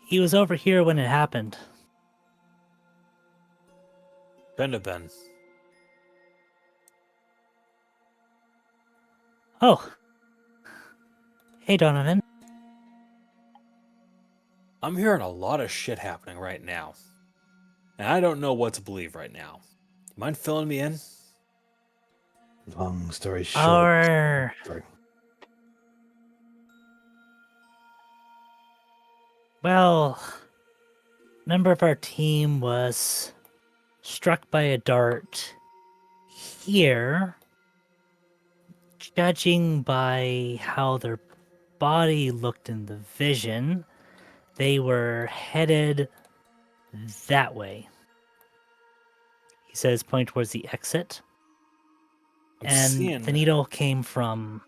He was over here when it happened. Couldn't have been. Oh. Hey, Donovan. I'm hearing a lot of shit happening right now. And I don't know what to believe right now. You mind filling me in? Long story short. Our Sorry. well, member of our team was struck by a dart here. Judging by how their body looked in the vision, they were headed that way. He says, pointing towards the exit. I'm And seeing the needle came from.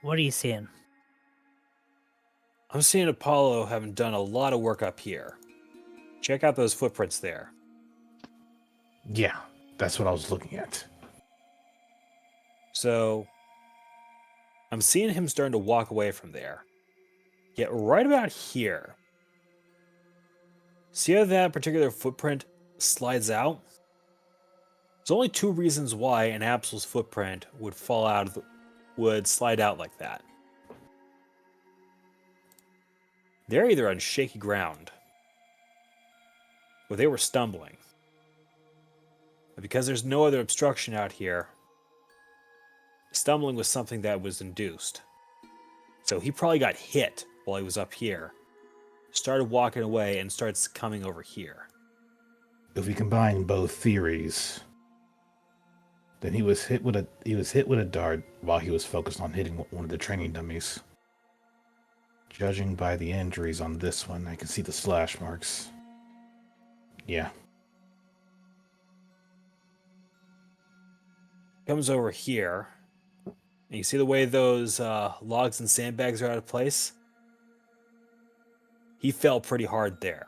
What are you seeing? I'm seeing Apollo having done a lot of work up here. Check out those footprints there. Yeah, that's what I was looking at. So I'm seeing him starting to walk away from there. Yet right about here, see how that particular footprint slides out? There's only two reasons why an Absol's footprint would fall out of would slide out like that. They're either on shaky ground, or they were stumbling. But because there's no other obstruction out here, stumbling was something that was induced. So he probably got hit while he was up here, started walking away, and starts coming over here. If we combine both theories, then he was hit with a dart while he was focused on hitting one of the training dummies. Judging by the injuries on this one, I can see the slash marks. Yeah. Comes over here, and you see the way those logs and sandbags are out of place? He fell pretty hard there.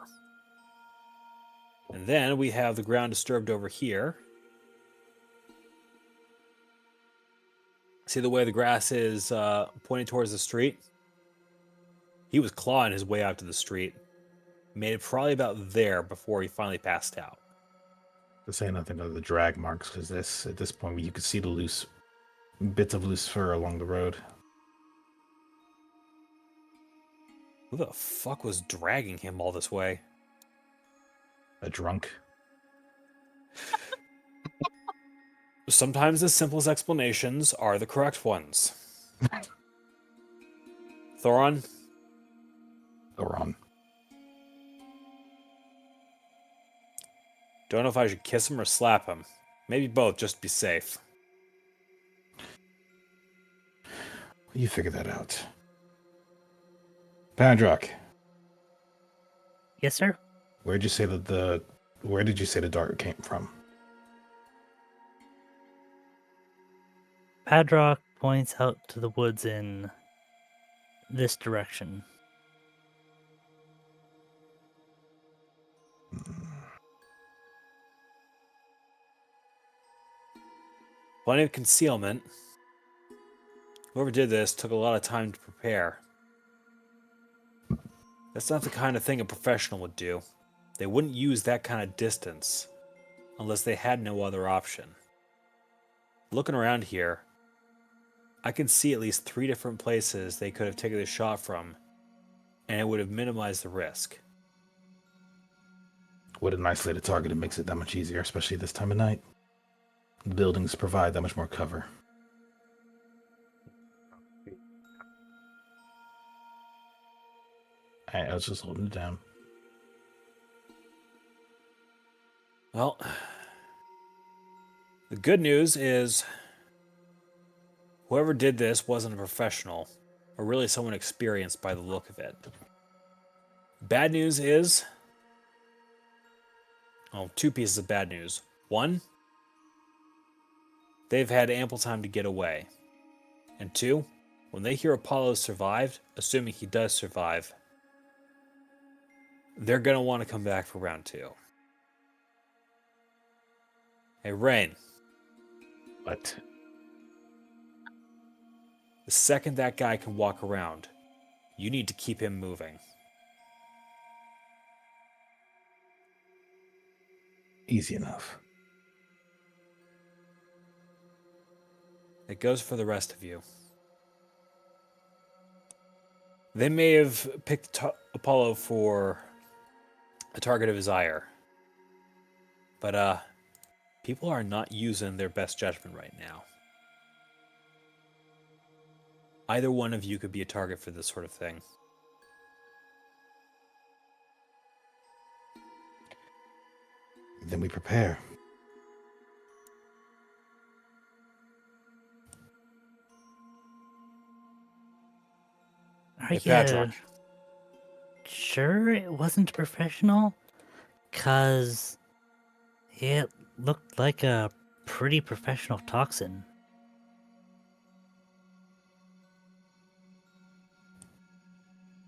And then we have the ground disturbed over here. See the way the grass is pointing towards the street? He was clawing his way out to the street. Made it probably about there before he finally passed out. To say nothing of the drag marks, because at this point you could see the loose bits of loose fur along the road. Who the fuck was dragging him all this way? A drunk. Sometimes the simplest explanations are the correct ones. Thoron? Thoron. Don't know if I should kiss him or slap him. Maybe both, just to be safe. You figure that out. Pandrock, Yes, sir? where did you say the dart came from? Padrock points out to the woods in this direction. Plenty of concealment. Whoever did this took a lot of time to prepare. That's not the kind of thing a professional would do. They wouldn't use that kind of distance unless they had no other option. Looking around here, I can see at least 3 different places they could have taken the shot from, and it would have minimized the risk. With an isolated target, it makes it that much easier, especially this time of night. The buildings provide that much more cover. I was just holding it down. Well, the good news is whoever did this wasn't a professional, or really someone experienced by the look of it. Bad news is, well, two pieces of bad news. One, they've had ample time to get away. And two, when they hear Apollo survived, assuming he does survive, they're going to want to come back for round two. Hey, Rain, But the second that guy can walk around, you need to keep him moving. easy enough. It goes for the rest of you. They may have picked Apollo for a target of his ire, but people are not using their best judgment right now. Either one of you could be a target for this sort of thing. Then we prepare. Are Hey, you Patrick. sure it wasn't professional? 'Cause it looked like a pretty professional toxin.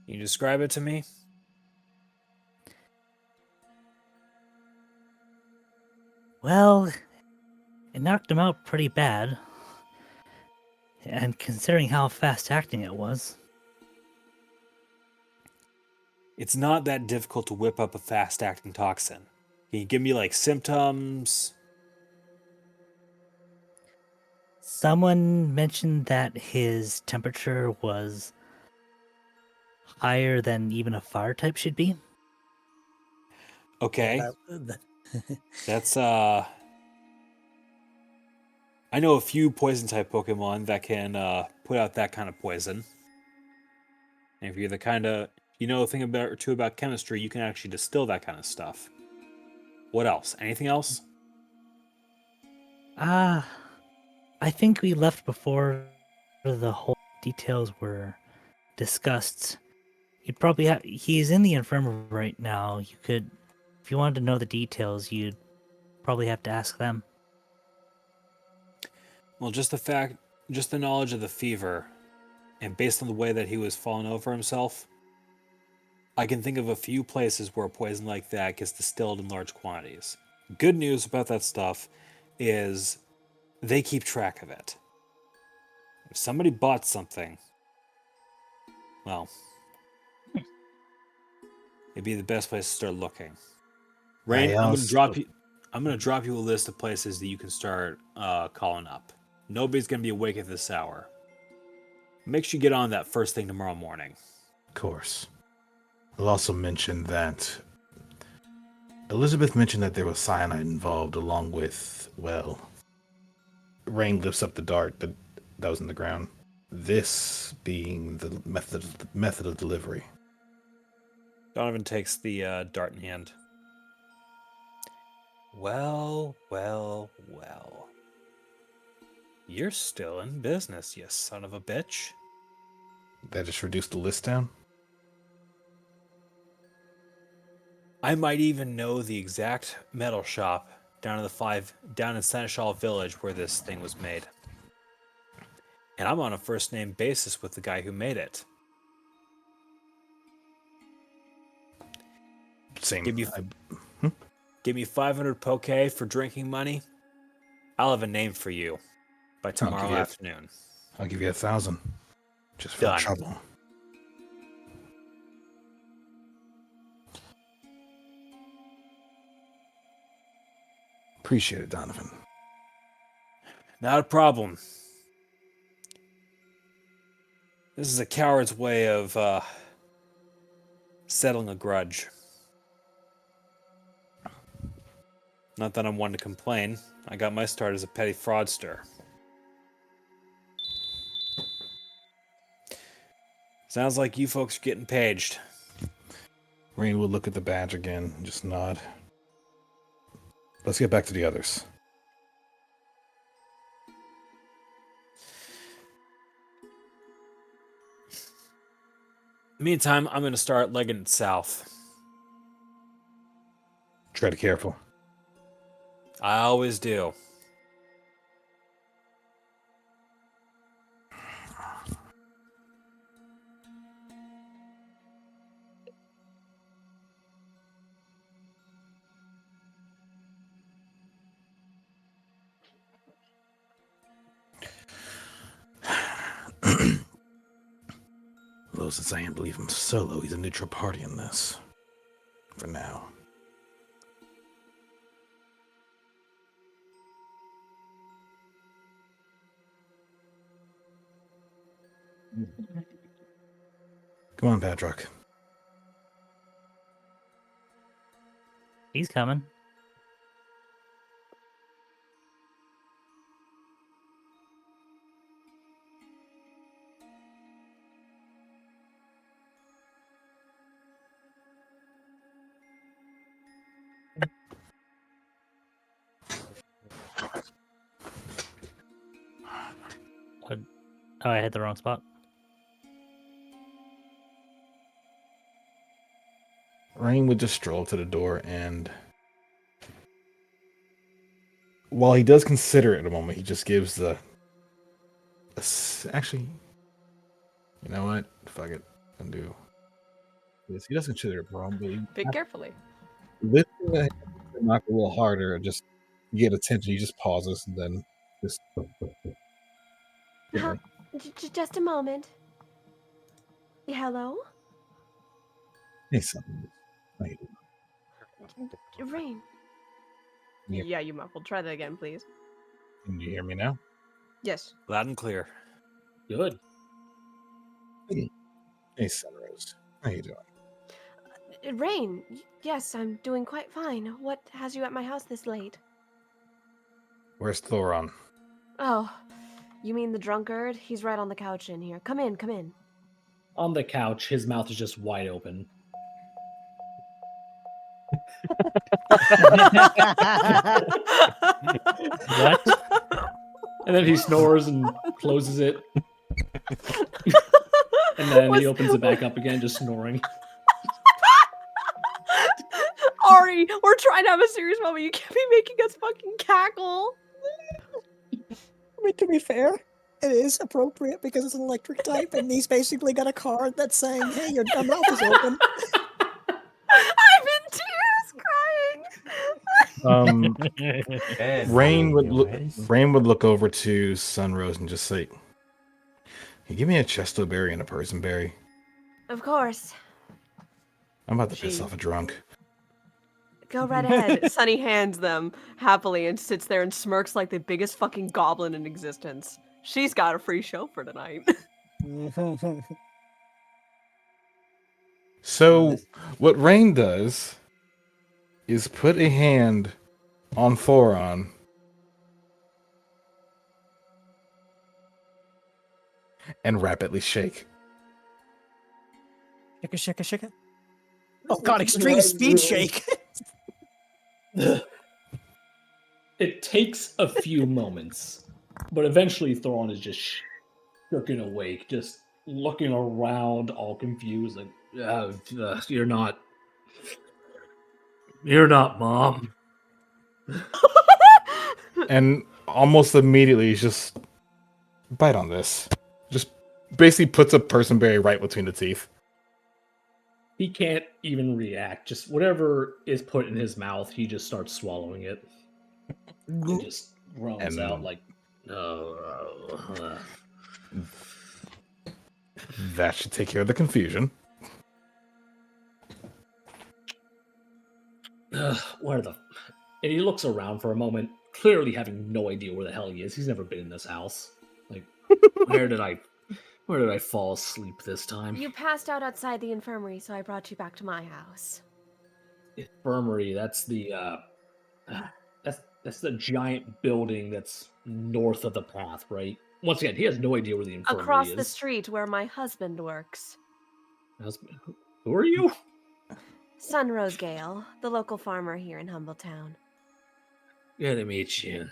Can you describe it to me? Well, it knocked him out pretty bad. And considering how fast acting it was. It's not that difficult to whip up a fast-acting toxin. Can you give me, like, symptoms? Someone mentioned that his temperature was higher than even a fire type should be. Okay. That- That's I know a few poison type Pokemon that can put out that kind of poison. And if you're the kind of you know a thing about or two about chemistry, you can actually distill that kind of stuff. What else? Anything else? I think we left before the whole details were discussed. You'd probably have. He's in the infirmary right now. You could, if you wanted to know the details, you'd probably have to ask them. Well, just the knowledge of the fever, and based on the way that he was falling over himself, I can think of a few places where a poison like that gets distilled in large quantities. Good news about that stuff is they keep track of it. If somebody bought something, well, it'd be the best place to start looking. Rain, I'm gonna drop you a list of places that you can start calling up. Nobody's gonna be awake at this hour. Make sure you get on that first thing tomorrow morning. Of course. I'll also mention that Elizabeth mentioned that there was cyanide involved, along with, well, Rain lifts up the dart that was in the ground. This being the method of delivery. Donovan takes the dart in hand. Well. You're still in business, you son of a bitch. That just reduced the list down. I might even know the exact metal shop down in Seneschal Village where this thing was made. And I'm on a first name basis with the guy who made it. Same. Give me 500 poke for drinking money. I'll have a name for you by tomorrow afternoon. I'll give you 1,000. Just for the Done. trouble. Appreciate it, Donovan. Not a problem. This is a coward's way of settling a grudge. Not that I'm one to complain. I got my start as a petty fraudster. Sounds like you folks are getting paged. Rain will look at the badge again and just nod. Let's get back to the others. Meantime, I'm going to start legging it south. Tread careful. I always do. Low since I believe him solo, he's a neutral party in this. For now. Come on, Patrick. He's coming. Oh, I hit the wrong spot. Rain would just stroll to the door, and while he does consider it a moment, he just gives actually, you know what? Fuck it. Undo this. He doesn't consider it a problem, but he Pick carefully. lifting the hand to knock a little harder, just get attention. He just pauses and then just. Huh? Just a moment. Hello? Hey, son. How you doing? Rain. Yeah. Yeah, you muffled. Try that again, please. Can you hear me now? Yes. Loud and clear. Good. Hey, Sunrose. How you doing? Rain. Yes, I'm doing quite fine. What has you at my house this late? Where's Thoron? Oh, you mean the drunkard? He's right on the couch in here. Come in, come in. On the couch, his mouth is just wide open. What? And then he snores and closes it. And then he opens it back up again, just snoring. Ari, we're trying to have a serious moment. You can't be making us fucking cackle. I mean, to be fair, it is appropriate because it's an electric type, and he's basically got a card that's saying, "Hey, your mouth is open." I'm in tears crying. Rain would Anyways. Rain would look over to Sunrose and just say, "Can you give me a chesto berry and a person berry? Of course. I'm about to piss She- off a drunk." Go right ahead. Sunny hands them happily and sits there and smirks like the biggest fucking goblin in existence. She's got a free show for tonight. So, what Rain does is put a hand on Thoron and rapidly shake. Shaka, shaka, shaka. Oh god, extreme speed shake. It takes a few moments, but eventually Thoron is just shooken awake, just looking around, all confused, like, "You're not, Mom." And almost immediately, he's just bite on this. Just basically puts a person berry right between the teeth. He can't even react. Just whatever is put in his mouth, he just starts swallowing it. And just groans And- out like, "Oh." That should take care of the confusion. Where the? And he looks around for a moment, clearly having no idea where the hell he is. He's never been in this house. Like, where did I fall asleep this time? You passed out outside the infirmary, so I brought you back to my house. Infirmary. That's the That's the giant building that's north of the path, right? Once again, he has no idea where the infirmary Across is. the street where my husband works. Who are you? Son Rosegale, the local farmer here in Humbletown. Good to meet you.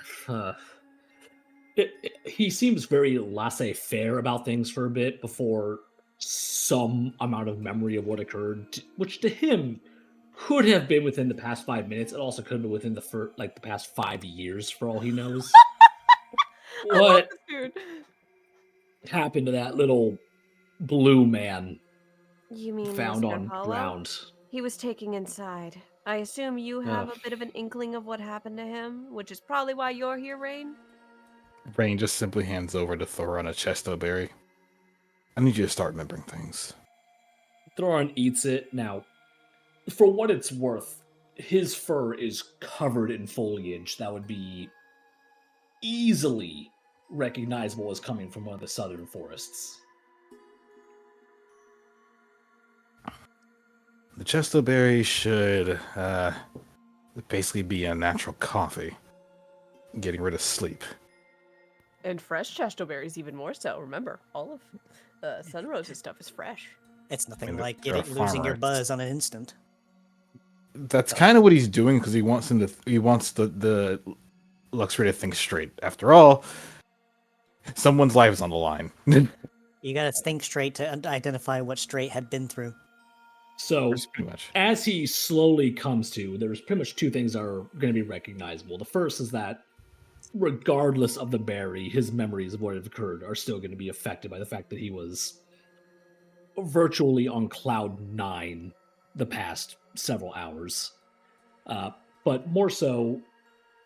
He seems very laissez-faire about things for a bit before some amount of memory of what occurred, which to him could have been within the past 5 minutes. It also could have been within the past 5 years, for all he knows. I love What this dude. happened to that little blue man You mean found Mr. on Apollo? ground? He was taken inside. I assume you have a bit of an inkling of what happened to him, which is probably why you're here, Rain? Rain just simply hands over to Thoron a chesto berry. I need you to start remembering things. Thoron eats it. Now, for what it's worth, his fur is covered in foliage that would be easily recognizable as coming from one of the southern forests. The chesto berry should basically be a natural coffee, getting rid of sleep. And fresh chestoberries even more so. Remember, all of Sunrose's stuff is fresh. It's nothing mean, like they're a losing your farmer. buzz on an instant. That's kind of what he's doing because he wants the Luxray to think straight. After all, someone's life is on the line. You gotta think straight to identify what Straight had been through. So, Pretty much. as he slowly comes to, there's pretty much two things that are going to be recognizable. The first is that, regardless of the berry, his memories of what had occurred are still going to be affected by the fact that he was virtually on cloud 9 the past several hours. But more so,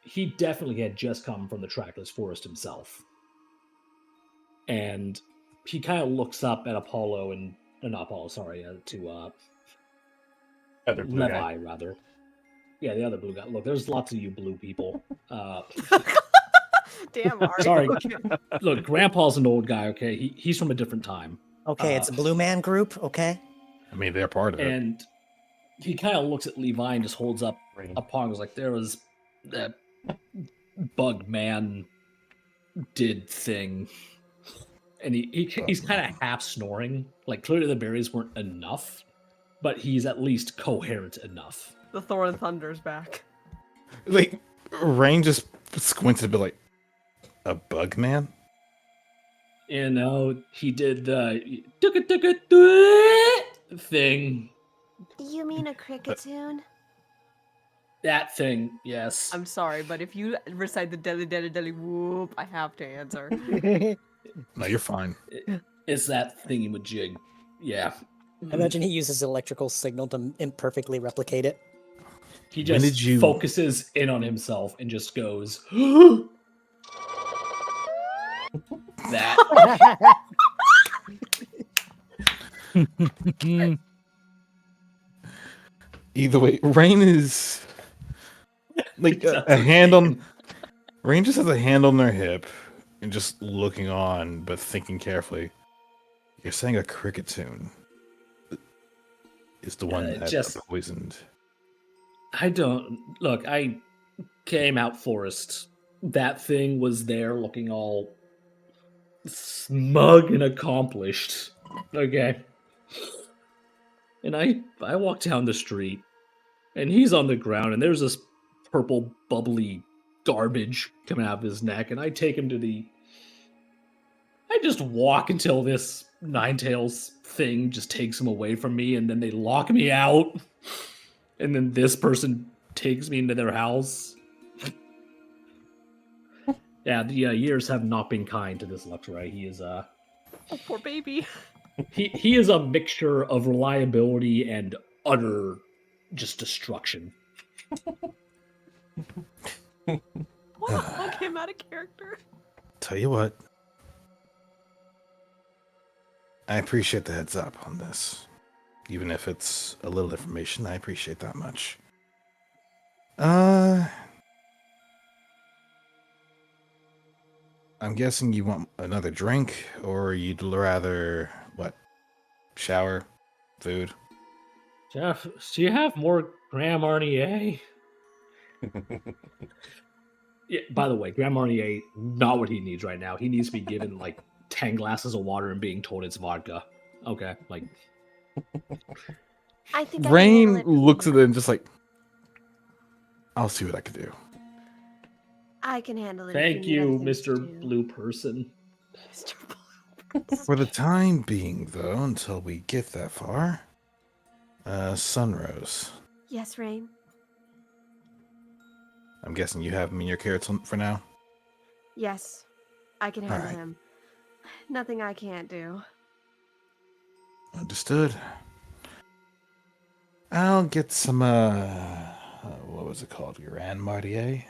he definitely had just come from the trackless forest himself. And he kind of looks up at Apollo and not Apollo, sorry, to Other blue guy. Levi, rather. Yeah, the other blue guy. Look, there's lots of you blue people. Damn, Ari. Sorry. Look, Grandpa's an old guy, okay? He's from a different time. Okay, it's a Blue Man group, okay? I mean, they're part of it. And he kind of looks at Levi and just holds up Rain. a paw and goes like, there was that bug man did thing. And he's kind of half snoring. Like, clearly the berries weren't enough, but he's at least coherent enough. The Thor and Thunder's back. Like, Rain just squints a bit like, a bug man? You know, he did the thing. You mean a cricket tune? That thing, yes. I'm sorry, but if you recite the deli deli deli whoop, I have to answer. No, you're fine. It's that thingy-majig. Yeah. I imagine he uses electrical signal to imperfectly replicate it. He When just did you- focuses in on himself and just goes, that. Either way, Rain is like a hand on. Rain just has a hand on their hip and just looking on, but thinking carefully. You're saying a cricket tune is the one that just- poisoned. I don't look. I came out forest. That thing was there, looking all smug and accomplished. Okay, and I walk down the street, and he's on the ground, and there's this purple bubbly garbage coming out of his neck, and I take him to the. I just walk until this Ninetales thing just takes him away from me, and then they lock me out. And then this person takes me into their house. Yeah, the years have not been kind to this Luxray. He is Oh, poor baby. he is a mixture of reliability and utter just destruction. What? Okay, I'm out of character. Tell you what, I appreciate the heads up on this. Even if it's a little information, I appreciate that much. I'm guessing you want another drink, or you'd rather, what, shower, food? Jeff, do you have more Graham Marnier? Yeah, by the way, Grand Marnier, not what he needs right now. He needs to be given like 10 glasses of water and being told it's vodka. Okay, like I think I can handle Rain it. looks at it and just like, I'll see what I can do. I can handle it. if thank need you, anything Mr. to- Blue Person. Mr. Blue. For the time being, though, until we get that far, Sunrose. Yes, Rain. I'm guessing you have him in your care for now. Yes, I can handle Alright. him. Nothing I can't do. Understood. I'll get some, what was it called? Grand Marnier?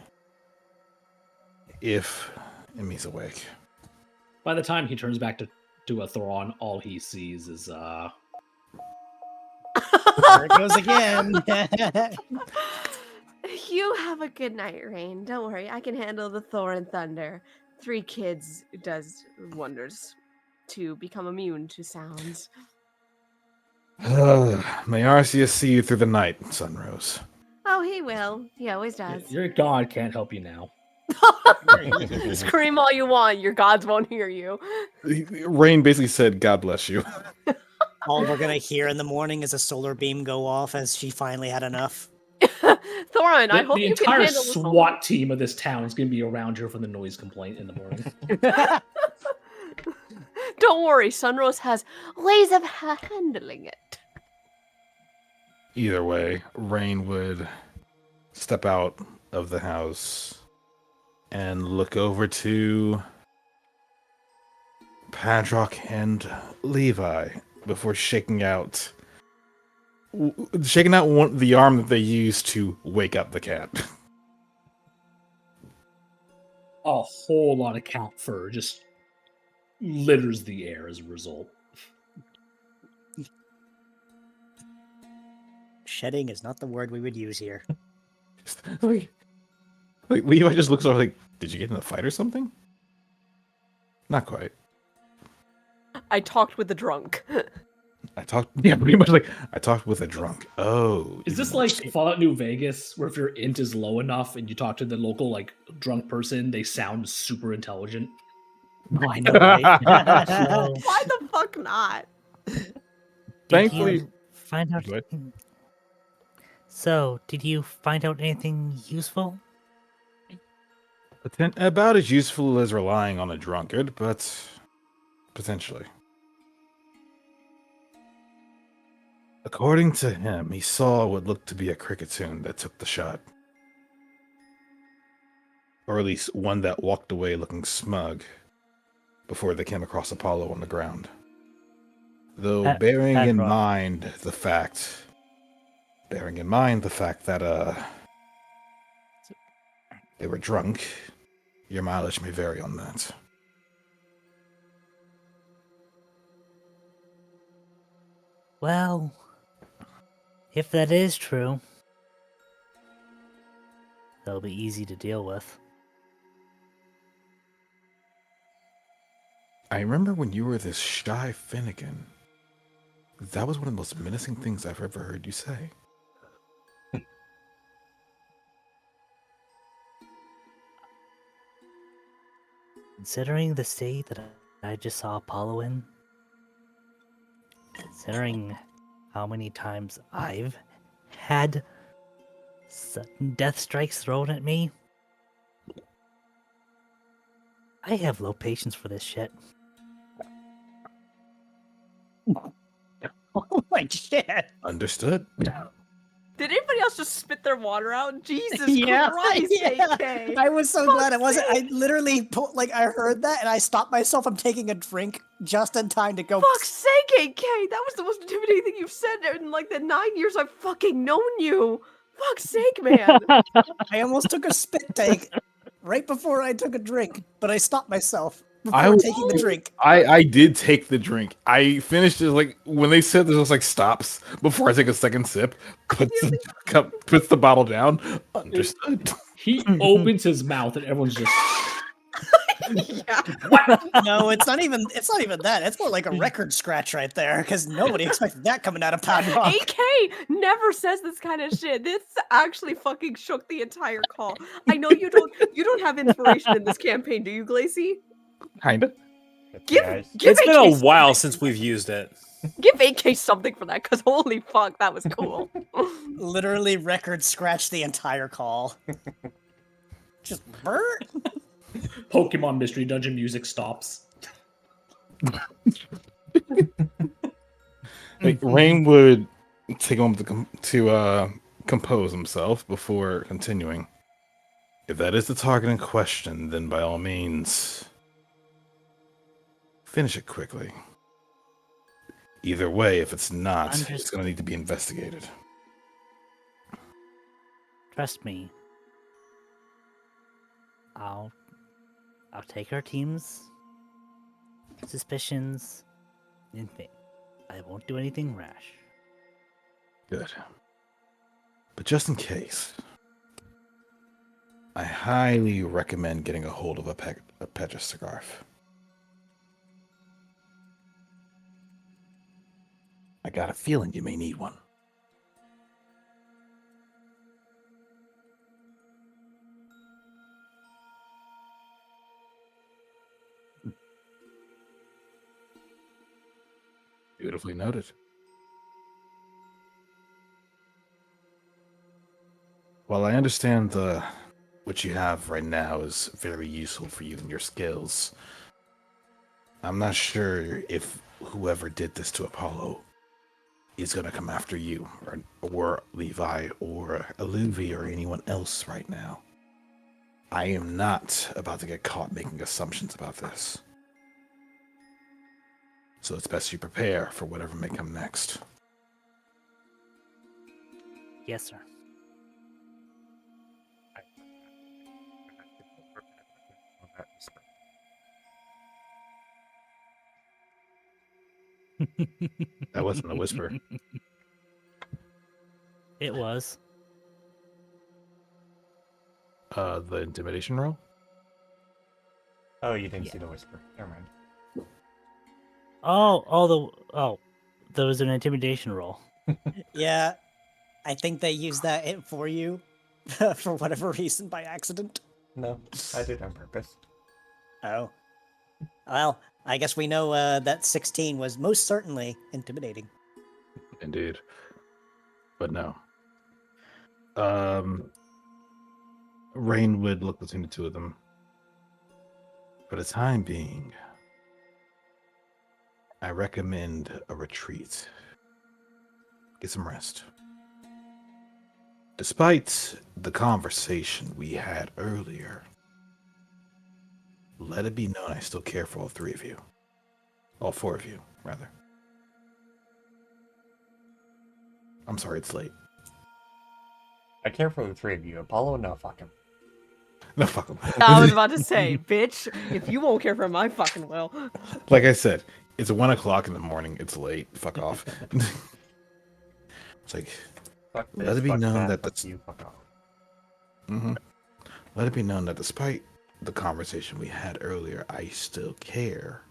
If Emmy's awake. By the time he turns back to a Thoron, all he sees is There it goes again. You have a good night, Rain. Don't worry, I can handle the Thor and Thunder. 3 kids does wonders to become immune to sounds. May Arceus see you through the night, Sunrose. Oh, he will. He always does. your god can't help you now. Scream all you want. Your gods won't hear you. Rain basically said, God bless you. All we're gonna hear in the morning is a solar beam go off as she finally had enough. Thorin, I hope The you can entire handle this. SWAT team of this town is going to be around here for the noise complaint in the morning. Don't worry, Sunrose has ways of handling it. Either way, Rain would step out of the house and look over to Padrock and Levi before shaking out the arm that they used to wake up the cat. A whole lot of cat fur just litters the air as a result. Shedding is not the word we would use here. like Levi just looks over like, did you get in a fight or something? Not quite. I talked with the drunk. Pretty much like I talked with a drunk. Oh. Is this like Fallout New Vegas, where if your int is low enough and you talk to the local like drunk person, they sound super intelligent? I know, right? So, Why the fuck not? did Thankfully- you find out? Go ahead. So, did you find out anything useful? About as useful as relying on a drunkard, but potentially. According to him, he saw what looked to be a cricketoon that took the shot. Or at least one that walked away looking smug before they came across Apollo on the ground. Though bearing in Padrock. mind the fact that they were drunk, your mileage may vary on that. Well, if that is true, that'll be easy to deal with. I remember when you were this shy Finnegan. That was one of the most menacing things I've ever heard you say. Considering the state that I just saw Apollo in, considering how many times I've had sudden death strikes thrown at me, I have low patience for this shit. Oh my shit! Understood. Did anybody else just spit their water out? Jesus Yeah, Christ, yeah. AK. I was so Fuck's glad it wasn't. I sake. literally I heard that and I stopped myself from taking a drink just in time to go. Fuck's sake, AK. That was the most intimidating thing you've said in like the 9 years I've fucking known you. Fuck's sake, man. I almost took a spit take right before I took a drink, but I stopped myself before I was- taking the drink. I did take the drink. I finished it like when they said this was like stops before I take a second sip, puts the bottle down. Understood. He opens his mouth and everyone's just Yeah. No, it's not even that. It's more like a record scratch right there, because nobody expected that coming out of Padrock. AK never says this kind of shit. This actually fucking shook the entire call. I know you don't have inspiration in this campaign, do you, Glacy? Kinda. Give Guys. give It's been AK a while something since for we've that. used it. Give AK something for that, because holy fuck, that was cool. Literally record scratch the entire call. Just Bert. Pokemon Mystery Dungeon music stops. Like, Rain would take a moment to compose himself before continuing. If that is the target in question, then by all means, finish it quickly. Either way, if it's not, it's going to need to be investigated. Trust me. I'll take our team's suspicions in faith. I won't do anything rash. Good. But just in case, I highly recommend getting a hold of a Petroscarf. I got a feeling you may need one. Beautifully noted. While I understand what you have right now is very useful for you and your skills, I'm not sure if whoever did this to Apollo is going to come after you, or Levi, or Aluvi, or anyone else right now. I am not about to get caught making assumptions about this. So it's best you prepare for whatever may come next. Yes, sir. That wasn't a whisper. It was. The intimidation roll? Oh, you didn't Yeah. see the whisper. Never mind. There was an intimidation roll. Yeah, I think they used that hit for you for whatever reason by accident. No, I did on purpose. Oh. Well, I guess we know that 16 was most certainly intimidating. Indeed. But no. Rain would look between the two of them. For the time being, I recommend a retreat. Get some rest. Despite the conversation we had earlier, let it be known I still care for all three of you. All four of you, rather. I'm sorry it's late. I care for the three of you. Apollo, no, fuck him. No, fuck them. I was about to say, bitch, if you won't care for him, I fucking will. Like I said, it's 1 o'clock in the morning. It's late. Fuck off. It's like, Fuck let this, it be fuck known that fuck that's... you, fuck off. Mm-hmm. Let it be known that despite the conversation we had earlier, I still care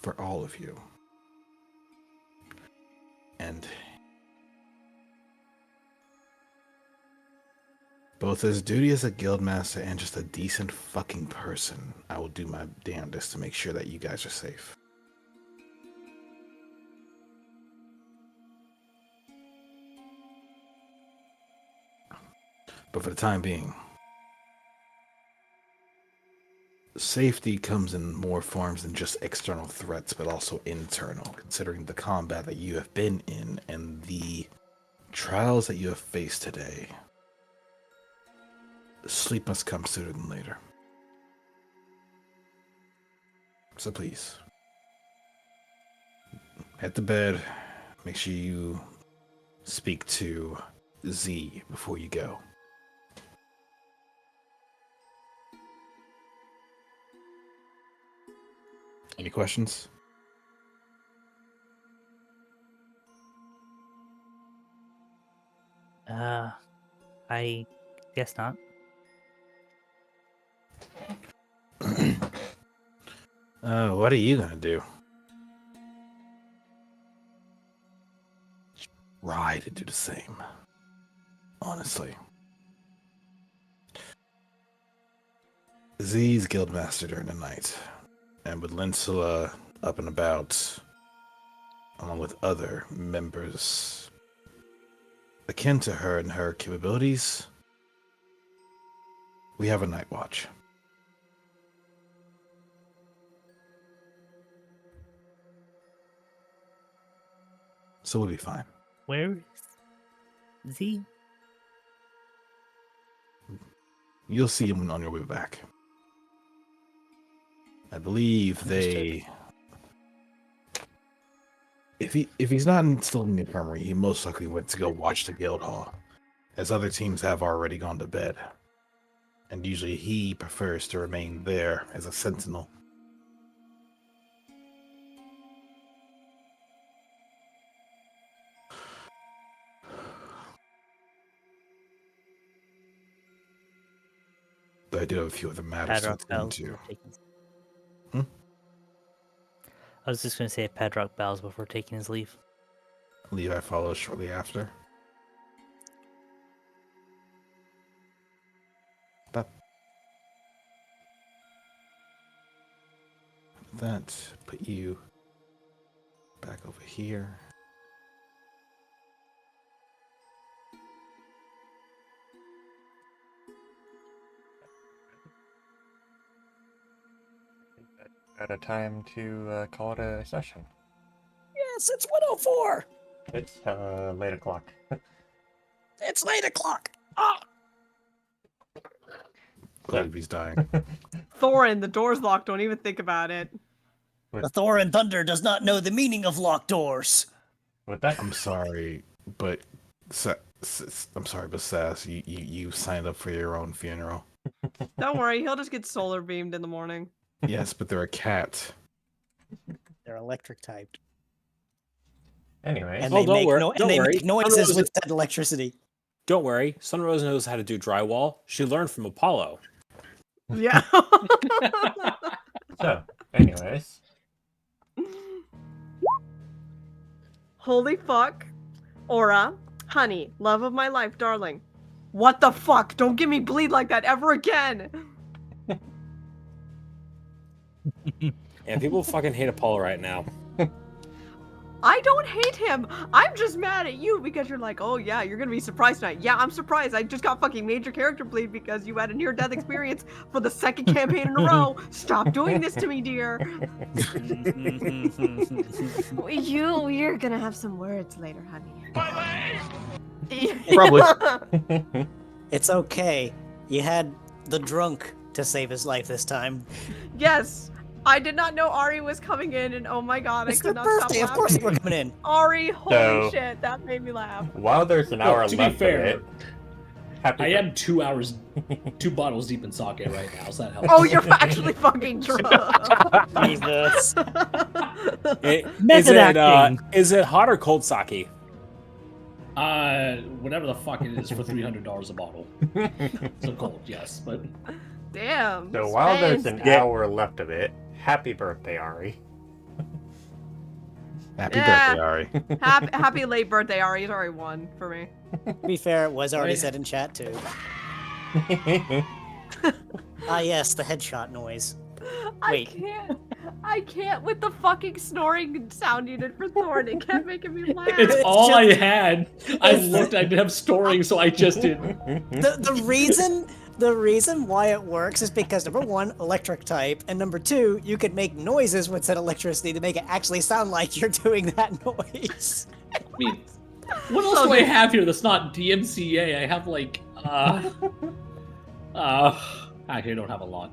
for all of you. And both as duty as a guildmaster and just a decent fucking person, I will do my damnedest to make sure that you guys are safe. But for the time being, safety comes in more forms than just external threats, but also internal, considering the combat that you have been in and the trials that you have faced today. Sleep must come sooner than later. So please, head to bed. Make sure you speak to Z before you go. Any questions? I guess not. What are you gonna do? Try to do the same. Honestly. Z's guildmaster during the night, and with Linsula up and about, along with other members akin to her and her capabilities, we have a night watch. So we'll be fine. Where is Z? You'll see him on your way back. I believe they. If he's not still in the infirmary, he most likely went to go watch the guild hall, as other teams have already gone to bed. And usually he prefers to remain there as a sentinel. But I do have a few other matters to Padrock attend bells. to. before taking- Hmm? I was just going to say Padrock bows before taking his leave. Levi follows shortly after. That put you back over here. At a time to call it a session. Yes, it's 1:04. It's late o'clock. It's late o'clock. Ah! Levi's dying. Thorin, the door's locked. Don't even think about it. The Thor and Thunder does not know the meaning of locked doors. With that, I'm sorry, but I'm sorry, but Sass, you signed up for your own funeral. Don't worry, he'll just get solar beamed in the morning. Yes, but they're a cat. They're electric typed. anyway, And Oh, they don't make, worry- and don't they worry. make noises Sunrose- with that electricity. Don't worry, Sunrose knows how to do drywall. She learned from Apollo. Yeah. so, anyways, Holy fuck. Aura, honey, love of my life, darling. What the fuck? Don't give me bleed like that ever again. And people fucking hate Apollo right now. I don't hate him. I'm just mad at you because you're like, oh yeah, you're gonna be surprised tonight. Yeah, I'm surprised. I just got fucking major character bleed because you had a near-death experience for the second campaign in a row. Stop doing this to me, dear. You're gonna have some words later, honey. Probably. It's okay. You had the drunk to save his life this time. Yes. I did not know Ari was coming in, and oh my god, It's I their could not birthday. stop Of course laughing. we're coming in. Ari, holy So- shit, that made me laugh. while there's an Well, hour to be left fair, of it, happy I am 2 hours, 2 bottles deep in sake right now, so that helps. Oh, you're actually fucking drunk. Jesus. Method acting. Is it hot or cold sake? Whatever the fuck it is for $300 a bottle. So cold, yes, but Damn. So while there's an Spence. hour left of it, happy birthday, Ari. Happy Yeah. birthday, Ari. Happy late birthday, Ari. He's already won for me. To be fair, it was already Right. said in chat too. Ah, yes, the headshot noise. Wait. I can't with the fucking snoring sound you did for Thorn. It kept making me laugh. it's It's all just- I had. I looked, I didn't have storing, so I just did. The reason why it works is because number one, electric type, and number two, you can make noises with said electricity to make it actually sound like you're doing that noise. I mean, what else do I have here that's not DMCA? I have like, actually, I don't have a lot.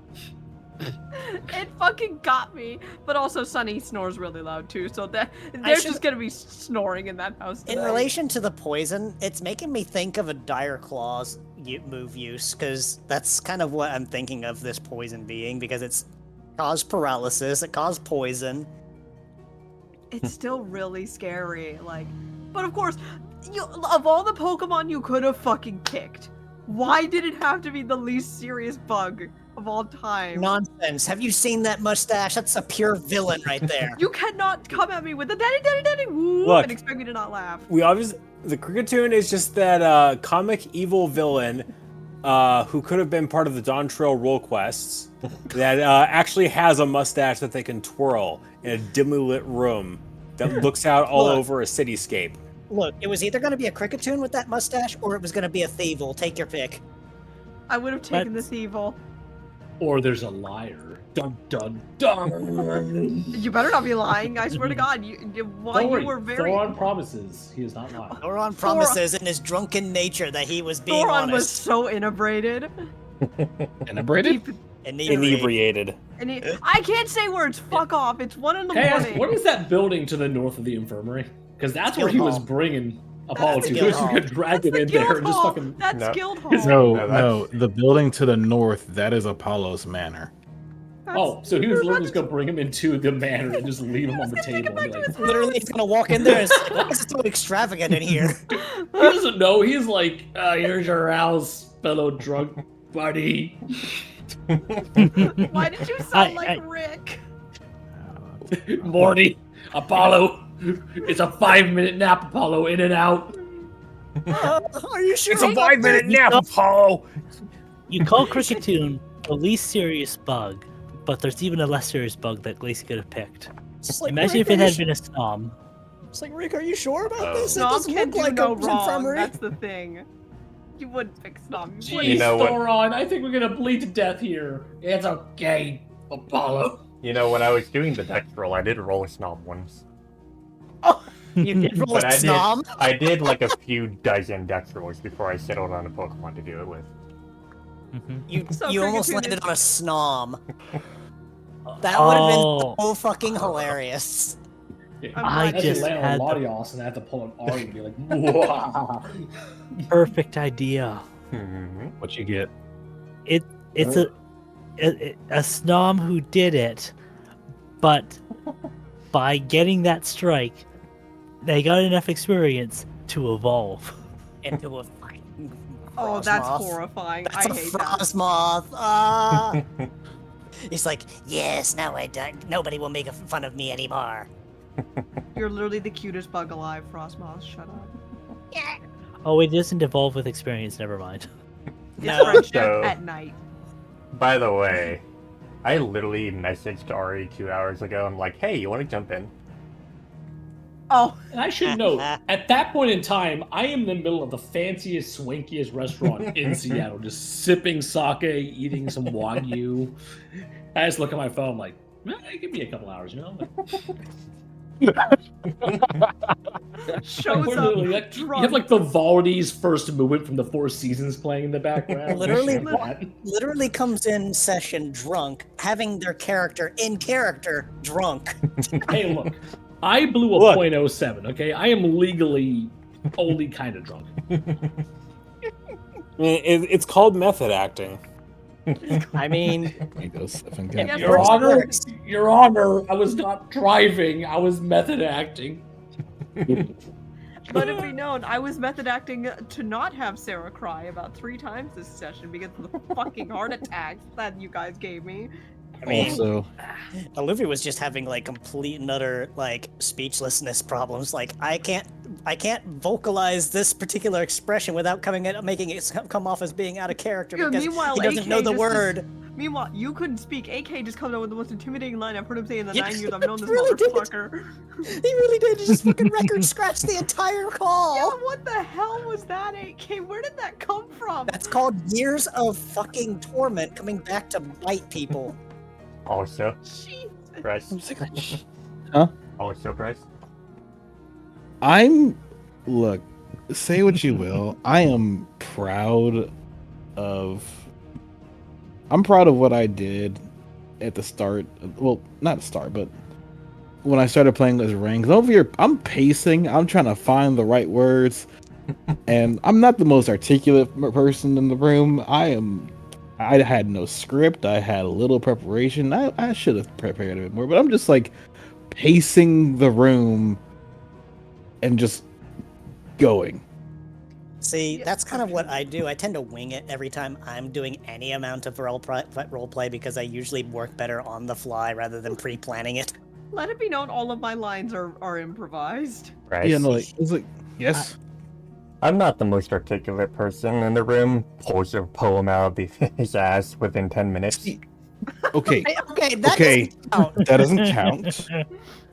It fucking got me. But also, Sunny snores really loud too, so that there's should- just gonna be snoring in that house. In tonight. relation to the poison, it's making me think of a Dire Claws move use, because that's kind of what I'm thinking of this poison being, because it's caused paralysis, it caused poison. It's still really scary. Like, but of course, of all the Pokemon you could have fucking picked, Why did it have to be the least serious bug of all time? Nonsense. Have you seen that mustache? That's a pure villain right there. You cannot come at me with the daddy whoop Look. and expect me to not laugh. We obviously the Cricketune is just that comic evil villain who could have been part of the Dawn Trail role quests that actually has a mustache that they can twirl in a dimly lit room that looks out all Look. over a cityscape. Look, it was either going to be a Cricketune with that mustache, or it was going to be a Thievel. Take your pick. I would have taken Let's- this evil. Or there's a liar. Dun dun dun. You better not be lying. I swear to God, Don't worry. you were very. Thoron promises he is not lying. Thoron promises in his drunken nature that he was being Thoron was honest. so inebriated. Inebriated? Inebriated. I can't say words. Fuck off. It's 1 in the Can I ask, morning. what is that building to the north of the infirmary? Because that's where he was Guildhall. bringing Apollo That's to. the He was Guildhall. gonna drag him in there and just Guildhall. fucking. That's No. Guildhall. No, No, no. The building to the north, that is Apollo's manor. Oh, so he was literally just gonna bring him into the manor and just leave him on the table. And be like, Literally, he's going to walk in there and say, why is it so extravagant in here? he doesn't know. He's like, here's your house, fellow drunk buddy. Why did you sound like I- Rick? Morty, Apollo. It's a 5-minute nap, Apollo. In and out. Are you sure? It's a 5-minute nap, Apollo! You call Cricketune the least serious bug, but there's even a less serious bug that Glacy could have picked. It's like, Imagine Rick, if it are you had su- been a Snom. It's like, Rick, are you sure about Oh. this? It Snom doesn't can look do like no a wrong. infirmary. That's the thing. You wouldn't pick Snom. You Jeez, wouldn't. You know what? Thoron, I think we're gonna bleed to death here. It's okay, Apollo. You know, when I was doing the dex roll, I did roll a snob once. You did roll But a I did, snom? I did like a few dozen dex rolls before I settled on a Pokemon to do it with. You, So you almost Cricketune landed is- on a snom. That would have Oh. been so fucking hilarious. I That's just land on had the- Latios and I have to pull an Ari and be like, "Whoa." Perfect idea. What you get? It's a Snom who did it, but by getting that strike, they got enough experience to evolve. Into a fucking Oh, that's Frostmoth. horrifying. That's I a hate that. Frostmoth. Ah. He's like, yes, now I don't. Nobody will make fun of me anymore. You're literally the cutest bug alive, Frostmoth. Shut up. Oh, it doesn't evolve with experience. Never mind. It's No. friendship So- at night. By the way, I literally messaged Ari 2 hours ago. I'm like, hey, you want to jump in? Oh, And I should note, at that point in time, I am in the middle of the fanciest, swankiest restaurant in Seattle, just sipping sake, eating some wagyu. I just look at my phone, like, give me a couple hours, you know? shows Literally, up like, you drunk. have like the Valdi's first movement from the Four Seasons playing in the background. Literally- Shit like that. Literally comes in session drunk, having their character in character drunk. Hey, look, I blew a Look. .07, okay? I am legally only kind of drunk. It's called method acting. I mean, There goes Stephen Yeah, Cat. Your Works, Honor, works. Your Honor, I was not driving, I was method acting. Let it be known, I was method acting to not have Sarah cry about 3 times this session because of the fucking heart attacks that you guys gave me. I mean, Also, Olivia was just having like complete and utter like speechlessness problems. Like I can't vocalize this particular expression without making it come off as being out of character Yeah, because meanwhile, he doesn't AK know the just word. Meanwhile, you couldn't speak. AK just comes out with the most intimidating line I've heard him say in the Yeah, 9 years I've known this really did. motherfucker. He really did just fucking record scratch the entire call. Yeah, what the hell was that, AK? Where did that come from? That's called years of fucking torment coming back to bite people. Also, Jesus. Bryce. Huh? Also, Bryce. look, say what you will. I am proud of what I did at the start. Well, not the start, but when I started playing as Rings. Over here, I'm pacing. I'm trying to find the right words. And I'm not the most articulate person in the room. I had no script. I had a little preparation. I should have prepared a bit more, but I'm just like pacing the room and just going. See, that's kind of what I do. I tend to wing it every time I'm doing any amount of role play because I usually work better on the fly rather than pre-planning it. Let it be known all of my lines are improvised. Right. Yeah, no, like, it's like, yes. I'm not the most articulate person in the room. Pulls a poem out of his ass within 10 minutes. Okay, Okay, that okay, doesn't count. that doesn't count.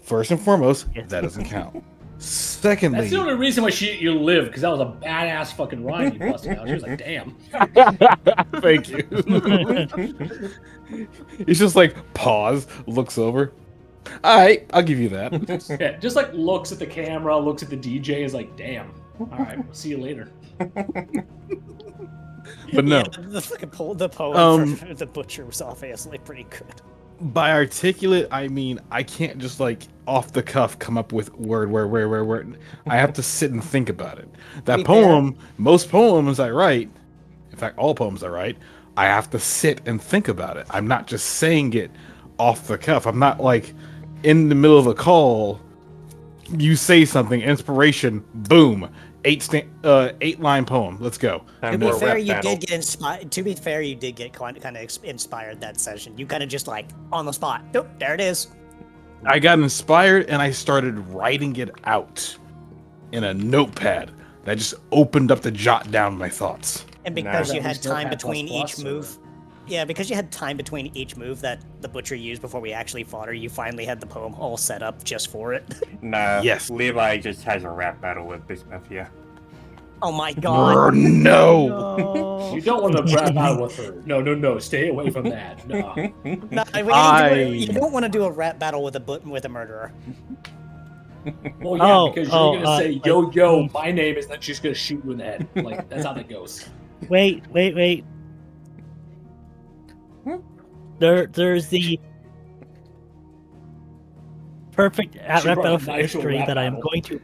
First and foremost, Yes. that doesn't count. Secondly, That's the only reason why you lived, because that was a badass fucking rhyme you busted out. She was like, damn. thank you. He's just like pause, looks over. All right, I'll give you that. Yeah, just like looks at the camera, looks at the DJ, is like, damn. All right, we'll see you later. But no, Yeah, the fucking the poem for the butcher was obviously pretty good. by articulate, I mean I can't just like off the cuff come up with word. I have to sit and think about it. That Be fair. poem, most poems I write, in fact, all poems I write, I have to sit and think about it. I'm not just saying it off the cuff. I'm not like in the middle of a call. You say something, inspiration, boom, 8-line poem. Let's go. Time To be for a fair, rap you battle. did get inspired. To be fair, you did get kind of inspired that session. You kind of just like on the spot. Nope, there it is. I got inspired and I started writing it out in a notepad. I just opened up to jot down my thoughts. And Nah. because you That had was time Notepad++ between each or- move. Yeah, because you had time between each move that the butcher used before we actually fought her, you finally had the poem all set up just for it. Nah, Yes. Levi just has a rap battle with Bismuth, yeah. Oh my god. No. You don't want to rap out with her. No, stay away from that. No. No, you don't want to do a rap battle with a murderer. Well, yeah, Oh, because oh, you're gonna say, like- yo, my name is, then she's gonna shoot you in the head. Like, that's how that goes. Wait. There's the perfect rap She brought battle a for knife to a history rap that I'm battle. going to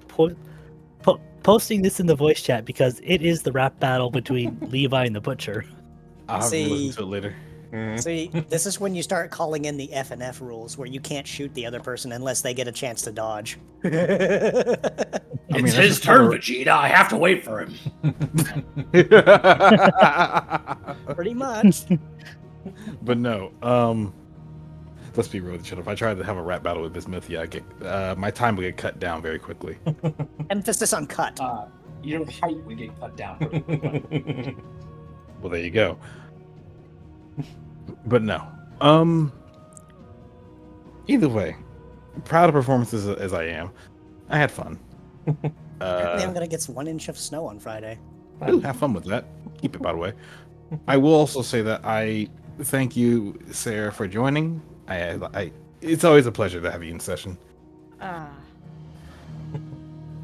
posting this in the voice chat because it is the rap battle between Levi and the Butcher. I'll have to See- listen to it later. Mhm. See, this is when you start calling in the F&F rules, where you can't shoot the other person unless they get a chance to dodge. I mean, It's that's his just turn, for- Vegeta. I have to wait for him. Pretty much. But no, let's be real with each other. If I tried to have a rap battle with Bismuth, yeah, my time would get cut down very quickly. Emphasis on cut. Your height would get cut down. pretty quickly. Well, there you go. But no, either way, proud of performances as I am, I had fun. Apparently I'm gonna get 1 inch of snow on Friday. Ooh, have fun with that. Keep it, by the way. I will also say that I thank you, Sarah, for joining. It's always a pleasure to have you in session.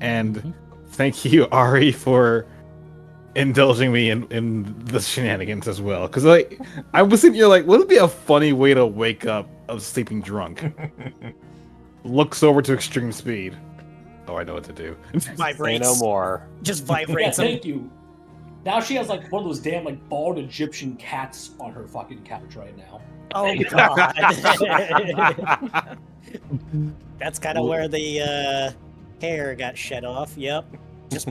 And thank you, Ari, for indulging me in the shenanigans as well. Because I was thinking, you're like, would it be a funny way to wake up of sleeping drunk? Looks over to extreme speed. Oh, I know what to do. Say Vibrates. no more. Just Yeah, vibrates them. thank you. Now she has like one of those damn like bald Egyptian cats on her fucking couch right now. Oh god. That's kind of where the hair got shed off. Yep. Just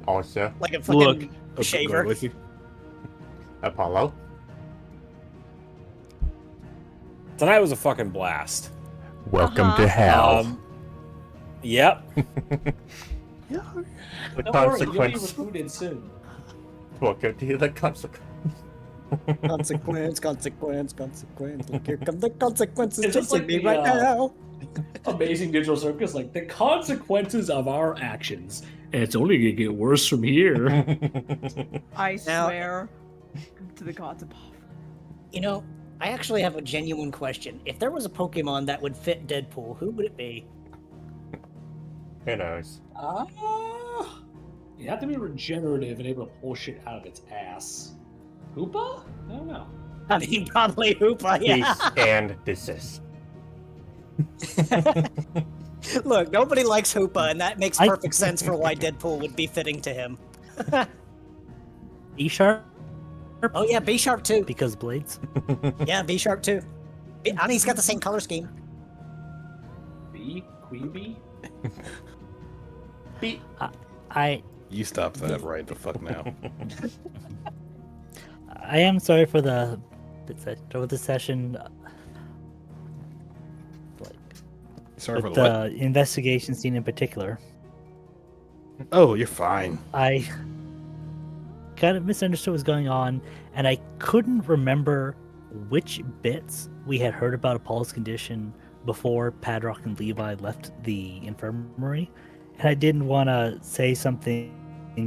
Also, like a fucking Look, okay, shaver. go ahead, Lacey. Apollo. Tonight was a fucking blast. Welcome to hell. Yep. The Don't worry, you'll be consequence. recruited soon. Welcome to the consequence. Consequence. Look, here come the consequences It's just chasing like me the, right now. Amazing Digital Circus, like the consequences of our actions. And it's only gonna get worse from here. I Now- swear to the gods above. You know, I actually have a genuine question. If there was a Pokemon that would fit Deadpool, who would it be? Who knows? You have to be regenerative and able to pull shit out of its ass. Hoopa? I don't know. I mean, probably Hoopa, yeah. Cease and desist. Look, nobody likes Hoopa, and that makes I- perfect sense for why Deadpool would be fitting to him. E-Sharp Oh yeah, B Sharp too. because blades. Yeah, B Sharp too. And he's got the same color scheme. Bee? Queen bee? Beep. I You stop that right the fuck now. I am sorry for the session. Like, Sorry for with the what? the investigation scene in particular. Oh, you're fine. I kind of misunderstood what was going on, and I couldn't remember which bits we had heard about Apollo's condition before Padrock and Levi left the infirmary, and I didn't want to say something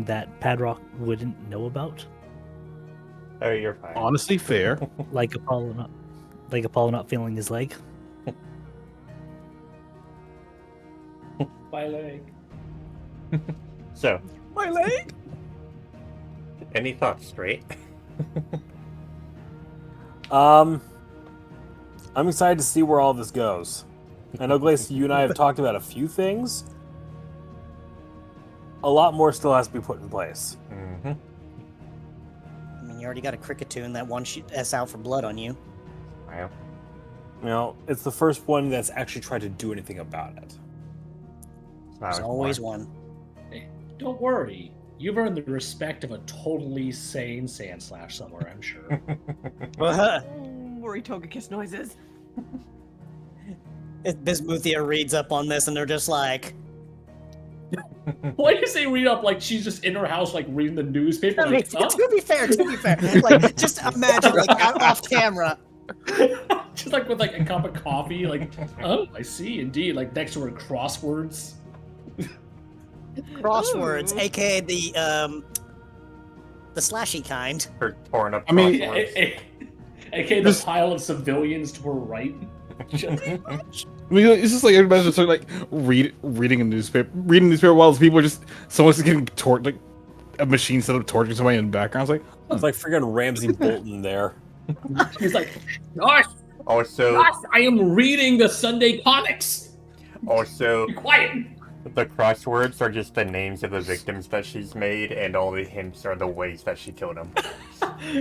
that Padrock wouldn't know about, Oh, you're fine. Honestly, fair. like Apollo not feeling his leg. My leg. So, My leg. any thoughts, straight? I'm excited to see where all this goes. I know, Glace, you and I have talked about a few things. A lot more still has to be put in place. Mm-hmm. I mean, you already got a cricketune that one that's out for blood on you. Wow. You know, it's the first one that's actually tried to do anything about it. There's always one. Hey, don't worry. You've earned the respect of a totally sane Sandslash somewhere, I'm sure. Worry Togekiss noises. Bismuthia reads up on this, and they're just like, Why do you say read up like she's just in her house, like reading the newspaper? I mean, Like, to be fair, like, just imagine, like, out off camera. just like with like a cup of coffee, like, oh, I see, indeed. Like next to her crosswords. Crosswords, Ooh. aka the slashy kind. Her torn up. I mean- crosswords. AKA the pile of civilians to her right. I mean, it's just like everybody's just sort of like reading a newspaper while people are just someone's getting tortured, like a machine set up torturing somebody in the background. It's like, It's like freaking Ramsey Bolton there. He's like, gosh, Also, I am reading the Sunday comics. also, Be quiet. the crosswords are just the names of the victims that she's made, and all the hints are the ways that she killed them.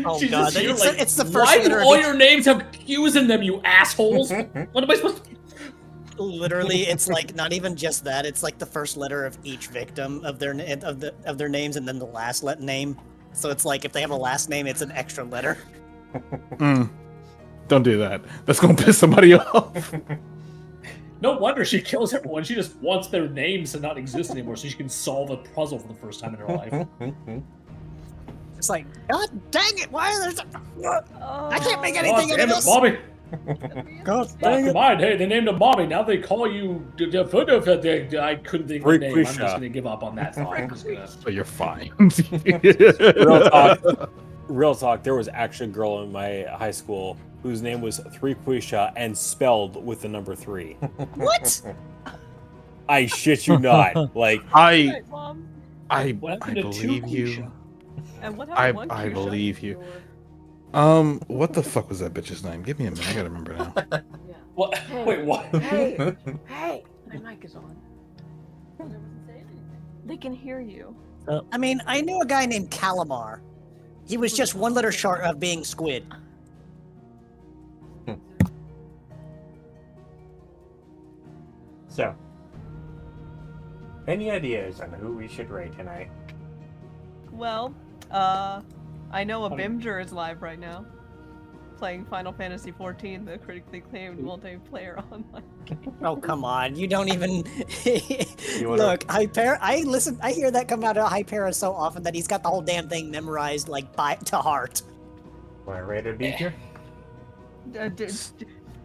Oh She's god, just here, it's, like, it's the first why do letter all of your names have Q's in them, you assholes? What am I supposed to... literally, it's like not even just that. It's like the first letter of each victim of their names, and then the last name. So it's like if they have a last name, it's an extra letter. don't do that. That's gonna piss somebody off. No wonder she kills everyone. She just wants their names to not exist anymore so she can solve a puzzle for the first time in her life. It's like, god dang it! Why are there? I can't make Oh, anything out damn of it, this. Bobby! God Back dang to it! mind. Hey, they named him Bobby. Now they call you... I couldn't think of a name. I'm just going to give up on that thought. I'm just gonna... But you're fine. Real talk, there was actually a girl in my high school whose name was Three Quisha and spelled with the number 3. What? I shit you not. Like, I Right, Mom. What I happened to believe two you. Quisha? And what I happened one I Quisha? believe you. What the fuck was that bitch's name? Give me a minute. I gotta remember now. Yeah. What? Hey. Wait, what? Hey, hey, my mic is on. I wasn't saying anything. They can hear you. I mean, I knew a guy named Calamar. He was just one letter short of being Squid. So, any ideas on who we should rate tonight? Well, I know a Bimger is live right now, playing Final Fantasy XIV, the critically acclaimed multiplayer online game. Oh come on! You don't even wanna- look. Hypera. I hear that come out of Hypera so often that he's got the whole damn thing memorized like to heart. Want to rate a beaker?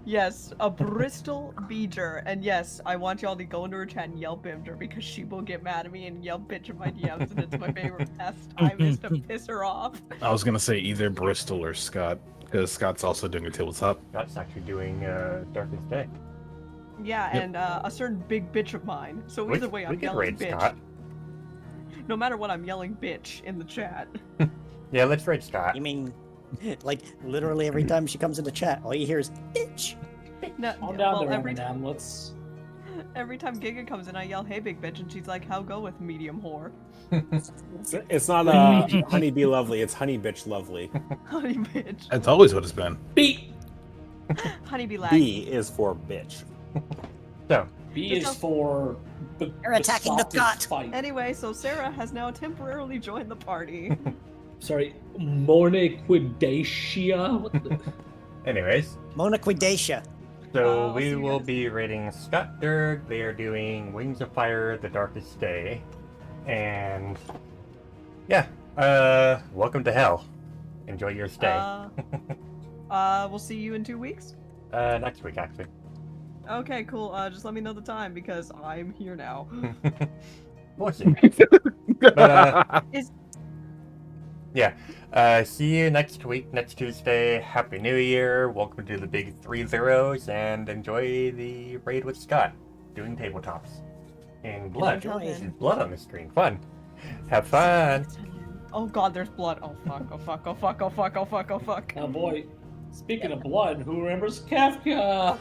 Yes, a Bristol Beeger, and yes, I want y'all to go into her chat and yell Bimger because she will get mad at me and yell bitch in my DMs, and it's my favorite pastime is to piss her off. I was gonna say either Bristol or Scott, because Scott's also doing a tabletop. That's actually doing Darkest Day. Yeah, Yep. and a certain big bitch of mine. So We- either way, we I'm could yelling rate bitch. Scott. No matter what, I'm yelling bitch in the chat. Yeah, let's rate Scott. You mean, like literally every time she comes into chat, all you hear is bitch. No, Calm well, down there, every Eminem. Let's... Every time Giga comes in, I yell, "Hey, big bitch," and she's like, "How go with medium whore?" it's not Honey Bee Lovely, it's Honey Bitch Lovely. Honey bitch. That's always what it's been. Beat! Honeybee lag. B is for bitch. So, B Good is job. for the. You're attacking the Scottish gut. Fight. Anyway, so Sarah has now temporarily joined the party. Sorry, Monequidacia. What the? Anyways, Monaquidacia. so I'll see we you will guys. be raiding Scott Durg. They are doing Wings of Fire: The Darkest Day, and yeah, welcome to hell. Enjoy your stay. We'll see you in 2 weeks. Next week, actually. Okay, cool. Just let me know the time because I'm here now. We'll see. But, Is- yeah. See you next week, next Tuesday. Happy New Year. Welcome to the Big 3-0s, and enjoy the raid with Scott, doing tabletops. And blood. Enjoy. There's blood on the screen. Fun. Have fun. Oh god, there's blood. Oh fuck, oh fuck, oh fuck, oh fuck, oh fuck, oh fuck. Oh boy. Speaking of blood, who remembers Kafka?